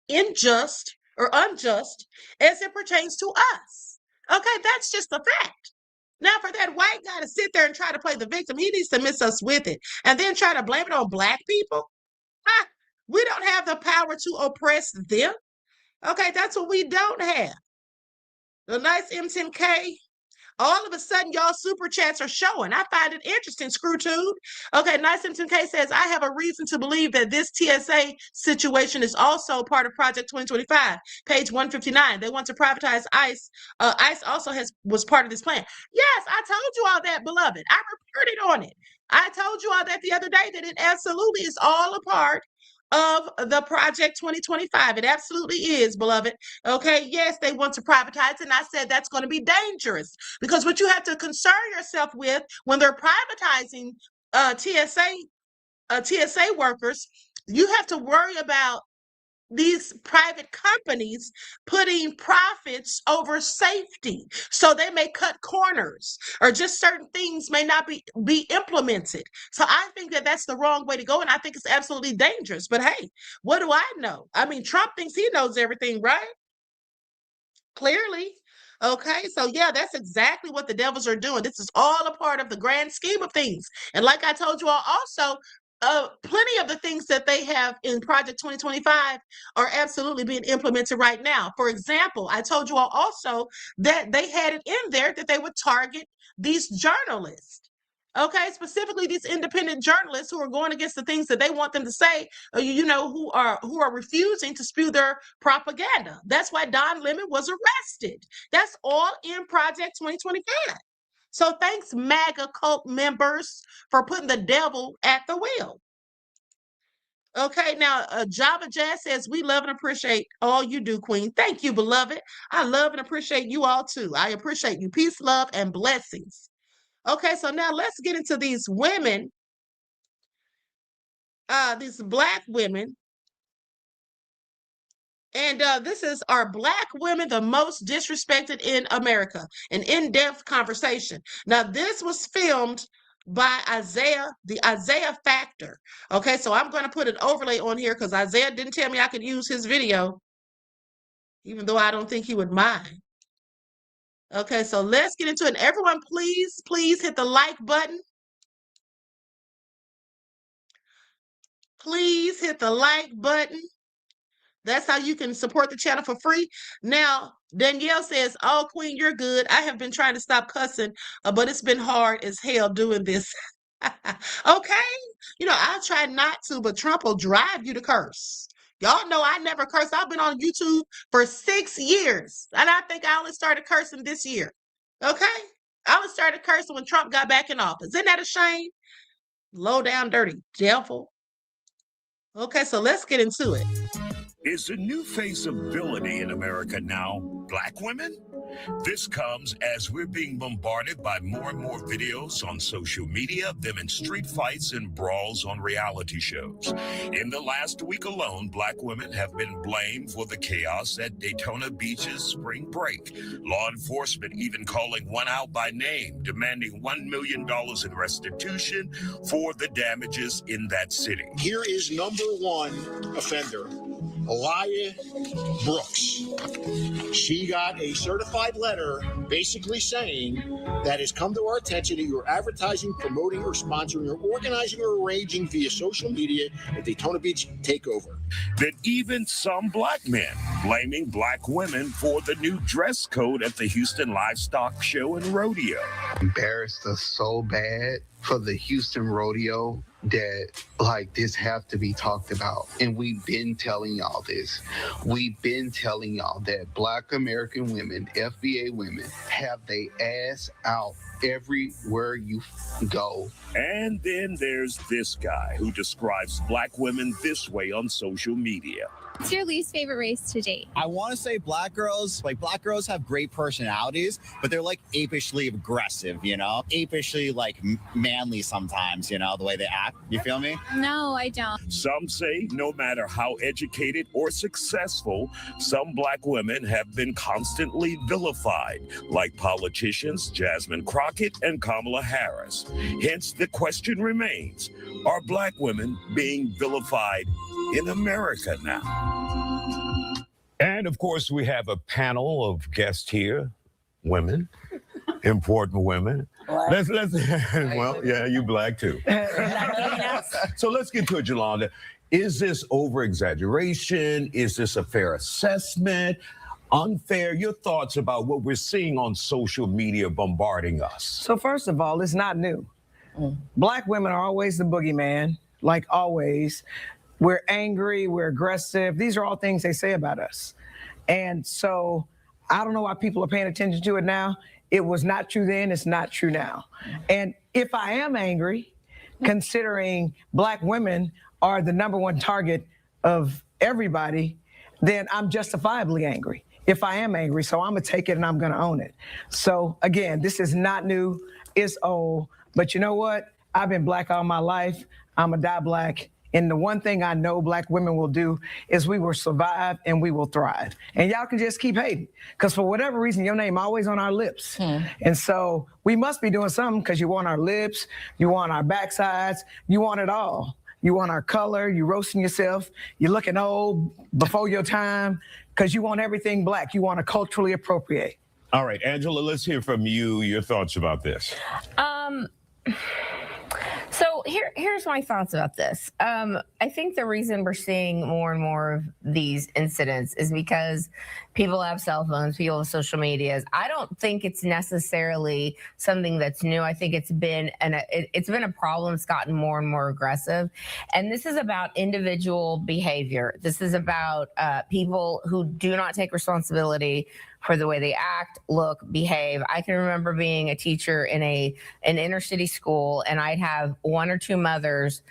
B: unjust, or unjust as it pertains to us. Okay, that's just a fact. Now, for that white guy to sit there and try to play the victim, he needs to miss us with it and then try to blame it on black people. We don't have the power to oppress them. Okay, that's what we don't have. The nice M10K. All of a sudden, y'all super chats are showing. I find it interesting, ScrewTube. Okay, Nice M10K says, I have a reason to believe that this TSA situation is also part of Project 2025, page 159. They want to privatize ICE. ICE also was part of this plan. Yes, I told you all that, beloved. I reported on it. I told you all that the other day, that it absolutely is all a part of the Project 2025. It absolutely is, beloved. Okay, yes, they want to privatize, and I said that's going to be dangerous, because what you have to concern yourself with when they're privatizing TSA workers, you have to worry about these private companies putting profits over safety. So they may cut corners, or just certain things may not be implemented. So I think that that's the wrong way to go, and I think it's absolutely dangerous. But hey, what do I know? I mean, Trump thinks he knows everything, right? Clearly. Okay, so yeah, that's exactly what the devils are doing. This is all a part of the grand scheme of things. And like I told you all also, plenty of the things that they have in Project 2025 are absolutely being implemented right now. For example, I told you all also that they had it in there that they would target these journalists. Okay, specifically these independent journalists who are going against the things that they want them to say, who are refusing to spew their propaganda. That's why Don Lemon was arrested. That's all in Project 2025. So thanks, MAGA cult members, for putting the devil at the wheel. Okay, now Java Jazz says, we love and appreciate all you do, Queen. Thank you, beloved. I love and appreciate you all too. I appreciate you. Peace, love, and blessings. Okay, so now let's get into these women, these Black women. And this is Are Black Women the Most Disrespected in America? An in-depth conversation. Now, this was filmed by Isaiah, the Isaiah Factor. Okay, so I'm going to put an overlay on here because Isaiah didn't tell me I could use his video, even though I don't think he would mind. Okay, so let's get into it. Everyone, please hit the like button. Please hit the like button. That's how you can support the channel for free. Now, Danielle says, oh, Queen, you're good. I have been trying to stop cussing, but it's been hard as hell doing this. Okay? I'll try not to, but Trump will drive you to curse. Y'all know I never curse. I've been on YouTube for 6 years, and I think I only started cursing this year. Okay? I only started cursing when Trump got back in office. Isn't that a shame? Low down, dirty devil. Okay, so let's get into it.
G: Is the new face of villainy in America now Black women? This comes as we're being bombarded by more and more videos on social media of them in street fights and brawls on reality shows. In the last week alone, Black women have been blamed for the chaos at Daytona Beach's spring break. Law enforcement even calling one out by name, demanding $1 million in restitution for the damages in that city.
H: Here is number one offender, Elia Brooks. She got a certified letter basically saying that has come to our attention that you're advertising, promoting, or sponsoring, or organizing, or arranging via social media a Daytona Beach takeover.
G: That even some Black men blaming Black women for the new dress code at the Houston Livestock Show and Rodeo.
J: Embarrassed us so bad for the Houston Rodeo that this have to be talked about. And we've been telling y'all this. We've been telling y'all that Black American women, FBA women, have their ass out everywhere you go.
G: And then there's this guy who describes Black women this way on social media.
K: What's your least favorite race to date?
Y: I want to say black girls. Black girls have great personalities, but they're apishly aggressive, apishly manly sometimes, the way they act. You feel me?
K: No, I don't.
G: Some say no matter how educated or successful, some Black women have been constantly vilified, like politicians Jasmine Crockett and Kamala Harris. Hence, the question remains, are Black women being vilified in America now? And And of course, we have a panel of guests here, women, important women. Let's well, yeah, you black too. So let's get to it, Yolanda. Is this over-exaggeration? Is this a fair assessment? Unfair? Your thoughts about what we're seeing on social media bombarding us?
I: So first of all, it's not new. Black women are always the boogeyman, like always. We're angry, we're aggressive. These are all things they say about us. And so I don't know why people are paying attention to it now. It was not true then, it's not true now. And if I am angry, considering Black women are the #1 target of everybody, then I'm justifiably angry. If I am angry, so I'm gonna take it and I'm gonna own it. So again, this is not new, it's old, but you know what? I've been Black all my life, I'm gonna die Black. And the one thing I know Black women will do is we will survive and we will thrive. And y'all can just keep hating, because for whatever reason, your name always on our lips. And so we must be doing something, because you want our lips, you want our backsides, you want it all. You want our color, you roasting yourself, you're looking old before your time, because you want everything Black. You want to culturally appropriate.
G: All right, Angela, let's hear from you, your thoughts about this.
N: So here's my thoughts about this. I think the reason we're seeing more and more of these incidents is because people have cell phones, people have social medias. I don't think it's necessarily something that's new. I think it's been a problem that's gotten more and more aggressive. And this is about individual behavior. This is about people who do not take responsibility for the way they act, look, behave. I can remember being a teacher in an inner city school, and I'd have 1 or 2 mothers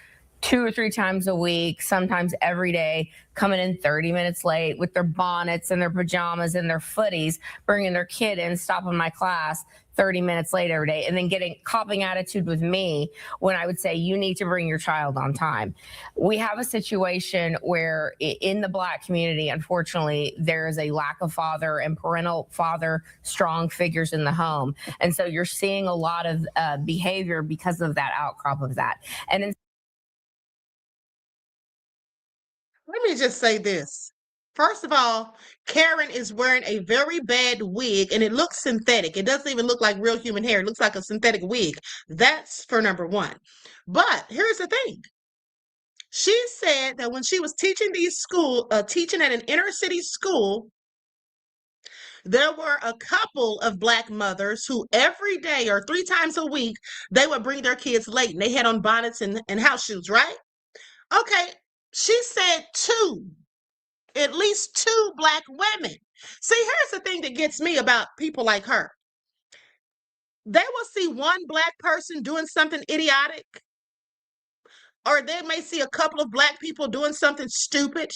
N: 2 or 3 times a week, sometimes every day, coming in 30 minutes late with their bonnets and their pajamas and their footies, bringing their kid in, stopping my class 30 minutes late every day, and then copping attitude with me when I would say, you need to bring your child on time. We have a situation where in the Black community, unfortunately, there is a lack of father and parental father strong figures in the home. And so you're seeing a lot of behavior because of that outcrop of that. And
B: Let me just say this. First of all, Karen is wearing a very bad wig, and it looks synthetic. It doesn't even look like real human hair. It looks like a synthetic wig. That's for number one. But here's the thing. She said that when she was teaching teaching at an inner city school, there were a couple of Black mothers who every day or 3 times a week, they would bring their kids late, and they had on bonnets and house shoes, right? Okay, she said 2. At least 2 Black women. See, here's the thing that gets me about people like her. They will see one Black person doing something idiotic, or they may see a couple of Black people doing something stupid,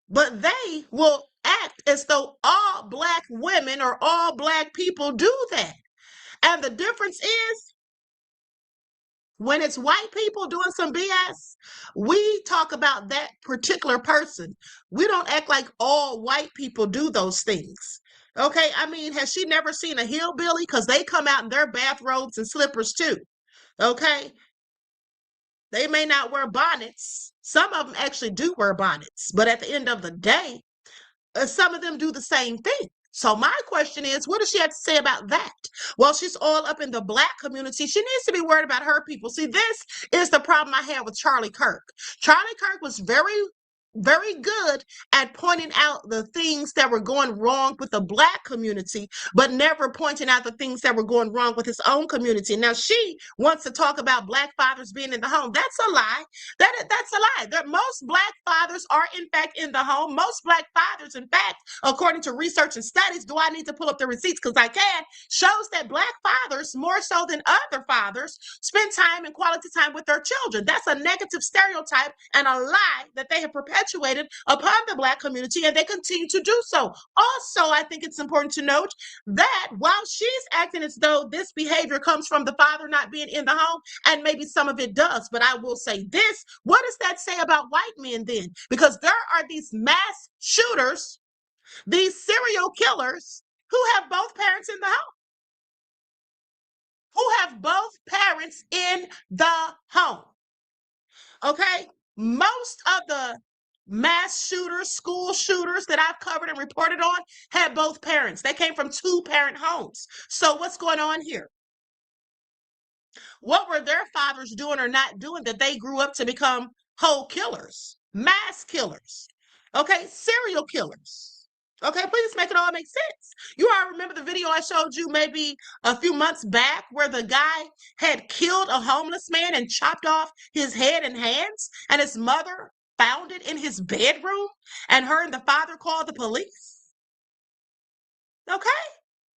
B: but they will act as though all Black women or all Black people do that. And the difference is, when it's white people doing some BS, we talk about that particular person. We don't act like all white people do those things. Okay, I mean, has she never seen a hillbilly? Because they come out in their bathrobes and slippers too. Okay, they may not wear bonnets. Some of them actually do wear bonnets, but at the end of the day, some of them do the same thing. So my question is, what does she have to say about that? Well, she's all up in the Black community. She needs to be worried about her people. See, this is the problem I had with Charlie Kirk. Charlie Kirk was very, very good at pointing out the things that were going wrong with the Black community, but never pointing out the things that were going wrong with his own community. Now, she wants to talk about Black fathers being in the home. That's a lie. That's a lie. Most Black fathers are, in fact, in the home. Most Black fathers, in fact, according to research and studies, do I need to pull up the receipts because I can, shows that Black fathers, more so than other fathers, spend time and quality time with their children. That's a negative stereotype and a lie that they have perpetuated upon the Black community, and they continue to do so. Also, I think it's important to note that while she's acting as though this behavior comes from the father not being in the home, and maybe some of it does, but I will say this, what does that say about white men then? Because there are these mass shooters, these serial killers who have both parents in the home. Who have both parents in the home. Okay? Most of the mass shooters, school shooters that I've covered and reported on had both parents. They came from 2-parent homes. So what's going on here? What were their fathers doing or not doing that they grew up to become whole killers, mass killers, okay, serial killers? Okay, please make it all make sense. You all remember the video I showed you maybe a few months back where the guy had killed a homeless man and chopped off his head and hands, and his mother found it in his bedroom, and her and the father called the police? Okay?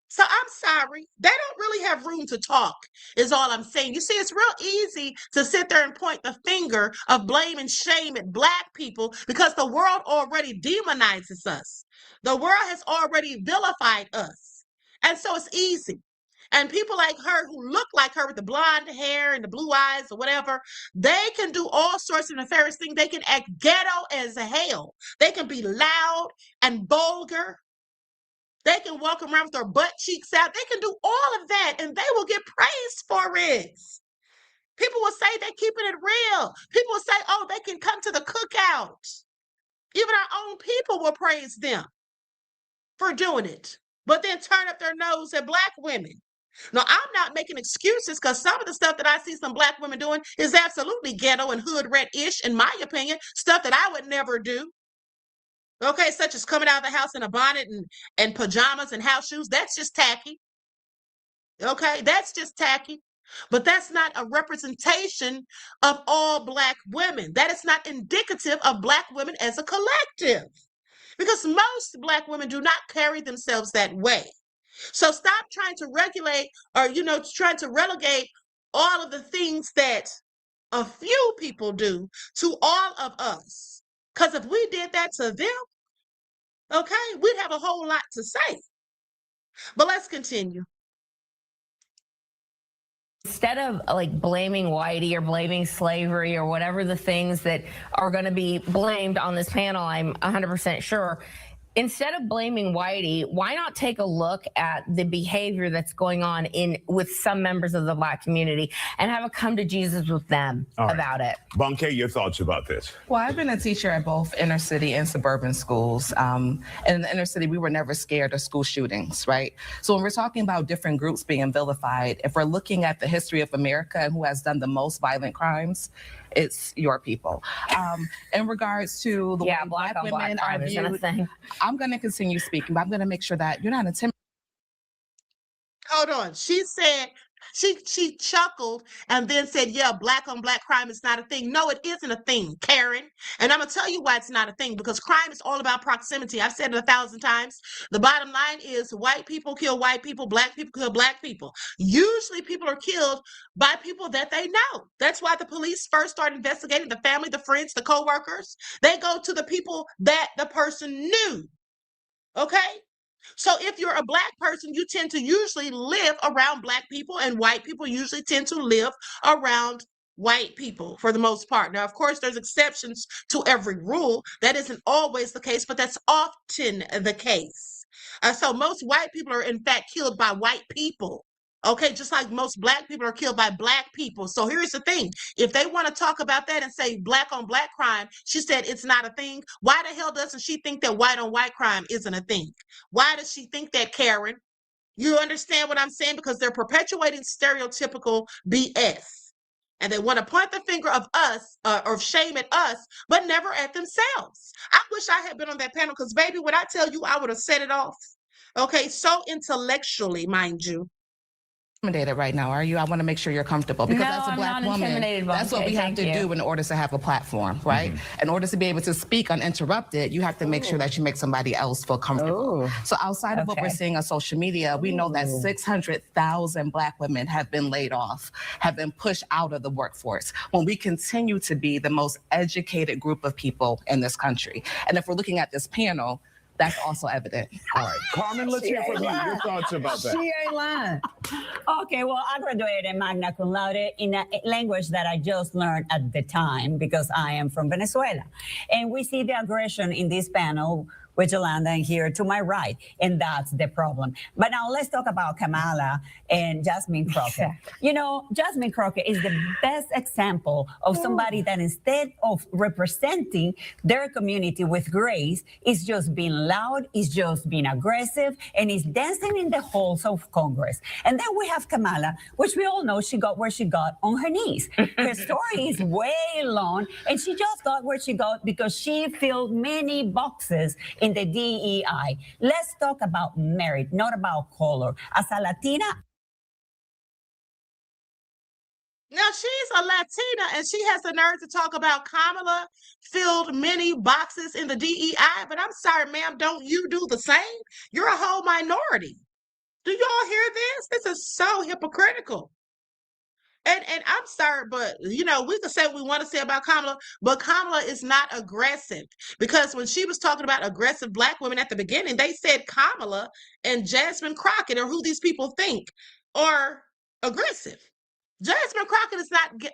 B: So I'm sorry. They don't really have room to talk, is all I'm saying. You see, it's real easy to sit there and point the finger of blame and shame at Black people because the world already demonizes us. The world has already vilified us. And so it's easy. And people like her who look like her with the blonde hair and the blue eyes or whatever, they can do all sorts of nefarious things. They can act ghetto as hell. They can be loud and vulgar. They can walk around with their butt cheeks out. They can do all of that, and they will get praised for it. People will say they're keeping it real. People will say, oh, they can come to the cookout. Even our own people will praise them for doing it, but then turn up their nose at Black women. Now, I'm not making excuses because some of the stuff that I see some Black women doing is absolutely ghetto and hood rat-ish, in my opinion, stuff that I would never do. Okay, such as coming out of the house in a bonnet and pajamas and house shoes. That's just tacky. Okay, that's just tacky. But that's not a representation of all Black women. That is not indicative of Black women as a collective. Because most Black women do not carry themselves that way. So stop trying to regulate or, trying to relegate all of the things that a few people do to all of us. Because if we did that to them, okay, we'd have a whole lot to say. But let's continue.
N: Instead of like blaming whitey or blaming slavery or whatever the things that are going to be blamed on this panel, I'm 100% sure. Instead of blaming whitey, why not take a look at the behavior that's going on with some members of the Black community and have a come to Jesus with them about it?
G: Bunke, your thoughts about this?
O: Well, I've been a teacher at both inner city and suburban schools. In the inner city, we were never scared of school shootings, right? So when we're talking about different groups being vilified, if we're looking at the history of America and who has done the most violent crimes, it's your people. In regards to the way Black women are viewed, I'm going to continue speaking, but I'm going to make sure that you're not intimidated.
B: Hold on. She said, she chuckled and then said, yeah, Black on Black crime is not a thing. No, it isn't a thing, Karen. And I'm going to tell you why it's not a thing, because crime is all about proximity. I've said it 1,000 times. The bottom line is white people kill white people, Black people kill Black people. Usually people are killed by people that they know. That's why the police first start investigating the family, the friends, the co-workers. They go to the people that the person knew. Okay? So if you're a Black person, you tend to usually live around Black people, and white people usually tend to live around white people for the most part. Now, of course, there's exceptions to every rule. That isn't always the case, but that's often the case. So most white people are, in fact, killed by white people. Okay, just like most Black people are killed by Black people. So here's the thing. If they want to talk about that and say Black on Black crime, she said it's not a thing. Why the hell doesn't she think that white on white crime isn't a thing? Why does she think that, Karen? You understand what I'm saying? Because they're perpetuating stereotypical BS. And they want to point the finger of us or shame at us, but never at themselves. I wish I had been on that panel because, baby, when I tell you, I would have set it off. Okay, so intellectually, mind you.
O: Intimidated right now, are you? I want to make sure you're comfortable because as a Black woman, that's what we have to do in order to have a platform, right? In order to be able to speak uninterrupted, you have to make sure that you make somebody else feel comfortable. So outside of what we're seeing on social media, we know that 600,000 Black women have been laid off, have been pushed out of the workforce, when we continue to be the most educated group of people in this country. And if we're looking at this panel, that's also evident.
G: All right, Carmen, let's hear from you. Your thoughts about that.
P: She ain't lying. Okay, well, I graduated magna cum laude in a language that I just learned at the time because I am from Venezuela. And we see the aggression in this panel with Yolanda and here to my right. And that's the problem. But now let's talk about Kamala and Jasmine Crockett. You know, Jasmine Crockett is the best example of somebody that instead of representing their community with grace, is just being loud, is just being aggressive, and is dancing in the halls of Congress. And then we have Kamala, which we all know she got where she got on her knees. Her story is way long, and she just got where she got because she filled many boxes in the DEI. Let's talk about merit, not about color. As a Latina,
B: now she's a Latina and she has the nerve to talk about Kamala filled many boxes in the DEI. But I'm sorry, ma'am, don't you do the same? You're a whole minority. Do y'all hear this? This is so hypocritical. And I'm sorry, but you know, we can say what we want to say about Kamala, but Kamala is not aggressive. Because when she was talking about aggressive Black women at the beginning, they said Kamala and Jasmine Crockett, or who these people think are aggressive. Jasmine Crockett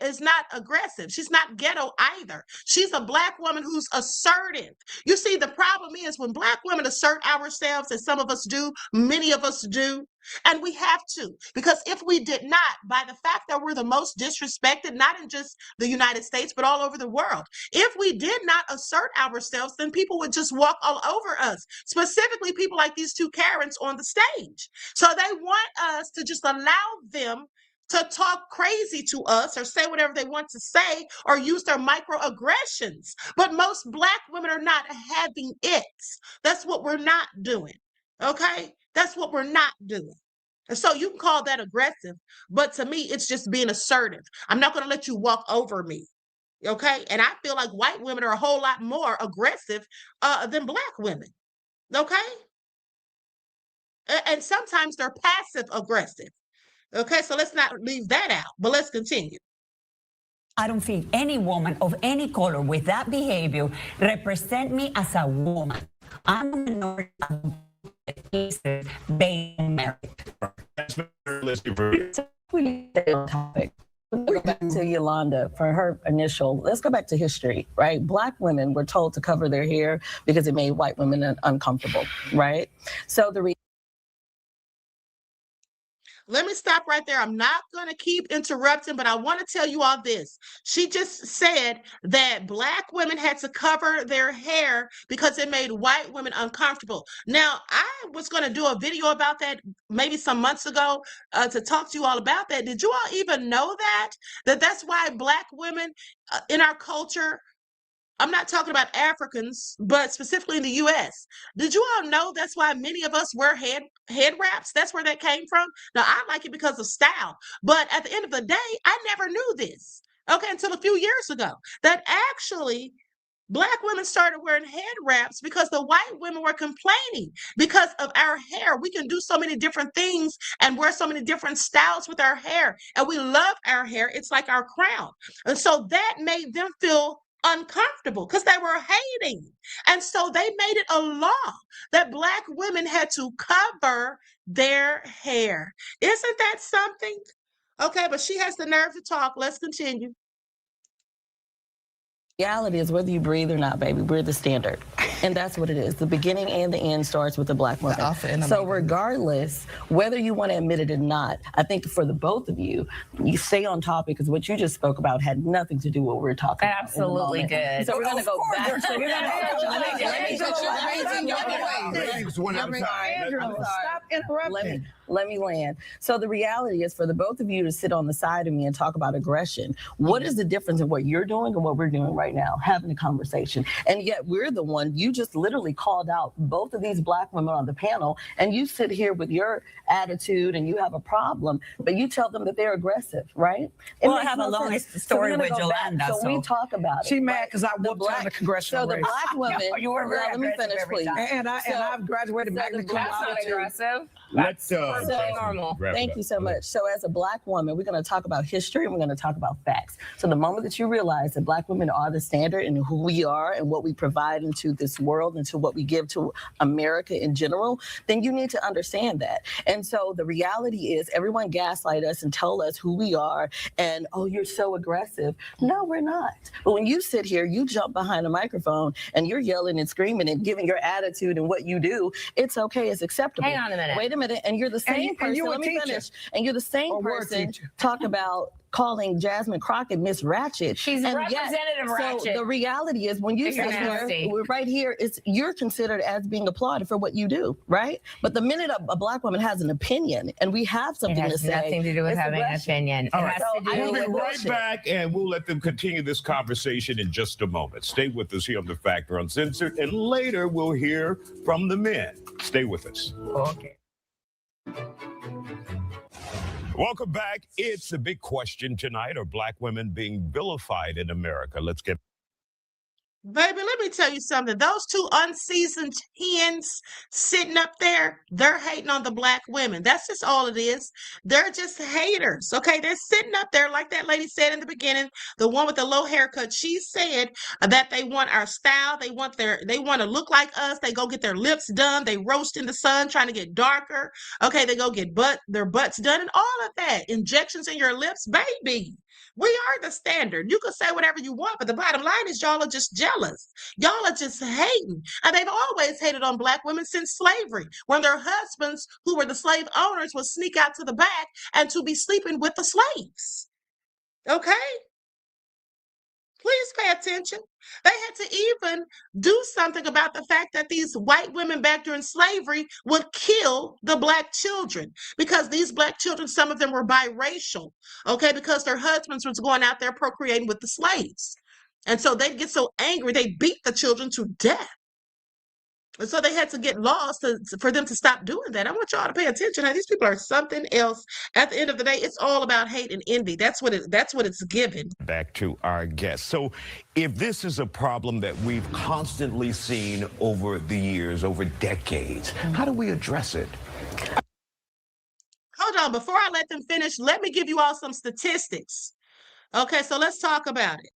B: is not aggressive. She's not ghetto either. She's a Black woman who's assertive. You see, the problem is when Black women assert ourselves, as some of us do, many of us do, and we have to, because if we did not, by the fact that we're the most disrespected, not in just the United States, but all over the world, if we did not assert ourselves, then people would just walk all over us, specifically people like these two Karens on the stage. So they want us to just allow them to talk crazy to us or say whatever they want to say or use their microaggressions. But most Black women are not having it. That's what we're not doing. Okay? That's what we're not doing. And so you can call that aggressive, but to me, it's just being assertive. I'm not going to let you walk over me. Okay? And I feel like white women are a whole lot more aggressive than Black women. Okay? And sometimes they're passive aggressive. Okay, so let's not leave that out, but let's continue.
P: I don't feel any woman of any color with that behavior represent me as a woman. I'm a minority based on merit.
L: Let's go back to Yolanda for her initial. Let's go back to history, right? Black women were told to cover their hair because it made white women uncomfortable, right? So
B: let me stop right there. I'm not going to keep interrupting, but I want to tell you all this. She just said that Black women had to cover their hair because it made white women uncomfortable. Now, I was going to do a video about that maybe some months ago to talk to you all about that. Did you all even know that? That's why Black women in our culture, I'm not talking about Africans, but specifically in the U.S. Did you all know that's why many of us wear head wraps? That's where that came from. Now, I like it because of style. But at the end of the day, I never knew this, okay, until a few years ago, that actually Black women started wearing head wraps because the white women were complaining because of our hair. We can do so many different things and wear so many different styles with our hair. And we love our hair. It's like our crown. And so that made them feel uncomfortable because they were hating. And so they made it a law that Black women had to cover their hair. Isn't that something? Okay, but she has the nerve to talk. Let's continue.
L: reality is whether you breathe or not, baby, we're the standard. And that's what it is. The beginning and the end starts with the Black woman. So regardless, whether you want to admit it or not, I think for the both of you, you stay on topic because what you just spoke about had nothing to do with what we're talking about.
N: Absolutely good.
L: So we're going to go back.
I: Stop interrupting.
L: Let me land. So the reality is for the both of you to sit on the side of me and talk about aggression, what is the difference in what you're doing and what we're doing right now, having a conversation? And yet we're the one, you just literally called out both of these Black women on the panel, and you sit here with your attitude and you have a problem, but you tell them that they're aggressive, right?
P: Well, I have a long story with Yolanda.
L: So we talk about it.
I: She mad because I whooped her in the congressional race.
L: So the Black women,
P: you were very
L: let me finish, please.
I: And I've graduated magna cum laude.
N: Aggressive.
G: Let's
N: normal.
L: Thank you so much. So as a Black woman, we're going to talk about history and we're going to talk about facts. So the moment that you realize that Black women are the a standard and who we are and what we provide into this world and to what we give to America in general, then you need to understand that. And so the reality is everyone gaslight us and tell us who we are and, oh, you're so aggressive. No, we're not. But when you sit here, you jump behind a microphone and you're yelling and screaming and giving your attitude and what you do, it's okay, it's acceptable.
N: Hang on a minute.
L: Wait a minute, and you're the same person. Let me finish. And you're the same person talk about calling Jasmine Crockett Miss Ratchet.
N: She's Representative Ratchet.
L: So the reality is when you sit here, we're right here, you're considered as being applauded for what you do, right? But the minute a Black woman has an opinion and we have something to say,
N: it has nothing to do with having an opinion.
G: All
N: It
G: right.
N: has to do
G: We'll
N: with
G: be right back, and we'll let them continue this conversation in just a moment. Stay with us here on The Factor Uncensored, and later we'll hear from the men. Stay with us.
N: Okay.
G: Welcome back. It's a big question tonight. Are Black women being vilified in America? Let's get...
B: Baby, let me tell you something. Those two unseasoned hens sitting up there, they're hating on the Black women. That's just all it is. They're just haters, okay? They're sitting up there like that lady said in the beginning, the one with the low haircut. She said that they want our style. They want to look like us. They go get their lips done. They roast in the sun trying to get darker. Okay, they go get their butts done and all of that. Injections in your lips, baby. We are the standard. You can say whatever you want, but the bottom line is y'all are just jealous. Y'all are just hating. And they've always hated on Black women since slavery, when their husbands, who were the slave owners, would sneak out to the back and to be sleeping with the slaves. Okay? Please pay attention. They had to even do something about the fact that these white women back during slavery would kill the Black children, because these Black children, some of them were biracial, okay, because their husbands was going out there procreating with the slaves. And so they'd get so angry, they beat the children to death. And so they had to get laws for them to stop doing that. I want y'all to pay attention. Now, these people are something else. At the end of the day, it's all about hate and envy. That's what it's given.
G: Back to our guest. So if this is a problem that we've constantly seen over the years, over decades, how do we address it?
B: Hold on. Before I let them finish, let me give you all some statistics. Okay, so let's talk about it.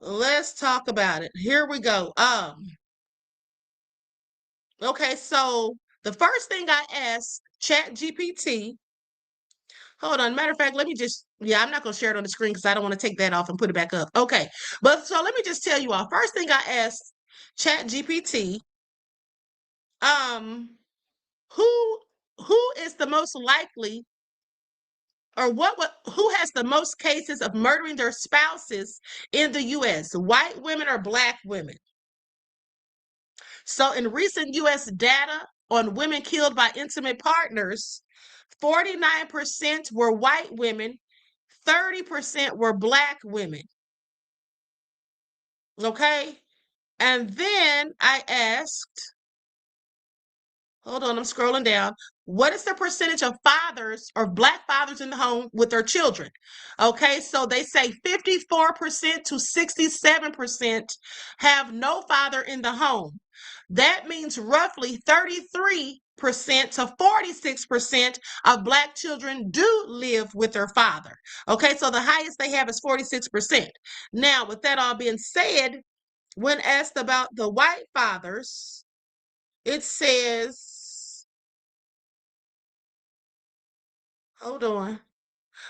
B: Let's talk about it. Here we go. Okay, so the first thing I asked ChatGPT, hold on, matter of fact, let me just, I'm not going to share it on the screen because I don't want to take that off and put it back up. Okay, but so let me just tell you all, first thing I asked ChatGPT, who is the most likely, or who has the most cases of murdering their spouses in the U.S., white women or Black women? So in recent U.S. data on women killed by intimate partners, 49% were white women, 30% were Black women. Okay? And then I asked, hold on, I'm scrolling down. What is the percentage of fathers or Black fathers in the home with their children? Okay, so they say 54% to 67% have no father in the home. That means roughly 33% to 46% of Black children do live with their father. Okay, so the highest they have is 46%. Now, with that all being said, when asked about the white fathers, it says, hold on.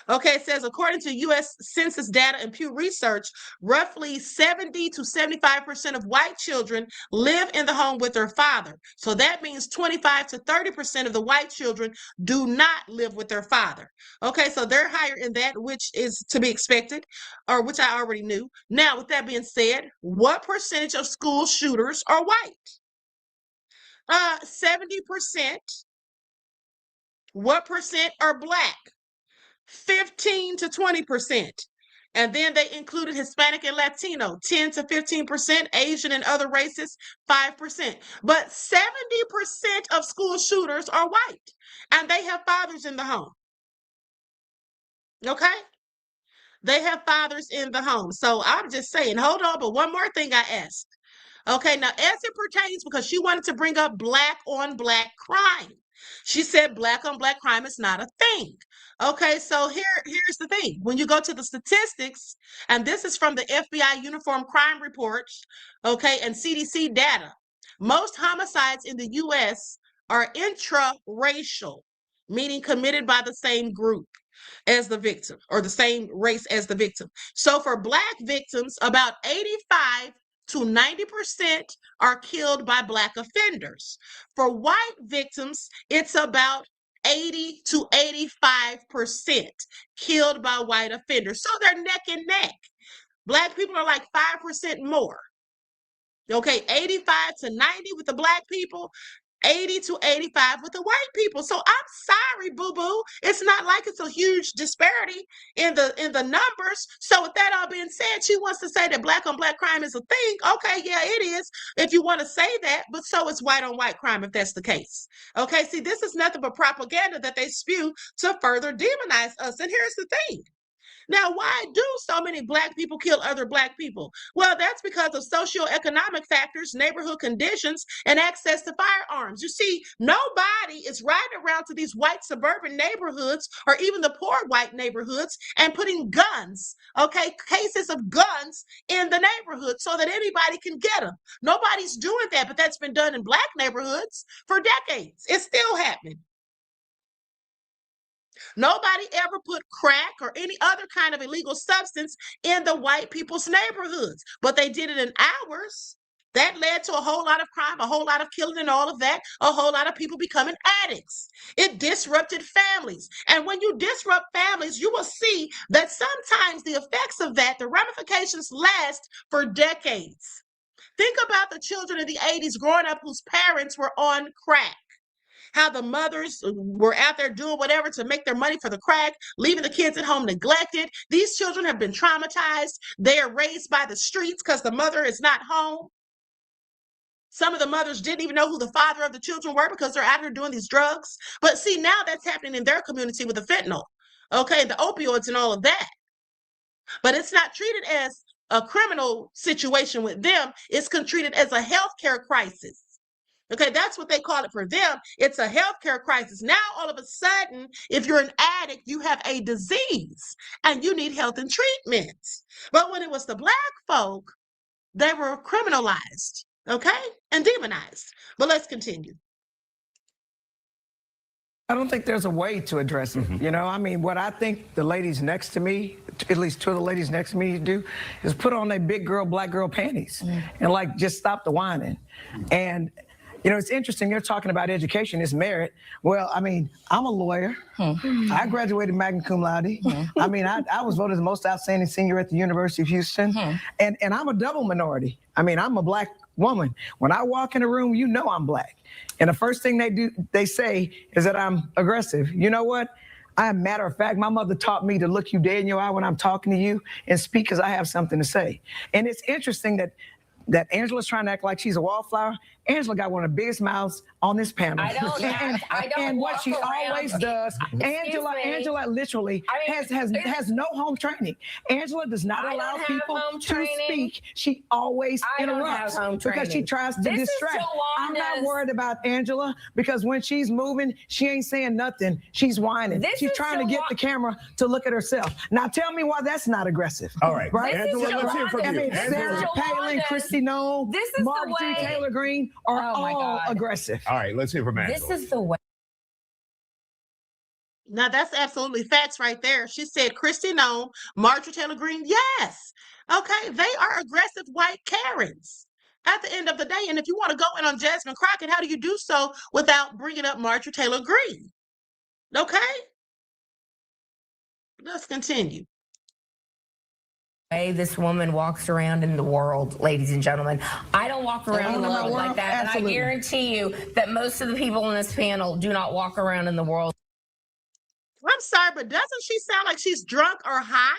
B: Okay, it says, according to U.S. Census data and Pew Research, roughly 70 to 75% of white children live in the home with their father. So that means 25 to 30% of the white children do not live with their father. Okay, so they're higher in that, which is to be expected, or which I already knew. Now, with that being said, what percentage of school shooters are white? 70%. What percent are Black? 15 to 20%. And then they included Hispanic and Latino, 10 to 15%, Asian and other races, 5%. But 70% of school shooters are white, and they have fathers in the home. Okay? They have fathers in the home. So I'm just saying, hold on, but one more thing I asked. Okay, now as it pertains, because she wanted to bring up black on black crime. She said black on black crime is not a thing. Okay, so here's the thing. When you go to the statistics, and this is from the FBI Uniform Crime Reports, okay, and CDC data, most homicides in the U.S. are intra-racial, meaning committed by the same group as the victim or the same race as the victim. So for black victims, about 85 to 90% are killed by black offenders. For white victims, it's about 80 to 85% killed by white offenders. So they're neck and neck. Black people are like 5% more. Okay, 85 to 90 with the black people, 80 to 85 with the white people. So I'm sorry, boo-boo. It's not like it's a huge disparity in the numbers. So with that all being said, she wants to say that black on black crime is a thing. Okay, yeah, it is, if you want to say that, but so is white on white crime if that's the case. Okay, see, this is nothing but propaganda that they spew to further demonize us. And here's the thing. Now, why do so many black people kill other black people? Well, that's because of socioeconomic factors, neighborhood conditions, and access to firearms. You see, nobody is riding around to these white suburban neighborhoods or even the poor white neighborhoods and putting guns, okay, cases of guns in the neighborhood so that anybody can get them. Nobody's doing that, but that's been done in black neighborhoods for decades. It's still happening. Nobody ever put crack or any other kind of illegal substance in the white people's neighborhoods, but they did it in ours. That led to a whole lot of crime, a whole lot of killing and all of that, a whole lot of people becoming addicts. It disrupted families. And when you disrupt families, you will see that sometimes the effects of that, the ramifications last for decades. Think about the children in the 80s growing up whose parents were on crack. How the mothers were out there doing whatever to make their money for the crack, leaving the kids at home neglected. These children have been traumatized. They are raised by the streets because the mother is not home. Some of the mothers didn't even know who the father of the children were because they're out here doing these drugs. But see, now that's happening in their community with the fentanyl, okay, the opioids and all of that. But it's not treated as a criminal situation with them. It's treated as a healthcare crisis. Okay, that's what they call it for them. It's a healthcare crisis. Now, all of a sudden, if you're an addict, you have a disease and you need health and treatment. But when it was the black folk, they were criminalized, okay, and demonized. But let's continue.
I: I don't think there's a way to address it. You know, I mean, what I think the ladies next to me, at least two of the ladies next to me do, is put on their big girl, black girl panties and like just stop the whining. And you know, it's interesting. You're talking about education, it's merit. Well, I mean, I'm a lawyer. I graduated magna cum laude. I mean, I was voted the most outstanding senior at the University of Houston. And I'm a double minority. I mean, I'm a black woman. When I walk in a room, you know I'm black. And the first thing they say is that I'm aggressive. You know what? I'm matter of fact, my mother taught me to look you dead in your eye when I'm talking to you and speak because I have something to say. And it's interesting that Angela's trying to act like she's a wallflower. Angela got one of the biggest mouths on this panel.
N: I don't
I: and what she always does, Angela literally has no home training. Angela does not allow people to speak. She always interrupts because she tries to distract. I'm not worried about Angela because when she's moving, she ain't saying nothing. She's whining. She's trying to get the camera to look at herself. Now tell me why that's not aggressive.
M: All right,
I: right?
M: Angela, let's hear from you.
I: I mean, Sarah Palin, Christy Noem, Mark G. Taylor Greene are all aggressive.
M: All right, let's hear from Angela.
N: This is the way.
B: Now, that's absolutely facts right there. She said Christy Noem, Marjorie Taylor Greene. Yes. Okay, they are aggressive white Karens at the end of the day. And if you want to go in on Jasmine Crockett, how do you do so without bringing up Marjorie Taylor Greene? Okay? Let's continue.
N: Way this woman walks around in the world, ladies and gentlemen. I don't walk around in the world like that.
I: Absolutely.
N: And I guarantee you that most of the people in this panel do not walk around in the world.
B: I'm sorry, but doesn't she sound like she's drunk or high?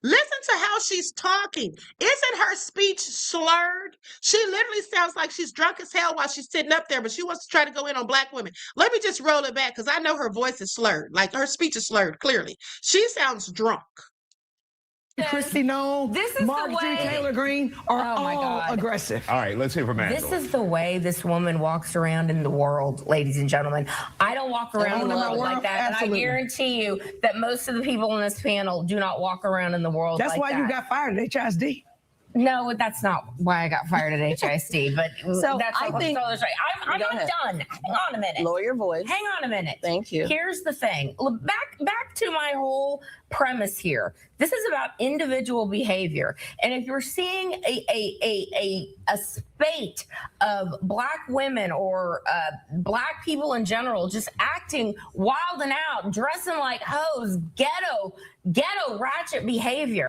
B: Listen to how she's talking. Isn't her speech slurred? She literally sounds like she's drunk as hell while she's sitting up there, but she wants to try to go in on black women. Let me just roll it back because I know her voice is slurred. Like her speech is slurred, clearly. She sounds drunk.
I: Christy Noel, Marjorie Taylor Greene are all aggressive.
V: All right, let's hear from Angela.
N: This is the way this woman walks around in the world, ladies and gentlemen. I don't walk around in the world like that.
I: Absolutely.
N: And I guarantee you that most of the people in this panel do not walk around in the world
I: That's
N: like
I: why
N: that.
I: you got fired at HISD.
N: No, that's not why I got fired at HISD, but
L: So
N: that's
L: I think-
N: right. I'm
L: Go
N: not
L: ahead.
N: done. Hang on a minute.
L: Lower your voice.
N: Hang on a minute.
L: Thank you.
N: Here's the thing. Look, back to my whole premise here. This is about individual behavior. And if you're seeing a spate of Black women or Black people in general just acting wild and out, dressing like hoes, ghetto ratchet behavior.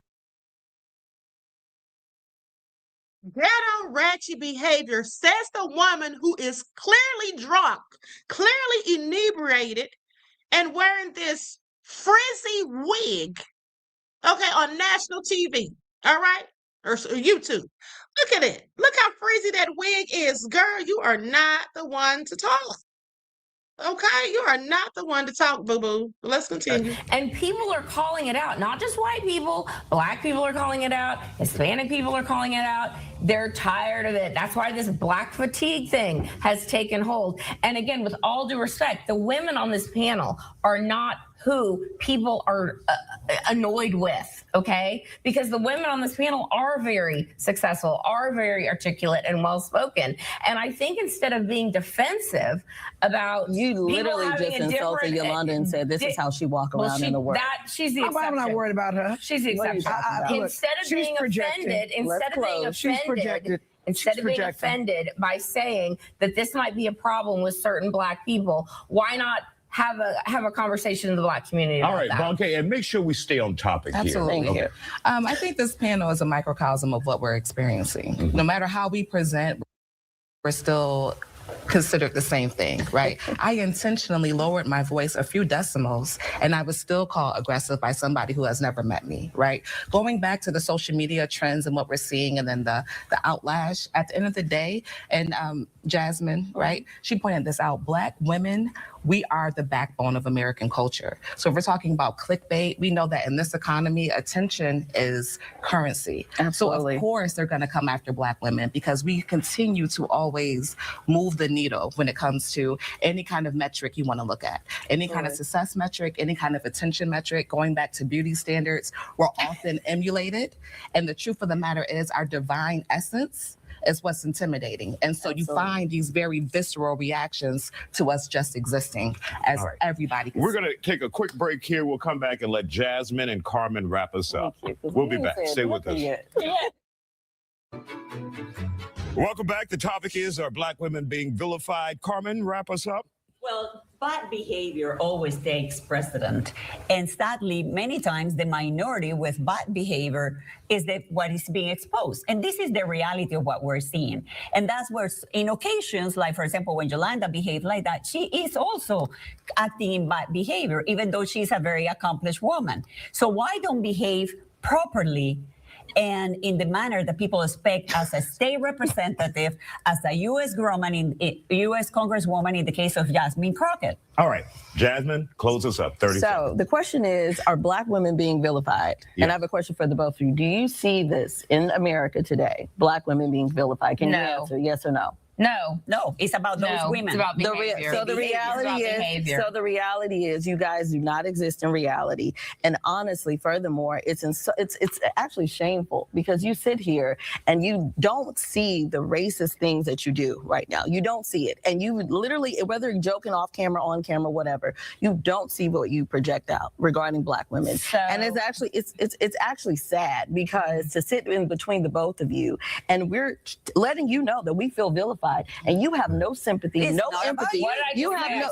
B: Ghetto ratchet behavior, says the woman who is clearly drunk, clearly inebriated, and wearing this frizzy wig, okay, on national TV, all right, or YouTube. Look at it. Look how frizzy that wig is. Girl, you are not the one to talk. Okay, you are not the one to talk, boo-boo. Let's continue.
N: And people are calling it out. Not just white people. Black people are calling it out. Hispanic people are calling it out. They're tired of it. That's why this black fatigue thing has taken hold. And again, with all due respect, the women on this panel are not who people are annoyed with, okay? Because the women on this panel are very successful, are very articulate and well-spoken. And I think instead of being defensive about
L: You literally just insulted Yolanda and said this is how she walk around in the world.
N: She's the
I: I'm
N: exception.
I: not worried about her.
N: She's the
L: What are you
N: exception.
L: talking about?
N: Instead of
I: She's
N: being
I: projecting.
N: offended, instead of being
I: She's projected.
N: Instead
I: She's
N: of being
I: projecting.
N: offended by saying that this might be a problem with certain Black people, why not have a conversation in the Black community about
V: All right,
N: that?
V: Bonke, and make sure we stay on topic
O: Absolutely.
V: here. Okay.
O: I think this panel is a microcosm of what we're experiencing. No matter how we present, we're still considered the same thing, right? I intentionally lowered my voice a few decimals and I was still called aggressive by somebody who has never met me, right? Going back to the social media trends and what we're seeing and then the outlash at the end of the day, and Jasmine, right? She pointed this out, Black women, we are the backbone of American culture. So if we're talking about clickbait, we know that in this economy, attention is currency.
L: Absolutely.
O: So of course they're gonna come after Black women because we continue to always move the needle when it comes to any kind of metric you wanna look at. Any kind of success metric, any kind of attention metric, going back to beauty standards, we're often emulated. And the truth of the matter is our divine essence is what's intimidating. And so you find these very visceral reactions to us just existing as everybody can
V: We're
O: see.
V: going to take a quick break here. We'll come back and let Jasmine and Carmen wrap us up. We'll be back. Stay with us. Welcome back. The topic is, are Black women being vilified? Carmen, wrap us up.
P: Well, bad behavior always takes precedent. And sadly, many times the minority with bad behavior is what is being exposed. And this is the reality of what we're seeing. And that's where in occasions, like for example, when Yolanda behaved like that, she is also acting in bad behavior, even though she's a very accomplished woman. So why don't behave properly and in the manner that people expect as a state representative, as a U.S. U.S. Congresswoman in the case of Jasmine Crockett?
V: All right, Jasmine, close us up. 30 seconds.
L: So the question is, are Black women being vilified?
V: Yeah.
L: And I have a question for the both of you. Do you see this in America today? Black women being vilified? Can you answer yes or no?
P: No, it's about those women.
N: It's about behavior.
L: So the reality is, you guys do not exist in reality. And honestly, furthermore, it's actually shameful because you sit here and you don't see the racist things that you do right now. You don't see it, and you literally, whether you're joking off camera, on camera, whatever, you don't see what you project out regarding Black women. And it's actually sad because to sit in between the both of you, and we're letting you know that we feel vilified. And you have no sympathy, no empathy. You have no.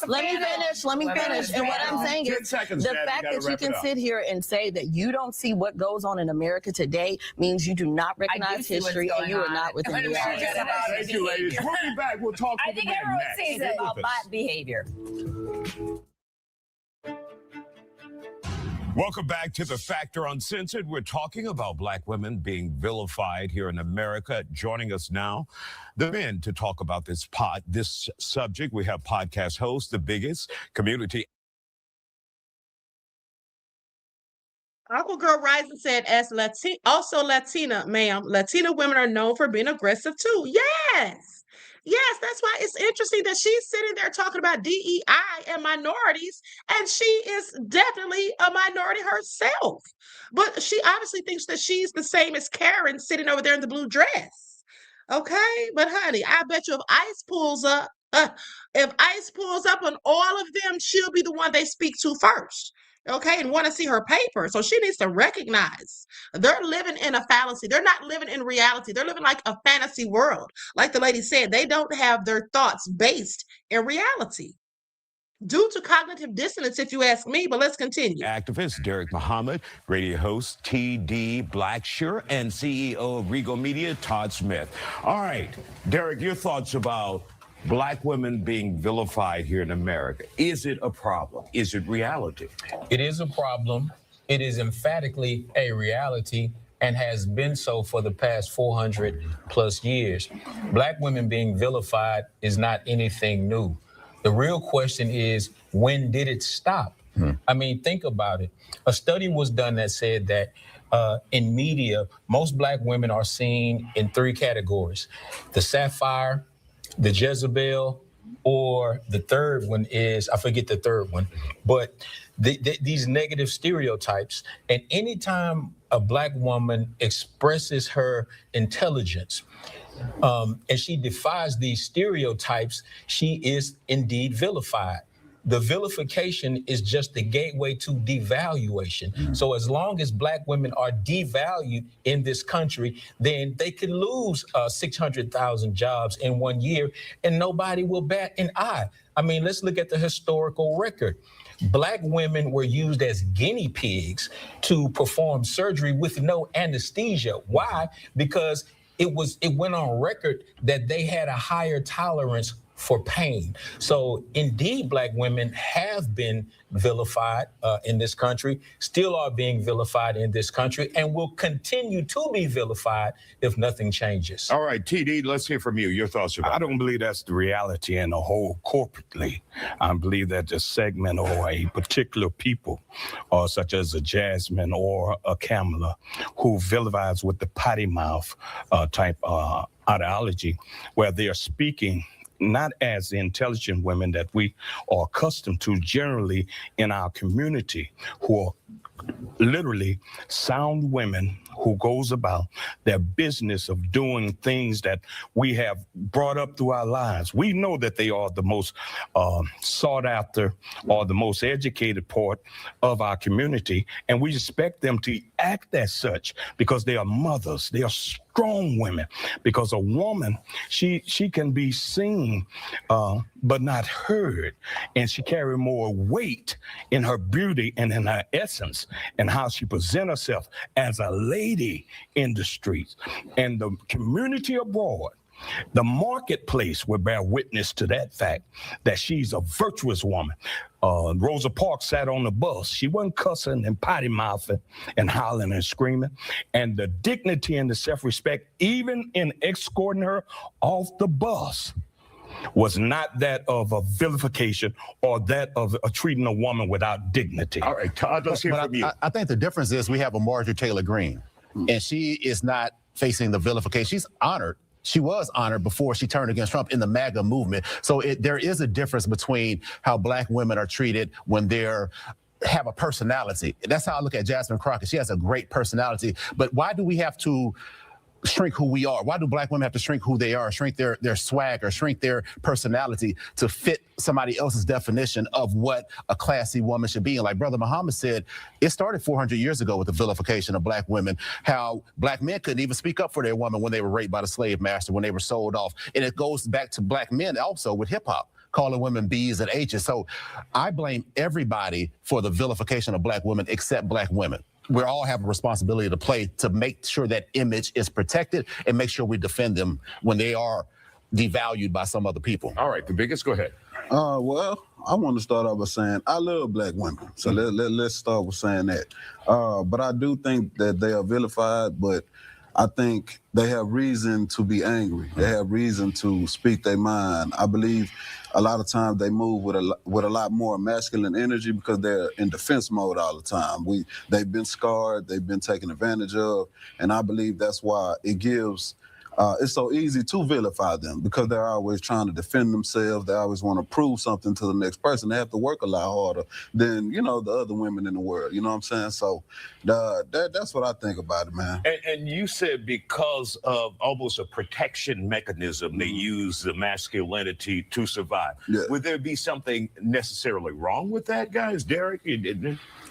L: Let me finish. And what I'm saying is, the fact that you can sit here and say that you don't see what goes on in America today means you do not recognize history and you are not within reality.
V: Thank you, ladies. We'll be back. We'll talk
P: I
V: to the
P: think
V: men
P: everyone
V: next.
P: sees
V: Stay
P: it about
V: with us.
P: bad behavior.
V: Welcome back to The Factor Uncensored. We're talking about Black women being vilified here in America. Joining us now, the men to talk about this subject. We have podcast host, the biggest community
B: Aqua Girl Rising said, as Latina, ma'am, Latina women are known for being aggressive too. Yes. Yes, that's why it's interesting that she's sitting there talking about DEI and minorities, and she is definitely a minority herself. But she obviously thinks that she's the same as Karen sitting over there in the blue dress. Okay, but honey, I bet you if ICE pulls up on all of them, she'll be the one they speak to first. Okay, and want to see her paper. So she needs to recognize they're living in a fallacy. They're not living in reality. They're living like a fantasy world. Like the lady said, they don't have their thoughts based in reality due to cognitive dissonance, if you ask me, but let's continue.
V: Activist Derek Muhammad, radio host T.D. Blackshear, and CEO of Regal Media, Todd Smith. All right, Derek, your thoughts about Black women being vilified here in America. Is it a problem? Is it reality?
M: It is a problem. It is emphatically a reality and has been so for the past 400 plus years. Black women being vilified is not anything new. The real question is, when did it stop? I mean, think about it. A study was done that said that in media, most Black women are seen in 3 categories: the sapphire, the Jezebel, or the third one is, I forget the third one, but these negative stereotypes. And anytime a Black woman expresses her intelligence, and she defies these stereotypes, she is indeed vilified. The vilification is just the gateway to devaluation. So as long as Black women are devalued in this country, then they could lose 600,000 jobs in 1 year and nobody will bat an eye. I mean, let's look at the historical record. Black women were used as guinea pigs to perform surgery with no anesthesia. Why? Because it went on record that they had a higher tolerance for pain. So indeed, Black women have been vilified in this country, still are being vilified in this country, and will continue to be vilified if nothing changes.
V: All right, TD, let's hear from you. Your thoughts about
Q: I don't believe that's the reality in the whole corporately. I believe that the segment or a particular people, or such as a Jasmine or a Kamala, who vilifies with the potty mouth type ideology, where they are speaking not as the intelligent women that we are accustomed to generally in our community, who are literally sound women who goes about their business of doing things that we have brought up through our lives. We know that they are the most sought after or the most educated part of our community, and we expect them to act as such because they are mothers, they are strong women. Because a woman, she can be seen but not heard, and she carry more weight in her beauty and in her essence and how she presents herself as a lady in the streets. And the community abroad, the marketplace will bear witness to that fact, that she's a virtuous woman. Rosa Parks sat on the bus. She wasn't cussing and potty mouthing and hollering and screaming. And the dignity and the self-respect, even in escorting her off the bus, was not that of a vilification or that of treating a woman without dignity.
V: All right, Todd, let's hear from you.
R: I think the difference is we have a Marjorie Taylor Greene, and she is not facing the vilification. She's honored. She was honored before she turned against Trump in the MAGA movement. So there is a difference between how Black women are treated when they're have a personality. That's how I look at Jasmine Crockett. She has a great personality. But why do we have to shrink who we are? Why do Black women have to shrink who they are, shrink their swag, or shrink their personality to fit somebody else's definition of what a classy woman should be? And like Brother Muhammad said, it started 400 years ago with the vilification of Black women, how Black men couldn't even speak up for their woman when they were raped by the slave master, when they were sold off. And it goes back to Black men also with hip hop, calling women B's and H's. So I blame everybody for the vilification of Black women except Black women. We all have a responsibility to play to make sure that image is protected and make sure we defend them when they are devalued by some other people.
V: All right, the biggest, go ahead.
T: Well, I want to start off by saying I love Black women. So let's start with saying that. But I do think that they are vilified, but I think they have reason to be angry. They have reason to speak their mind. I believe a lot of times they move with a lot more masculine energy because they're in defense mode all the time. They've been scarred, they've been taken advantage of, and I believe that's why it gives. It's so easy to vilify them because they're always trying to defend themselves. They always want to prove something to the next person. They have to work a lot harder than, the other women in the world. You know what I'm saying? So that's what I think about it, man.
V: And you said because of almost a protection mechanism, they use the masculinity to survive.
T: Yeah.
V: Would there be something necessarily wrong with that, guys? Derek?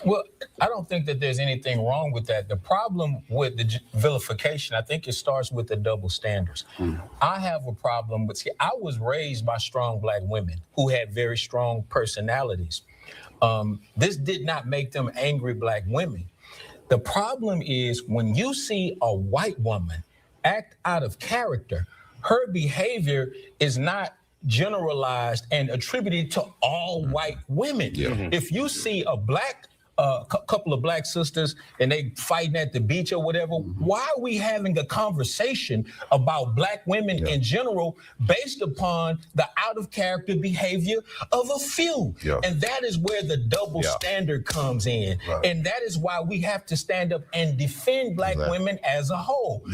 M: Well, I don't think that there's anything wrong with that. The problem with the vilification, I think it starts with the double standards. I have a problem with, I was raised by strong Black women who had very strong personalities. This did not make them angry Black women. The problem is when you see a white woman act out of character, her behavior is not generalized and attributed to all white women. If you see a Black couple of Black sisters and they fighting at the beach or whatever, why are we having a conversation about Black women in general based upon the out of character behavior of a few? And that is where the double standard comes in. And that is why we have to stand up and defend Black women as a whole.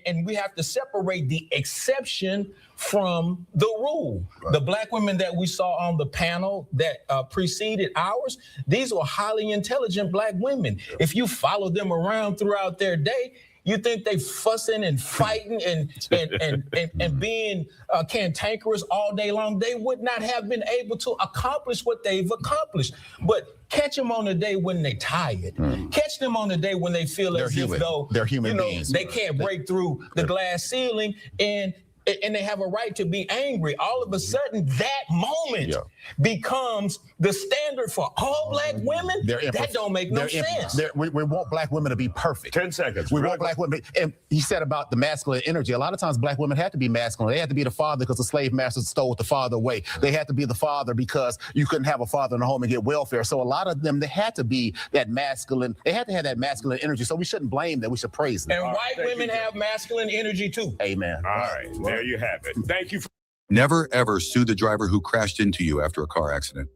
M: And we have to separate the exception from the rule. The Black women that we saw on the panel that preceded ours, these were highly intelligent Black women. If you follow them around throughout their day, you think they fussing and fighting and being cantankerous all day long, they would not have been able to accomplish what they've accomplished. But catch them on the day when they're tired. Catch them on the day when they feel as if though
R: they're human beings.
M: They can't break through the glass ceiling and they have a right to be angry. All of a sudden, that moment becomes the standard for all Black women. That don't make no sense.
R: We want Black women to be perfect.
V: 10 seconds.
R: We want Black women. And he said about the masculine energy. A lot of times Black women had to be masculine. They had to be the father because the slave masters stole the father away. They had to be the father because you couldn't have a father in the home and get welfare. So a lot of them, they had to be that masculine. They had to have that masculine energy. So we shouldn't blame them. We should praise them.
M: And white women have masculine energy too.
R: Amen.
V: All right. There you have it. Thank you.
A: Never, ever sue the driver who crashed into you after a car accident.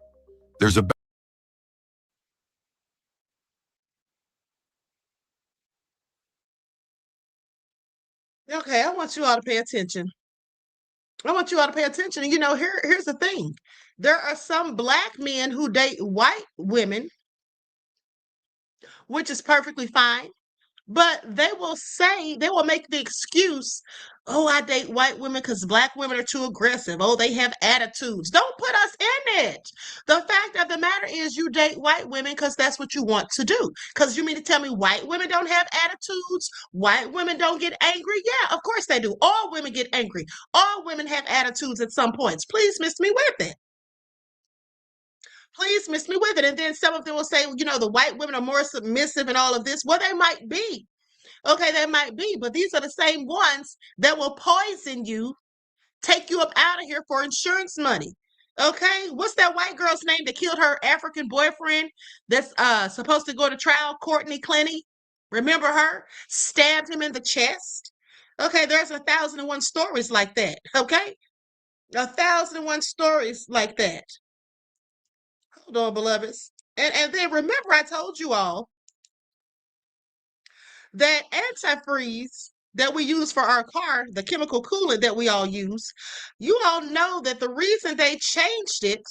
A: There's a
B: Okay, I want you all to pay attention. I want you all to pay attention. And here's the thing. There are some Black men who date white women, which is perfectly fine. But they will make the excuse, oh, I date white women because Black women are too aggressive. Oh, they have attitudes. Don't put us in it. The fact of the matter is you date white women because that's what you want to do. Because you mean to tell me white women don't have attitudes? White women don't get angry? Yeah, of course they do. All women get angry. All women have attitudes at some points. Please miss me with it. Please miss me with it. And then some of them will say, the white women are more submissive and all of this. Well, they might be. Okay, they might be, but these are the same ones that will poison you, take you up out of here for insurance money. Okay, what's that white girl's name that killed her African boyfriend that's supposed to go to trial? Courtney Clenny. Remember her? Stabbed him in the chest. Okay, there's 1,001 stories like that. Okay, 1,001 stories like that. Hold on, beloveds. And then remember, I told you all that antifreeze that we use for our car, the chemical coolant that we all use, you all know that the reason they changed it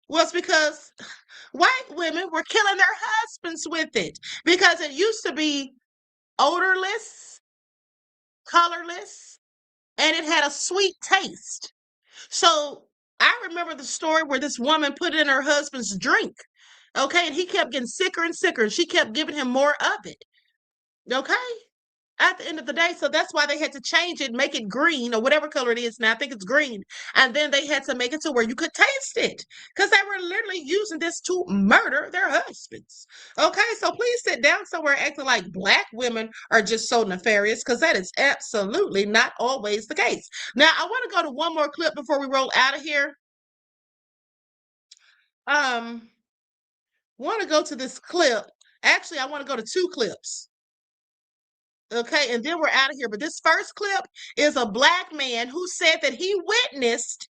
B: was because white women were killing their husbands with it. Because it used to be odorless, colorless, and it had a sweet taste. So I remember the story where this woman put it in her husband's drink. Okay, and he kept getting sicker and sicker, and she kept giving him more of it. Okay, at the end of the day, so that's why they had to change it, make it green or whatever color it is now. I think it's green. And then they had to make it to where you could taste it because they were literally using this to murder their husbands. Okay, so please sit down somewhere acting like Black women are just so nefarious because that is absolutely not always the case. Now, I want to go to one more clip before we roll out of here. Want to go to this clip. Actually, I want to go to two clips. Okay, and then we're out of here. But this first clip is a black man who said that he witnessed,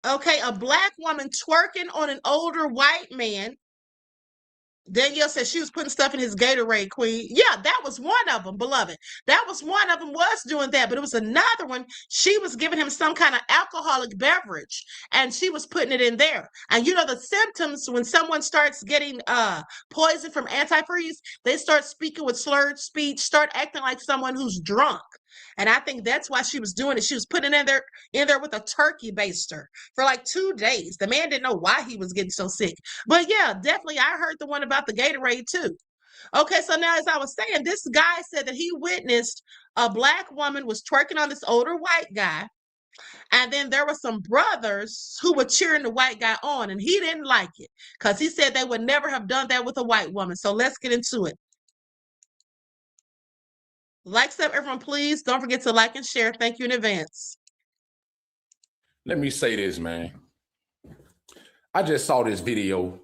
B: okay, a black woman twerking on an older white man. Danielle said she was putting stuff in his Gatorade, Queen. Yeah, that was one of them, beloved. That was one of them was doing that, but it was another one. She was giving him some kind of alcoholic beverage, and she was putting it in there. And you know the symptoms when someone starts getting poison from antifreeze, they start speaking with slurred speech, start acting like someone who's drunk. And I think that's why she was doing it. She was putting it in there with a turkey baster for like 2 days. The man didn't know why he was getting so sick. But yeah, definitely I heard the one about the Gatorade too. Okay, so now as I was saying, this guy said that he witnessed a black woman was twerking on this older white guy. And then there were some brothers who were cheering the white guy on, and he didn't like it because he said they would never have done that with a white woman. So let's get into it. Like stuff, everyone, please. Don't forget to like and share. Thank you in advance.
D: Let me say this, man. I just saw this video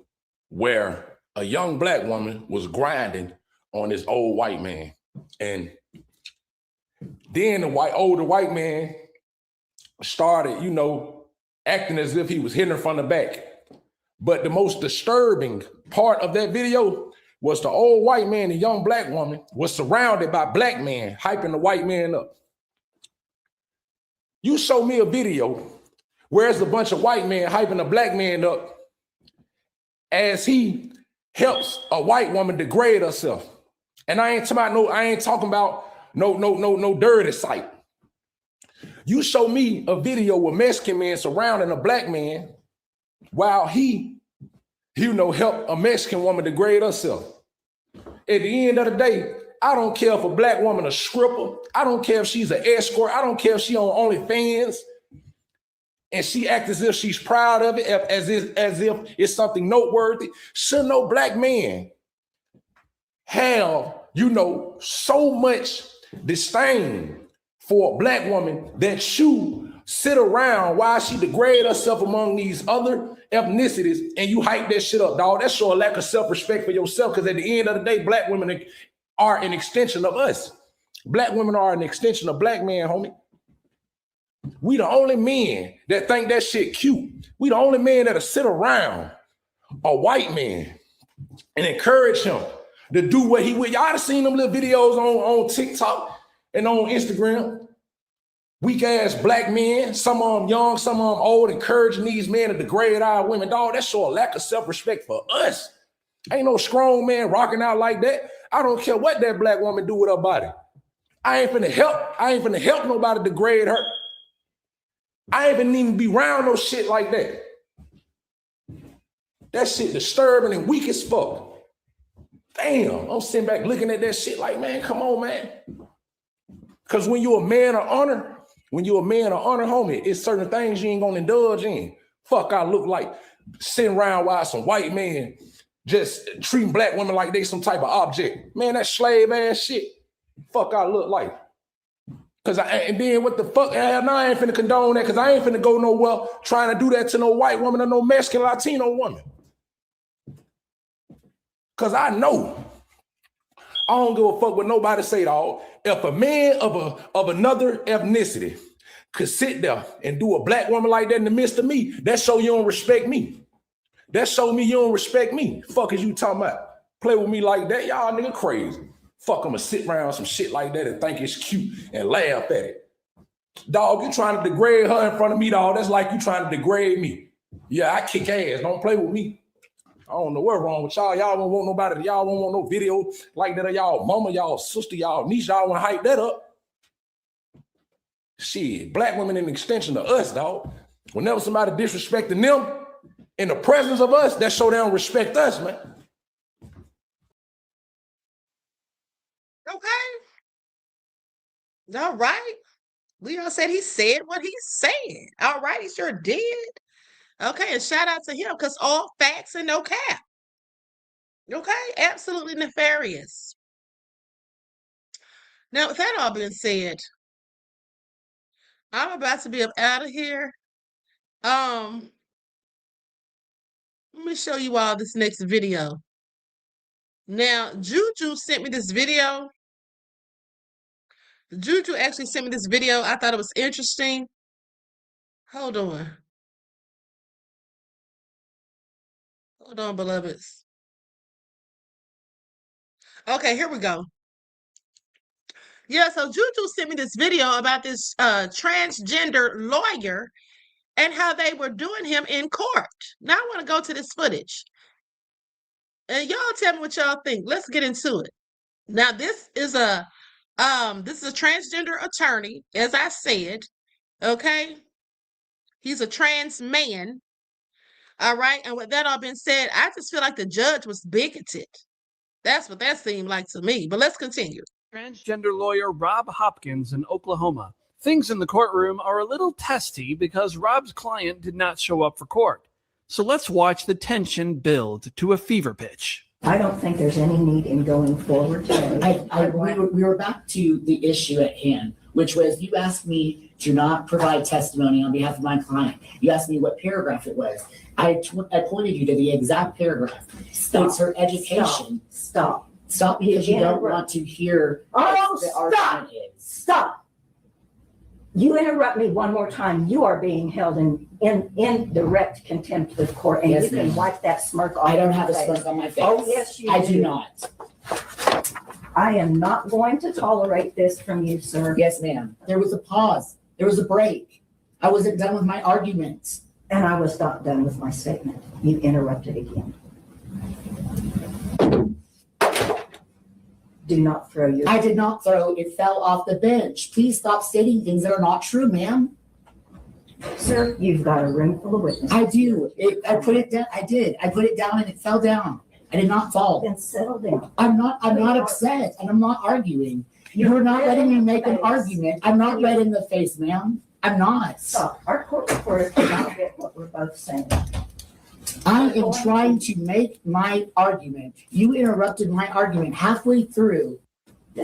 D: where a young black woman was grinding on this old white man. And then the older white man started, you know, acting as if he was hitting her from the back. But the most disturbing part of that video was the old white man, the young black woman, was surrounded by black men hyping the white man up. You show me a video where it's a bunch of white men hyping a black man up as he helps a white woman degrade herself. And I ain't talking about no dirty sight. You show me a video with Mexican men surrounding a black man while he, you know, help a Mexican woman degrade herself. At the end of the day, I don't care if a black woman a stripper. I don't care if she's an escort. I don't care if she on OnlyFans and she acts as if she's proud of it, as if it's something noteworthy. Should no black man have, you know, so much disdain for a black woman that you sit around while she degrade herself among these other ethnicities and you hype that shit up, dog? That show a lack of self-respect for yourself, because at the end of the day, black women are an extension of us. Black women are an extension of black men, homie. We the only men that think that shit cute. We the only men that'll sit around a white man and encourage him to do what he would. Y'all have seen them little videos on TikTok and on Instagram. Weak ass black men, some of them young, some of them old, encouraging these men to degrade our women. Dog, that show a lack of self-respect for us. Ain't no strong man rocking out like that. I don't care what that black woman do with her body. I ain't finna help nobody degrade her. I ain't even be around no shit like that. That shit disturbing and weak as fuck. Damn, I'm sitting back looking at that shit like, man, come on, man. Because when you're a man of honor, homie, it's certain things you ain't gonna indulge in. Fuck, I look like sitting around while some white man just treating black women like they some type of object. Man, that slave ass shit. Fuck, I look like. And then what the fuck? Now I ain't finna condone that, because I ain't finna go nowhere trying to do that to no white woman or no Mexican Latino woman. Because I know I don't give a fuck what nobody say, dog. If a man of another ethnicity could sit there and do a black woman like that in the midst of me, that show you don't respect me. That show me you don't respect me. Fuck is you talking about? Play with me like that? Y'all nigga crazy. Fuck, I'ma sit around some shit like that and think it's cute and laugh at it. Dog, you trying to degrade her in front of me, dog. That's like you trying to degrade me. Yeah, I kick ass. Don't play with me. I don't know what's wrong with y'all. Y'all don't want nobody. Y'all don't want no video like that of y'all mama, y'all sister, y'all niece. Y'all want to hype that up. Shit, black women an extension of us, dog. Whenever somebody disrespecting them in the presence of us, that show they don't respect us, man.
B: Okay. All right. Leon said he said what he said. All right, he sure did. Okay, and shout out to him, because all facts and no cap. Okay, absolutely nefarious. Now, with that all being said, I'm about to be up out of here. Let me show you all this next video. Now, Juju sent me this video. Juju actually sent me this video. I thought it was interesting. Hold on. Hold on, beloveds. Okay, here we go. Yeah, so Juju sent me this video about this transgender lawyer and how they were doing him in court. Now I want to go to this footage. And y'all tell me what y'all think. Let's get into it. Now this is a transgender attorney, as I said. Okay? He's a trans man. All right. And with that all being said, I just feel like the judge was bigoted. That's what that seemed like to me. But let's continue.
C: Transgender lawyer Rob Hopkins in Oklahoma. Things in the courtroom are a little testy because Rob's client did not show up for court. So let's watch the tension build to a fever pitch.
S: I don't think there's any need in going forward today. We were back to the issue at hand, which was you asked me to not provide testimony on behalf of my client. You asked me what paragraph it was. I pointed you to the exact paragraph.
P: Stop.
S: It's her education.
P: Stop.
S: Stop because you don't want to hear what the argument is.
P: Stop. You interrupt me one more time, you are being held in direct contempt of court, and
S: Yes,
P: you can
S: ma'am.
P: wipe that smirk off.
S: I don't have a
P: your face.
S: smirk on my face.
P: Oh, yes, you do.
S: I do not.
P: I am not going to tolerate this from you, sir.
S: Yes, ma'am. There was a pause. There was a break. I wasn't done with my arguments.
P: And I was not done with my statement. You interrupted again. Do not throw your...
S: I did not throw. It fell off the bench. Please stop stating things that are not true, ma'am.
P: Sir, you've got a room full of witnesses.
S: I do. I put it down. I did. I put it down and it fell down. I did not fall.
P: Then settle down.
S: I'm not upset and I'm not arguing. You're not letting me make an argument. I'm not red in the face, ma'am. I'm not.
P: Stop. Our court reporter cannot get what we're both saying.
S: I am trying to make my argument. You interrupted my argument halfway through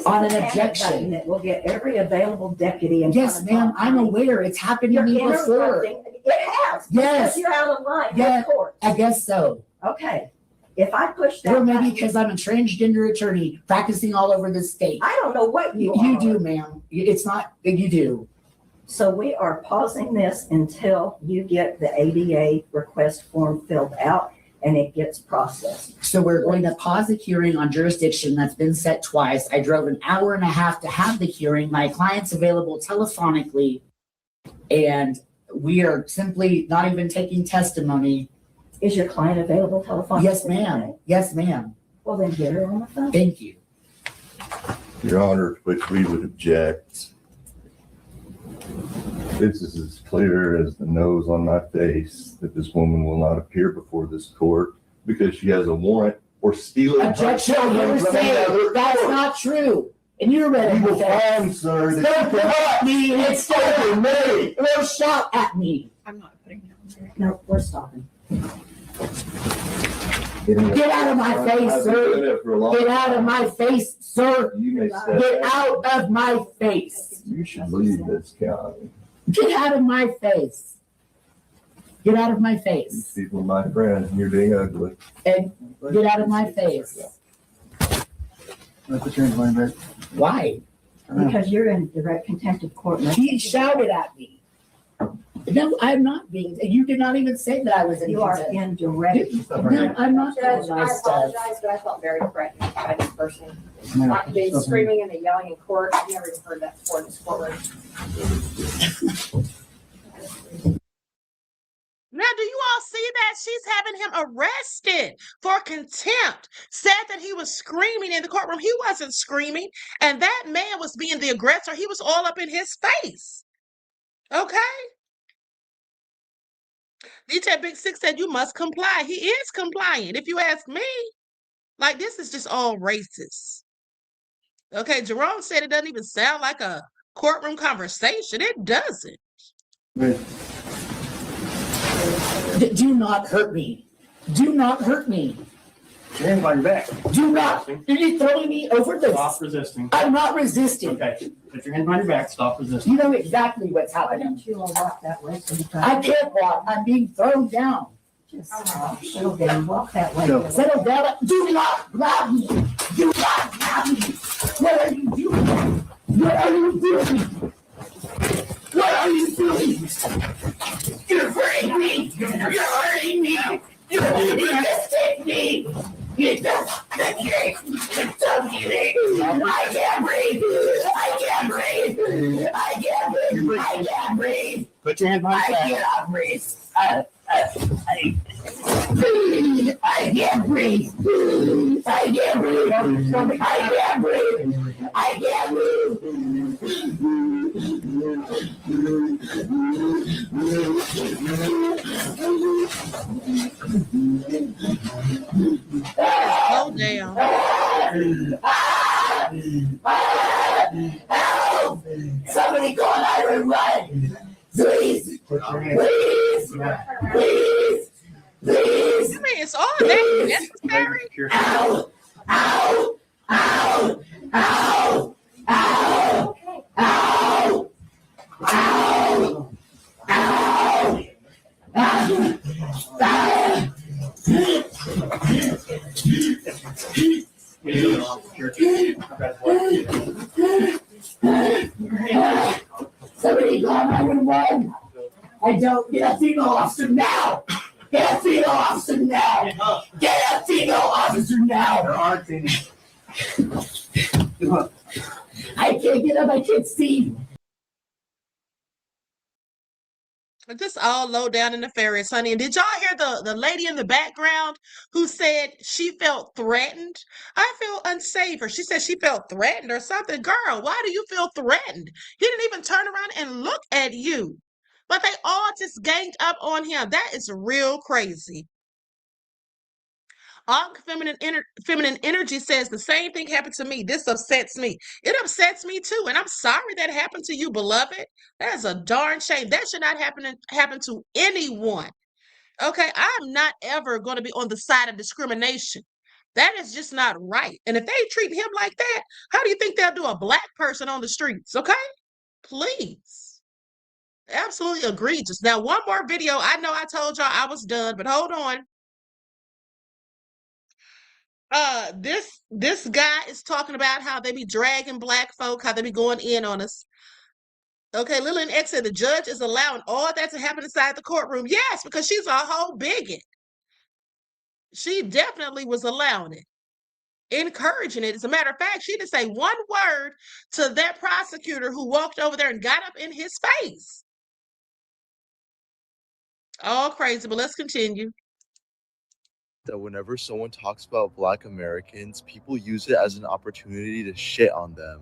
S: on an objection.
P: That will get every available deputy.
S: Yes, ma'am. I'm aware. It's happened to me before.
P: It has.
S: Yes.
P: Because you're out of line.
S: Yeah,
P: Of course.
S: I guess so.
P: Okay. If I push that
S: Or maybe
P: button-
S: because I'm a transgender attorney practicing all over the state.
P: I don't know what you are.
S: You do, ma'am. It's not that you do.
P: So we are pausing this until you get the ADA request form filled out and it gets processed.
S: So we're going to pause the hearing on jurisdiction that's been set twice. I drove an hour and a half to have the hearing. My client's available telephonically, and we are simply not even taking testimony.
P: Is your client available telephonically?
S: Yes, ma'am. Yes, ma'am.
P: Well, then get her on the phone.
S: Thank you.
U: Your Honor, which we would object. This is as clear as the nose on my face that this woman will not appear before this court because she has a warrant for stealing.
S: Objection, hearsay. That's not true. And you're ready.
U: You will find, sir, that
S: Don't
U: you
S: look
U: cannot
S: at me and
U: steal me.
S: Or shout at me.
P: I'm not putting it on there. No, we're stopping.
S: Get out of my face, sir. Get out of my face, sir.
U: You may step
S: Get
U: out.
S: out of my face.
U: You should leave this county.
S: Get out of my face. Get out of my
U: These
S: face.
U: people are my friends and you're being ugly.
S: And get out of my face. Why?
P: Because you're in direct contempt of court.
S: He shouted at me. No, I'm not being, you did not even say that I was in
P: You are
S: contempt.
P: in direct.
S: No, I'm not
W: Judge,
S: doing
W: I
S: my stuff.
W: apologize, but I felt very threatened by this person. Not being screaming and the yelling in court. I've never even heard that before in this courtroom.
B: Now, do you all see that? She's having him arrested for contempt. Said that he was screaming in the courtroom. He wasn't screaming. And that man was being the aggressor. He was all up in his face. Okay? DJ Big Six said you must comply. He is complying, if you ask me. Like, this is just all racist. Okay, Jerome said it doesn't even sound like a courtroom conversation. It doesn't.
S: Do not hurt me. Do not hurt me.
X: Your hands on your back.
S: Do not. Are you throwing me over this?
X: Stop resisting.
S: I'm not resisting.
X: Okay. Put your hands on your back. Stop resisting.
S: You know exactly what's
P: Why
S: happening.
P: don't you all walk that way sometime?
S: I can't walk. I'm being thrown down.
P: Just settle down, walk that way.
X: No.
S: Settle down. Do not grab me. Do not grab me. What are you doing? What are you doing? What are you doing? You're hurting me. You're hurting me. You're resisting me. You don't kidding. Don't kidding. I can't breathe. I can't breathe. I can't breathe. I can't breathe.
X: Put your hand behind your
S: I
X: back.
S: cannot breathe. I can't breathe. I can't breathe. I can't breathe. I can't
B: Slow down.
S: Help! Somebody call 911. Please. Please. Please. Please.
B: I mean, it's all that necessary.
S: Ow! Ow! Ow! Ow! Ow! Ow! Ow! Ow! Somebody call 911. I don't get a female officer now. Get a female officer now. Get a female officer now. There aren't any. I can't get up. I can't see.
B: Just all low down and nefarious, honey. And did y'all hear the lady in the background who said she felt threatened? I feel unsafe. Or she said she felt threatened or something. Girl, why do you feel threatened? He didn't even turn around and look at you. But they all just ganged up on him. That is real crazy. All feminine energy says the same thing happened to me. This upsets me. It upsets me too. And I'm sorry that happened to you, beloved. That is a darn shame. That should not happen to anyone. Okay, I'm not ever going to be on the side of discrimination. That is just not right. And if they treat him like that, how do you think they'll do a black person on the streets? Okay, please. Absolutely egregious. Now, one more video. I know I told y'all I was done, but hold on. This guy is talking about how they be dragging black folk, how they be going in on us. Okay, Lillian X said the judge is allowing all that to happen inside the courtroom. Yes, because she's a whole bigot. She definitely was allowing it, encouraging it. As a matter of fact, she didn't say one word to that prosecutor who walked over there and got up in his face. All crazy, but let's continue.
E: That whenever someone talks about Black Americans, people use it as an opportunity to shit on them.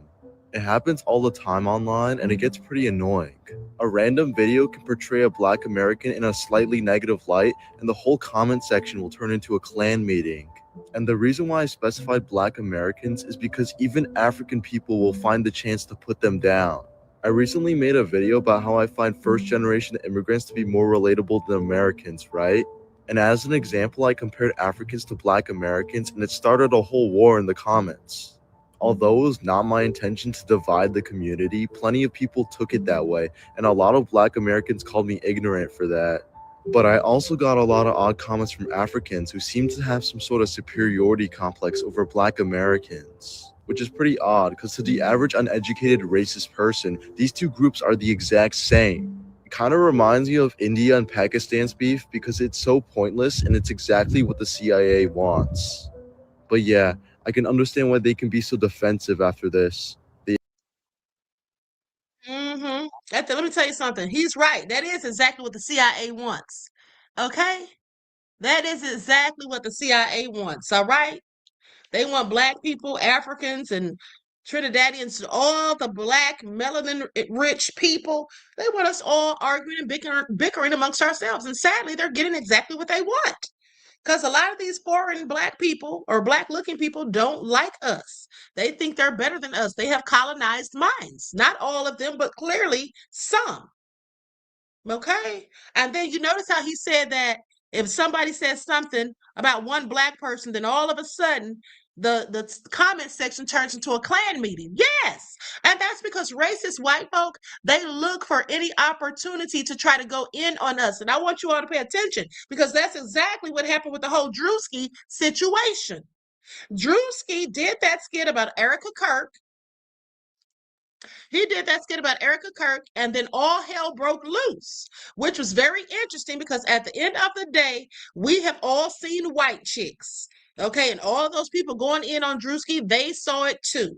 E: It happens all the time online, and it gets pretty annoying. A random video can portray a Black American in a slightly negative light, and the whole comment section will turn into a Klan meeting. And the reason why I specified Black Americans is because even African people will find the chance to put them down. I recently made a video about how I find first-generation immigrants to be more relatable than Americans, right? And as an example, I compared Africans to Black Americans, and it started a whole war in the comments. Although it was not my intention to divide the community, plenty of people took it that way, and a lot of Black Americans called me ignorant for that. But I also got a lot of odd comments from Africans who seem to have some sort of superiority complex over Black Americans, which is pretty odd because to the average uneducated racist person, these two groups are the exact same. It kind of reminds me of India and Pakistan's beef because it's so pointless and it's exactly what the CIA wants. But yeah, I can understand why they can be so defensive after this.
B: Let me tell you something. He's right. That is exactly what the CIA wants. Okay? That is exactly what the CIA wants. All right? They want Black people, Africans, and Trinidadians, all the Black, melanin-rich people. They want us all arguing and bickering amongst ourselves. And sadly, they're getting exactly what they want. Because a lot of these foreign Black people or Black-looking people don't like us. They think they're better than us. They have colonized minds. Not all of them, but clearly some. Okay? And then you notice how he said that if somebody says something about one Black person, then all of a sudden the comment section turns into a Klan meeting. Yes. And that's because racist white folk, they look for any opportunity to try to go in on us. And I want you all to pay attention because that's exactly what happened with the whole Drewski situation. Drewski did that skit about Erica Kirk. He did that skit about Erica Kirk, and then all hell broke loose, which was very interesting because at the end of the day, we have all seen white chicks. Okay, and all of those people going in on Drewski, they saw it too.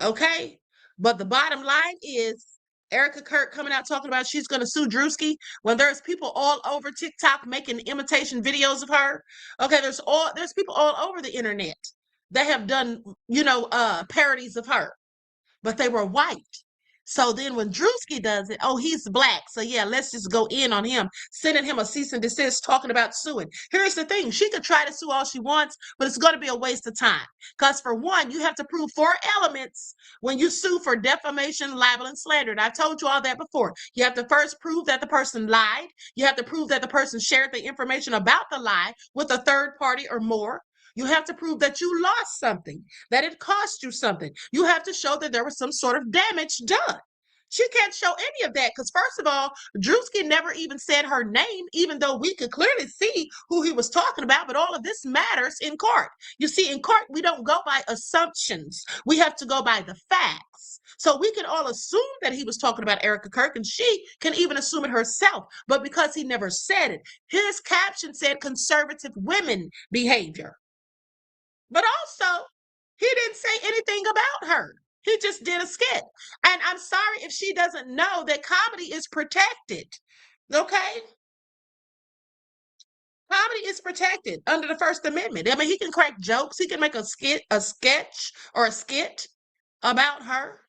B: Okay, but the bottom line is Erica Kirk coming out talking about she's going to sue Drewski when there's people all over TikTok making imitation videos of her. Okay, there's people all over the internet that have done, parodies of her, but they were white. So then when Drewski does it, oh, he's black. So yeah, let's just go in on him, sending him a cease and desist, talking about suing. Here's the thing. She could try to sue all she wants, but it's going to be a waste of time. Because for one, you have to prove 4 elements when you sue for defamation, libel, and slander. And I've told you all that before. You have to first prove that the person lied. You have to prove that the person shared the information about the lie with a third party or more. You have to prove that you lost something, that it cost you something. You have to show that there was some sort of damage done. She can't show any of that because, first of all, Drewski never even said her name, even though we could clearly see who he was talking about. But all of this matters in court. You see, in court, we don't go by assumptions. We have to go by the facts. So we can all assume that he was talking about Erica Kirk, and she can even assume it herself. But because he never said it, his caption said conservative women behavior. But also, he didn't say anything about her. He just did a skit. And I'm sorry if she doesn't know that comedy is protected. Okay? Comedy is protected under the First Amendment. I mean, he can crack jokes. He can make a sketch or a skit about her.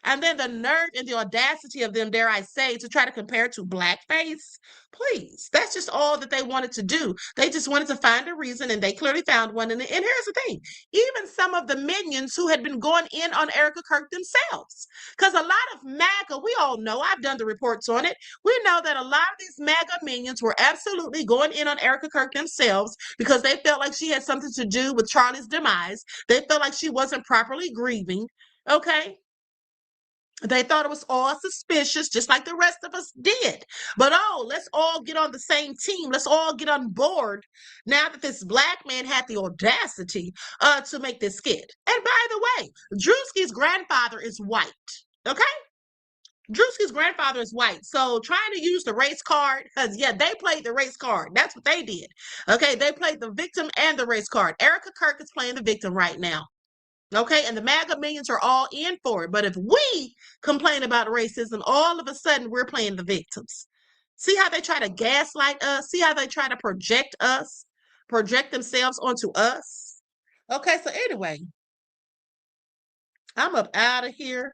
B: And then the nerve and the audacity of them, dare I say, to try to compare it to blackface. Please, that's just all that they wanted to do. They just wanted to find a reason, and they clearly found one. And here's the thing. Even some of the minions who had been going in on Erica Kirk themselves. Because a lot of MAGA, we all know, I've done the reports on it. We know that a lot of these MAGA minions were absolutely going in on Erica Kirk themselves because they felt like she had something to do with Charlie's demise. They felt like she wasn't properly grieving. Okay? They thought it was all suspicious, just like the rest of us did. But let's all get on the same team. Let's all get on board now that this black man had the audacity to make this skit. And by the way, Drewski's grandfather is white. Okay? Drewski's grandfather is white. So trying to use the race card, because yeah, they played the race card. That's what they did. Okay, they played the victim and the race card. Erica Kirk is playing the victim right now. Okay, and the MAGA minions are all in for it. But if we complain about racism, all of a sudden we're playing the victims. See how they try to gaslight us? See how they try to project us? Project themselves onto us? Okay, so anyway, I'm up out of here.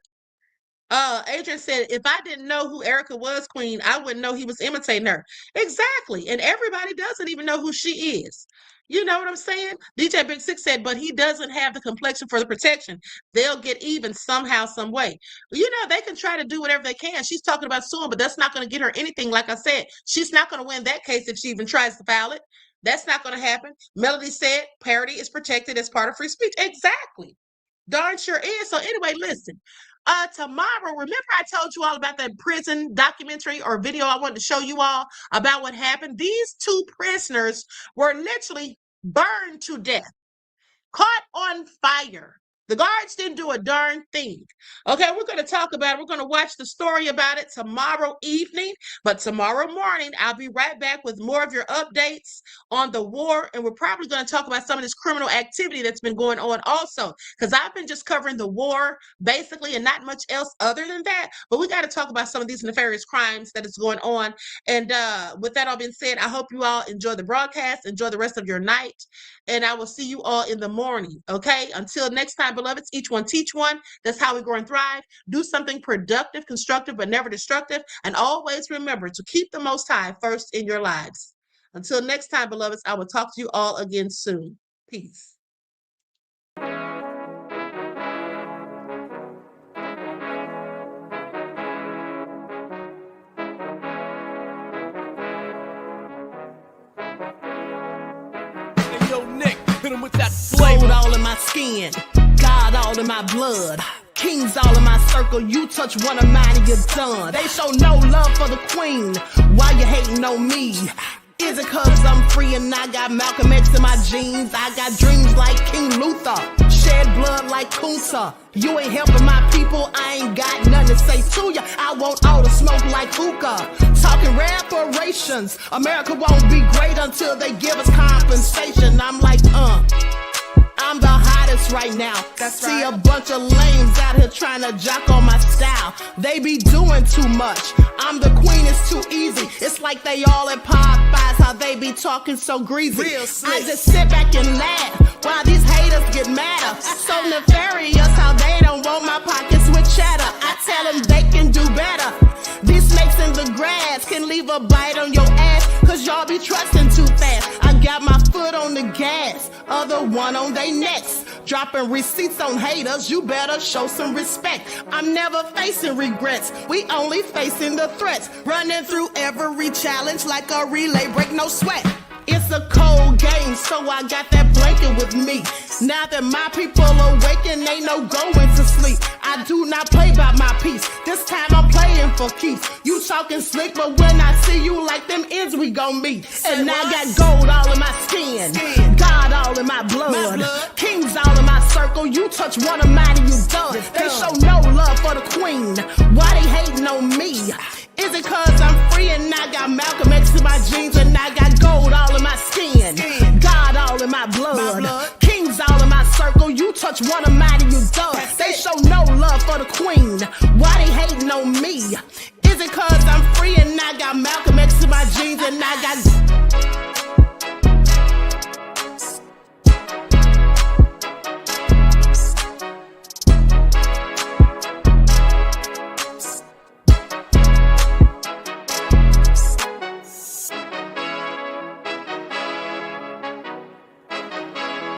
B: Adrian said, if I didn't know who Erica was, Queen, I wouldn't know he was imitating her. Exactly. And everybody doesn't even know who she is. You know what I'm saying? DJ Big Six said, but he doesn't have the complexion for the protection. They'll get even somehow, some way. You know, they can try to do whatever they can. She's talking about suing, but that's not going to get her anything. Like I said, she's not going to win that case if she even tries to file it. That's not going to happen. Melody said parody is protected as part of free speech. Exactly. Darn sure is. So anyway, listen. Tomorrow, remember I told you all about that prison documentary or video I wanted to show you all about what happened? These 2 prisoners were literally burned to death, caught on fire. The guards didn't do a darn thing. Okay, we're going to talk about it. We're going to watch the story about it tomorrow evening. But tomorrow morning, I'll be right back with more of your updates on the war. And we're probably going to talk about some of this criminal activity that's been going on also. Because I've been just covering the war, basically, and not much else other than that. But we got to talk about some of these nefarious crimes that is going on. And with that all being said, I hope you all enjoy the broadcast. Enjoy the rest of your night. And I will see you all in the morning. Okay, until next time, beloveds, each one teach one. That's how we grow and thrive. Do something productive, constructive, but never destructive. And always remember to keep the Most High first in your lives. Until next time, beloveds, I will talk to you all again soon. Peace.
F: Gold all in my skin, God all in my blood, kings all in my circle. You touch one of mine and you're done. They show no love for the queen. Why you hating on me? Is it cause I'm free and I got Malcolm X in my jeans? I got dreams like King Luther, shed blood like Kunta. You ain't helping my people, I ain't got nothing to say to ya. I want all the smoke like hookah. Talking reparations, America won't be great until they give us compensation. I'm like, I'm the hottest right now. See a bunch of lames out here trying to jock on my style. They be doing too much. I'm the queen, it's too easy. It's like they all at Popeyes, how they be talking so greasy. I just sit back and laugh while these haters get madder. So nefarious how they don't want my pockets with cheddar. I tell them they can do better. These snakes in the grass can leave a bite on your ass, cause y'all be trusting too fast. I got my foot on the gas, other one on they necks. Dropping receipts on haters, you better show some respect. I'm never facing regrets, we only facing the threats. Running through every challenge like a relay, break no sweat. It's a cold game, so I got that blanket with me. Now that my people awaken, ain't no going to sleep. I do not play by my piece, this time I'm playing for keeps. You talking slick, but when I see you like them ends, we gon' meet. And I got gold all in my skin, God all in my blood, kings all in my circle. You touch one of mine and you done. They show no love for the queen, why they hating on me? Is it cause I'm free and I got Malcolm X in my jeans and I got gold all in my skin, God all in my blood, kings all in my circle. You touch one of mine and you done. They show no love for the queen, why they hating on me? Is it cause I'm free and I got Malcolm X in my jeans and I got